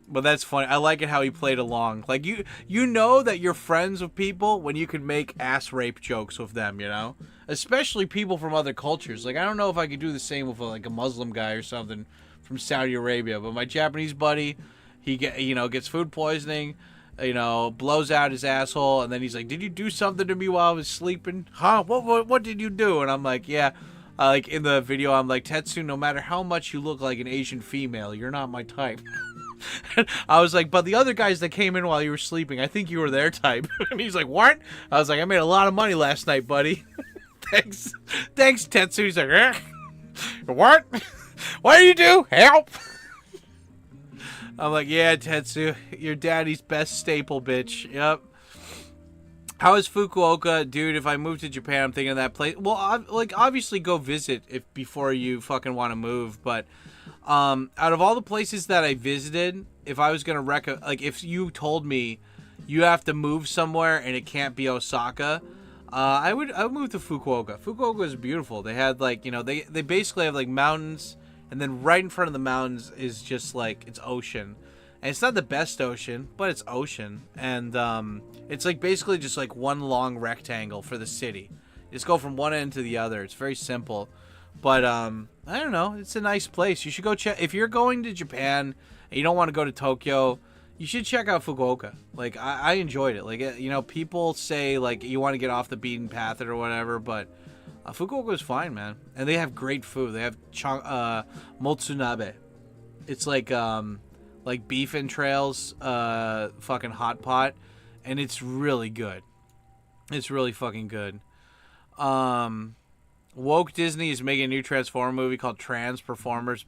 But that's funny. I like it how he played along. Like, you know that you're friends with people when you can make ass rape jokes with them, you know? Especially people from other cultures. Like, I don't know if I could do the same with, like, a Muslim guy or something from Saudi Arabia. But my Japanese buddy, he gets food poisoning, blows out his asshole. And then he's like, did you do something to me while I was sleeping? Huh? What did you do? And I'm like, yeah. Like, in the video, I'm like, Tetsu, no matter how much you look like an Asian female, you're not my type. I was like, but the other guys that came in while you were sleeping, I think you were their type. And he's like, what? I was like, I made a lot of money last night, buddy. Thanks, Tetsu. He's like, eh? What? What do you do? Help! I'm like, yeah, Tetsu, your daddy's best staple, bitch. Yep. How is Fukuoka, dude? If I move to Japan, I'm thinking of that place. Well, obviously go visit before you fucking want to move, but. Out of all the places that I visited, if I was gonna if you told me you have to move somewhere and it can't be Osaka, I would move to Fukuoka. Fukuoka is beautiful. They had they basically have like mountains, and then right in front of the mountains is just like it's ocean, and it's not the best ocean, but it's ocean, and it's like basically just like one long rectangle for the city. You just go from one end to the other. It's very simple. But, I don't know. It's a nice place. You should go check. If you're going to Japan and you don't want to go to Tokyo, you should check out Fukuoka. Like, I enjoyed it. Like, people say, like, you want to get off the beaten path or whatever, but Fukuoka is fine, man. And they have great food. They have motsunabe. It's like beef entrails, fucking hot pot, and it's really good. It's really fucking good. Woke Disney is making a new Transformer movie called Transperformers.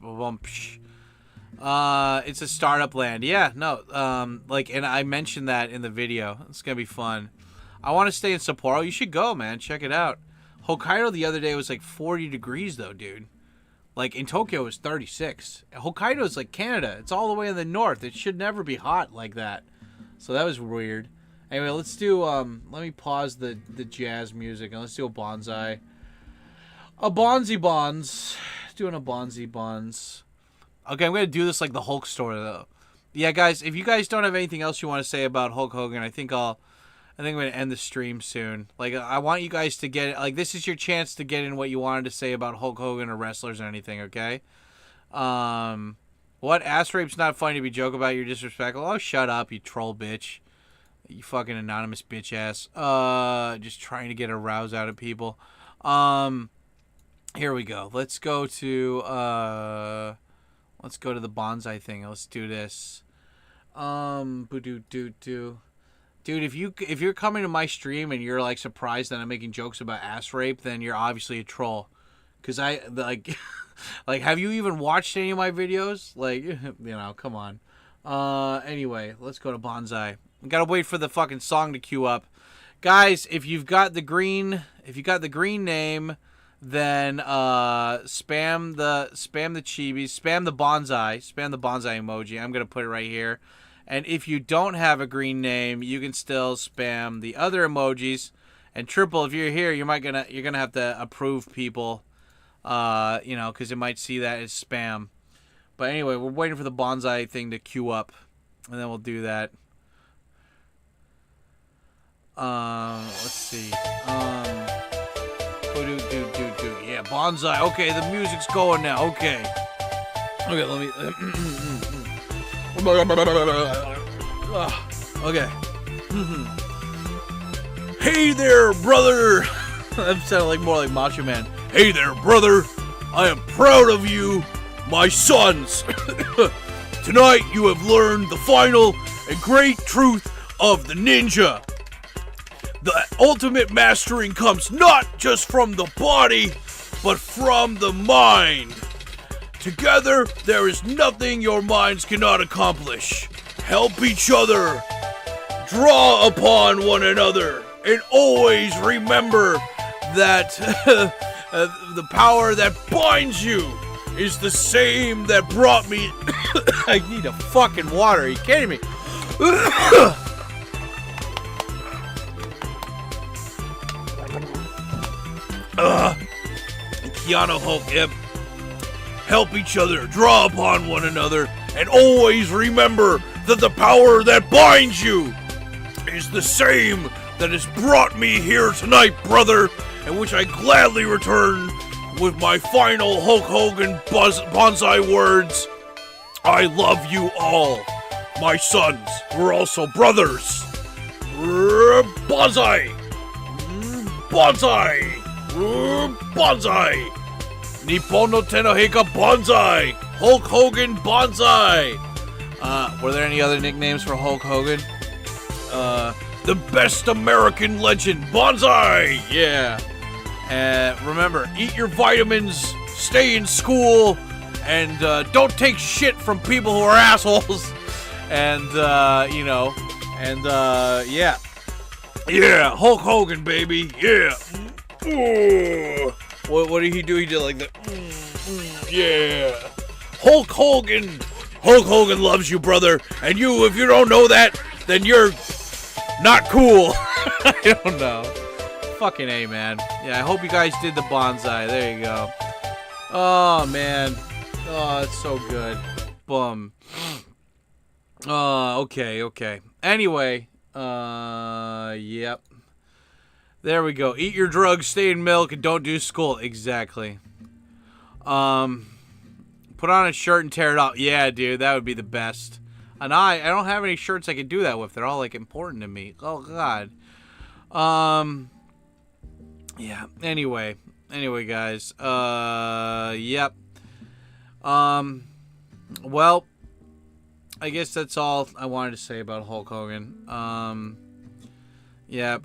It's a startup land. Yeah, no. And I mentioned that in the video. It's gonna be fun. I want to stay in Sapporo. You should go, man. Check it out. Hokkaido the other day was like 40 degrees though, dude. Like in Tokyo it was 36. Hokkaido is like Canada. It's all the way in the north. It should never be hot like that. So that was weird. Anyway, let's do. Let me pause the jazz music and let's do a bonsai. A Bonzi Bonds. Doing a Bonzi Bonds. Okay, I'm going to do this like the Hulk story, though. Yeah, guys, if you guys don't have anything else you want to say about Hulk Hogan, I think I'm going to end the stream soon. Like, I want you guys to get... Like, this is your chance to get in what you wanted to say about Hulk Hogan or wrestlers or anything, okay? What? Ass rape's not funny to be joke about. You're disrespectful. Oh, shut up, you troll bitch. You fucking anonymous bitch ass. Just trying to get a rouse out of people. Here we go. Let's go to the bonsai thing. Let's do this. Dude, if you're coming to my stream and you're like surprised that I'm making jokes about ass rape, then you're obviously a troll. Cause like have you even watched any of my videos? Like, come on. Anyway, let's go to bonsai. I gotta wait for the fucking song to queue up. Guys, if you've got the green name, then spam the chibis, spam the bonsai emoji. I'm gonna put it right here. And if you don't have a green name, you can still spam the other emojis. And Triple, if you're here, you're gonna have to approve people, because it might see that as spam. But anyway, we're waiting for the bonsai thing to queue up, and then we'll do that. Let's see. Yeah, bonsai. Okay, the music's going now. Okay, let me. Okay. Hey there, brother. That sounded more like Macho Man. Hey there, brother. I am proud of you, my sons. Tonight you have learned the final and great truth of the ninja. The ultimate mastering comes not just from the body, but from the mind. Together, there is nothing your minds cannot accomplish. Help each other. Draw upon one another. And always remember that the power that binds you is the same that brought me... I need a fucking water. Are you kidding me? Keanu Hulk, yep. Help each other, draw upon one another, And always remember that the power that binds you is the same that has brought me here tonight, brother, and which I gladly return with my final Hulk Hogan bonsai words. I love you all, my sons. We're also brothers. Bonsai! Bonsai! Bonsai! Nippon no Tenohika Bonsai! Hulk Hogan Bonsai! Were there any other nicknames for Hulk Hogan? The best American legend, Bonsai! Yeah. Remember, eat your vitamins, stay in school, and don't take shit from people who are assholes. And, yeah. Yeah, Hulk Hogan, baby. Yeah. Ooh. What did he do? He did like that. Yeah. Hulk Hogan. Hulk Hogan loves you, brother. And you, if you don't know that, then you're not cool. I don't know. Fucking A, man. Yeah, I hope you guys did the bonsai. There you go. Oh, man. Oh, it's so good. Boom. Okay. Anyway, yep. There we go. Eat your drugs, stay in milk, and don't do school. Exactly. Put on a shirt and tear it off. Yeah, dude, that would be the best. And I don't have any shirts I can do that with. They're all, like, important to me. Oh, God. Yeah, anyway, guys. Yep. Well, I guess that's all I wanted to say about Hulk Hogan. Yep.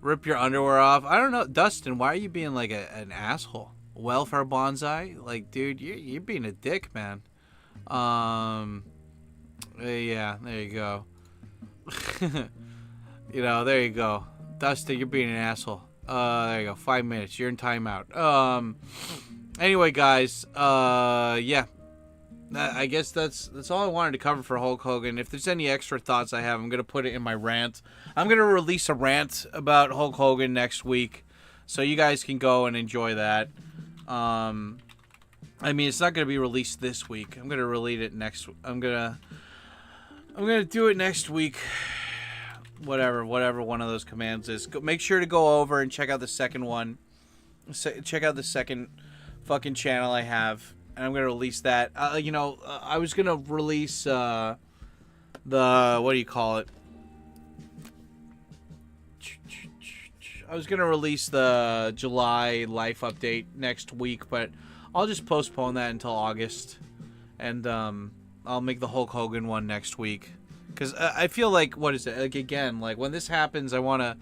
Rip your underwear off. I don't know, Dustin. Why are you being like an asshole? Welfare bonsai, like, dude, you're being a dick, man. Yeah, there you go. There you go, Dustin. You're being an asshole. There you go. 5 minutes. You're in timeout. Anyway, guys. Yeah. I guess that's all I wanted to cover for Hulk Hogan. If there's any extra thoughts I have, I'm going to put it in my rant. I'm going to release a rant about Hulk Hogan next week, so you guys can go and enjoy that. I mean, it's not going to be released this week. I'm going to release it next. I'm going to do it next week. Whatever one of those commands is. Make sure to go over and check out the second one. Check out the second fucking channel I have. And I'm going to release that. I was going to release the, what do you call it? I was going to release the July life update next week, but I'll just postpone that until August. And I'll make the Hulk Hogan one next week. Because I feel like, what is it? Like, again, like, when this happens, I want to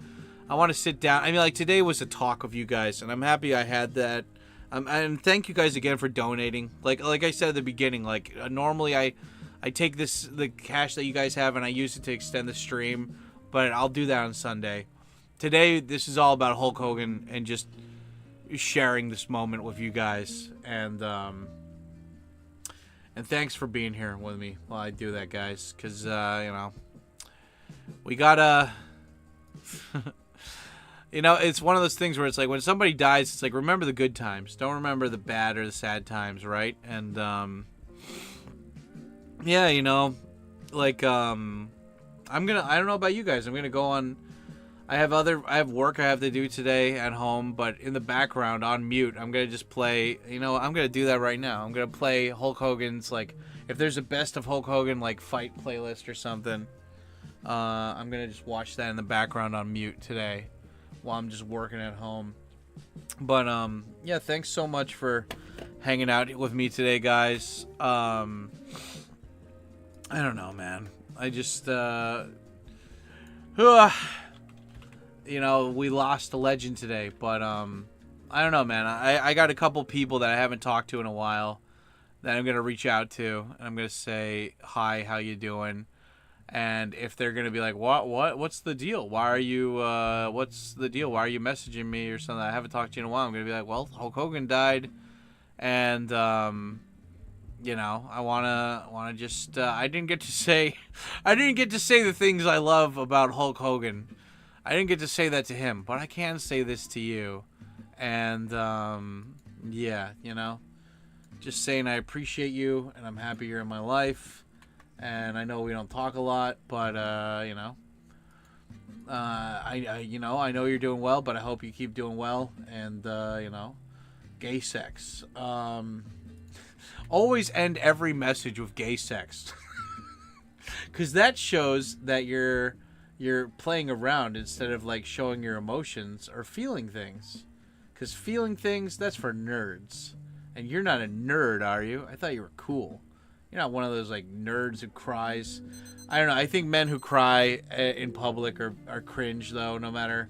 sit down. I mean, like, today was a talk of you guys, and I'm happy I had that. And thank you guys again for donating. Like I said at the beginning, like, normally I take the cash that you guys have and I use it to extend the stream, but I'll do that on Sunday. Today, this is all about Hulk Hogan and just sharing this moment with you guys. And thanks for being here with me while I do that, guys. Because, we gotta... it's one of those things where it's like when somebody dies, it's like, remember the good times. Don't remember the bad or the sad times, right? And, yeah, like, I don't know about you guys. I'm going to go on, I have work I have to do today at home, but in the background, on mute, I'm going to just play, I'm going to do that right now. I'm going to play Hulk Hogan's, like, if there's a best of Hulk Hogan, like, fight playlist or something, I'm going to just watch that in the background on mute today while I'm just working at home. But yeah, thanks so much for hanging out with me today, guys. I don't know, man. I just we lost a legend today, but I don't know, man. I got a couple people that I haven't talked to in a while that I'm gonna reach out to, and I'm gonna say hi, how you doing? And if they're going to be like, what's the deal? Why are you, what's the deal? Why are you messaging me or something? I haven't talked to you in a while. I'm going to be like, well, Hulk Hogan died. And, I want to just, I didn't get to say the things I love about Hulk Hogan. I didn't get to say that to him, but I can say this to you. And, yeah, just saying I appreciate you and I'm happy you're in my life. And I know we don't talk a lot, but you know, I know you're doing well, but I hope you keep doing well. And you know, gay sex. Always end every message with gay sex, because that shows that you're playing around instead of like showing your emotions or feeling things. Because feeling things, that's for nerds. And you're not a nerd, are you? I thought you were cool. You're not one of those, like, nerds who cries. I don't know. I think men who cry in public are cringe, though, no matter.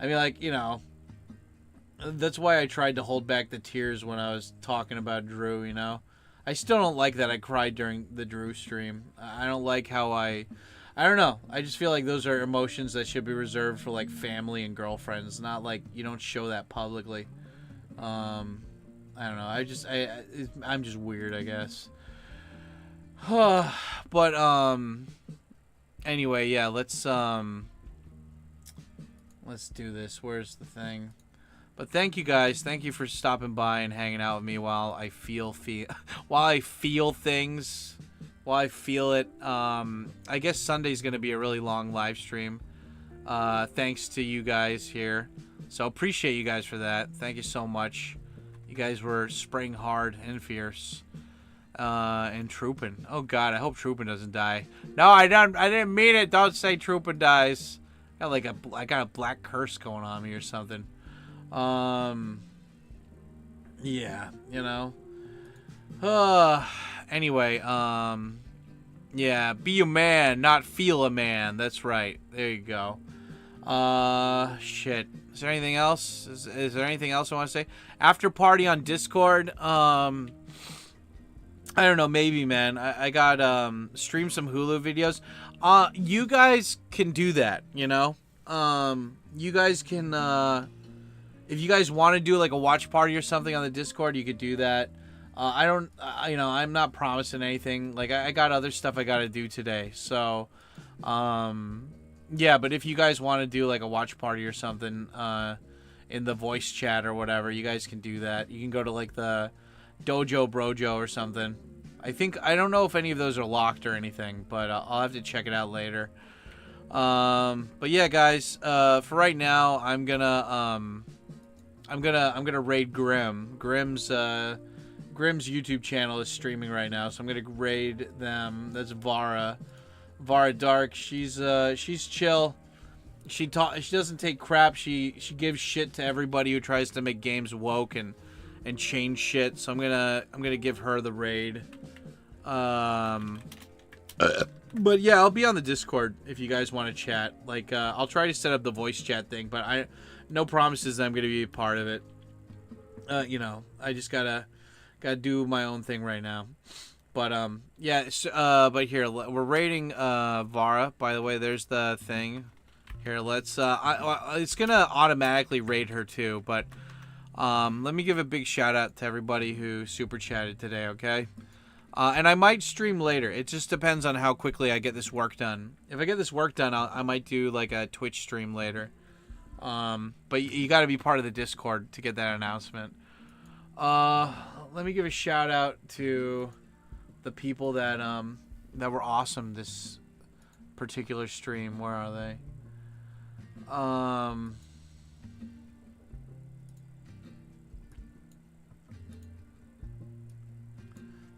I mean, like, you know. That's why I tried to hold back the tears when I was talking about Drew, you know. I still don't like that I cried during the Drew stream. I don't like how I don't know. I just feel like those are emotions that should be reserved for, like, family and girlfriends. Not, like, you don't show that publicly. I don't know. I'm just weird, I guess. But, anyway, yeah, let's do this. Where's the thing? But thank you guys. Thank you for stopping by and hanging out with me while I feel things. While I feel it. I guess Sunday's going to be a really long live stream. Thanks to you guys here. So appreciate you guys for that. Thank you so much. You guys were spraying hard and fierce. And Troopin. Oh God, I hope Troopin doesn't die. No, I didn't mean it. Don't say Troopin dies. I got a black curse going on me or something. Yeah, you know. Anyway, yeah, be a man, not feel a man. That's right. There you go. Shit. Is there anything else? Is there anything else I want to say? After party on Discord, I don't know, maybe, man. I got, stream some Hulu videos. You guys can do that, you know? You guys can, if you guys want to do, like, a watch party or something on the Discord, you could do that. You know, I'm not promising anything. Like, I got other stuff I got to do today. So, yeah, but if you guys want to do, like, a watch party or something, in the voice chat or whatever, you guys can do that. You can go to, like, the Dojo Brojo or something. I don't know if any of those are locked or anything, but I'll have to check it out later. But yeah, guys, for right now, I'm gonna raid Grim. Grim's YouTube channel is streaming right now, so I'm gonna raid them. That's Vara Dark. She's chill. She doesn't take crap. She gives shit to everybody who tries to make games woke and change shit. So I'm gonna give her the raid. But yeah, I'll be on the Discord if you guys want to chat. Like, I'll try to set up the voice chat thing, but no promises that I'm gonna be a part of it. You know, I just gotta do my own thing right now. But yeah. But here we're rating Vara. By the way, there's the thing. Here, let's. It's gonna automatically rate her too, but let me give a big shout out to everybody who super chatted today. Okay. And I might stream later. It just depends on how quickly I get this work done. If I get this work done, I might do like a Twitch stream later. But you got to be part of the Discord to get that announcement. Let me give a shout out to the people that were awesome this particular stream. Where are they?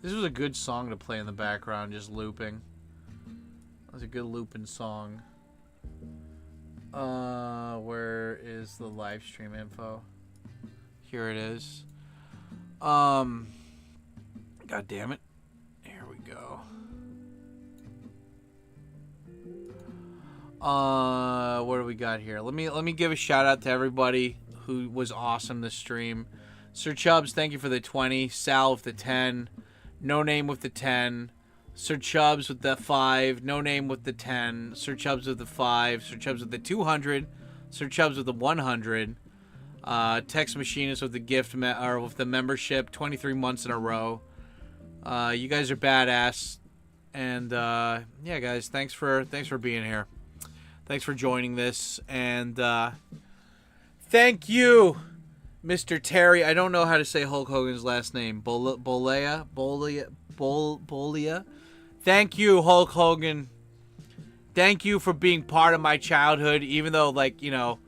This was a good song to play in the background, just looping. That was a good looping song. Where is the live stream info? Here it is. God damn it. Here we go. What do we got here? Let me give a shout out to everybody who was awesome this stream. Sir Chubbs, thank you for the 20. Sal with the 10. No Name with the 10. Sir Chubbs with the 5. No Name with the 10. Sir Chubbs with the 5. Sir Chubbs with the 200. Sir Chubbs with the 100. Text Machinist with the gift or with the membership 23 months in a row. You guys are badass. And yeah, guys, thanks for being here. Thanks for joining this, and thank you, Mr. Terry, I don't know how to say Hulk Hogan's last name. Bolia. Thank you, Hulk Hogan. Thank you for being part of my childhood, even though, like, you know,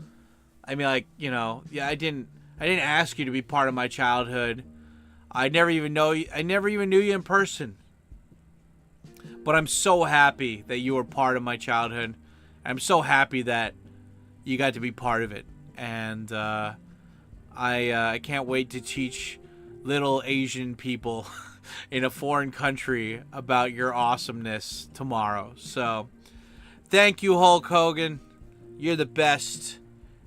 I mean, like, you know, yeah, I didn't ask you to be part of my childhood. I never even knew you in person. But I'm so happy that you were part of my childhood. I'm so happy that you got to be part of it. And I can't wait to teach little Asian people in a foreign country about your awesomeness tomorrow. So, thank you, Hulk Hogan. You're the best.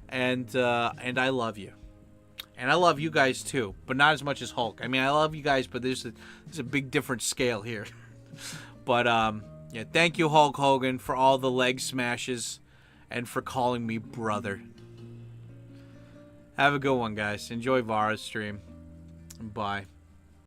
And I love you. And I love you guys too, but not as much as Hulk. I mean, I love you guys, but there's a big different scale here. But yeah, thank you, Hulk Hogan, for all the leg smashes and for calling me brother. Have a good one, guys. Enjoy Vara's stream. Bye.